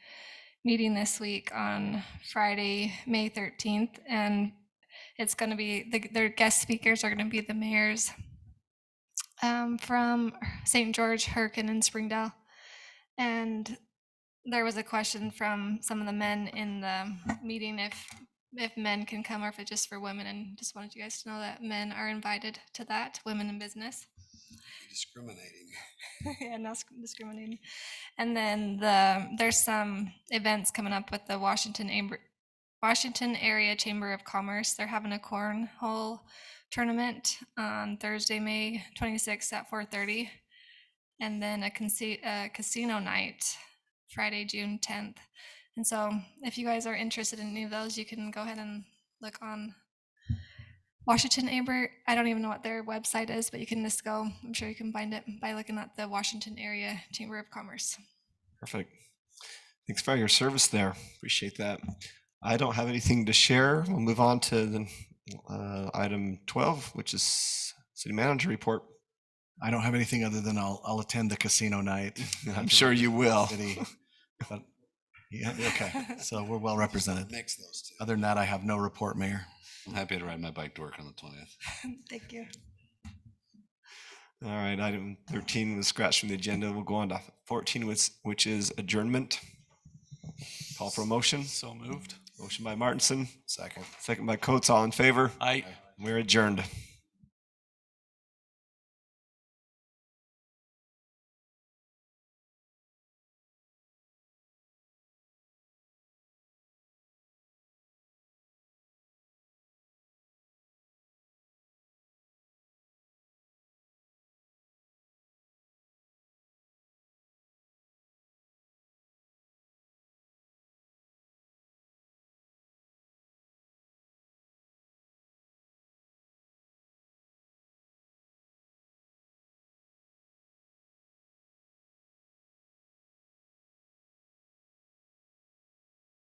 meeting this week on Friday, May 13th. And it's going to be, their guest speakers are going to be the mayors from St. George, Hurricane, and Springdale. And there was a question from some of the men in the meeting if men can come or if it's just for women, and just wanted you guys to know that men are invited to that, Women in Business. Discriminating. Yeah, not discriminating. And then there's some events coming up with the Washington Area Chamber of Commerce. They're having a cornhole tournament on Thursday, May 26th at 4:30, and then a casino night Friday, June 10th. And so if you guys are interested in any of those, you can go ahead and look on Washington Area. I don't even know what their website is, but you can just go. I'm sure you can find it by looking at the Washington Area Chamber of Commerce. Perfect. Thanks for your service there. Appreciate that. I don't have anything to share. We'll move on to the item 12, which is city manager report. I don't have anything other than I'll attend the casino night. I'm sure you will. But yeah, okay. So we're well represented. Mix those two. Other than that, I have no report, Mayor. I'm happy to ride my bike to work on the 20th. Thank you. All right, item 13 was scratched from the agenda. We'll go on to 14, which is adjournment. Call for a motion. So moved. Motion by Martinson. Second. Second by Coates. All in favor? Aye. We're adjourned.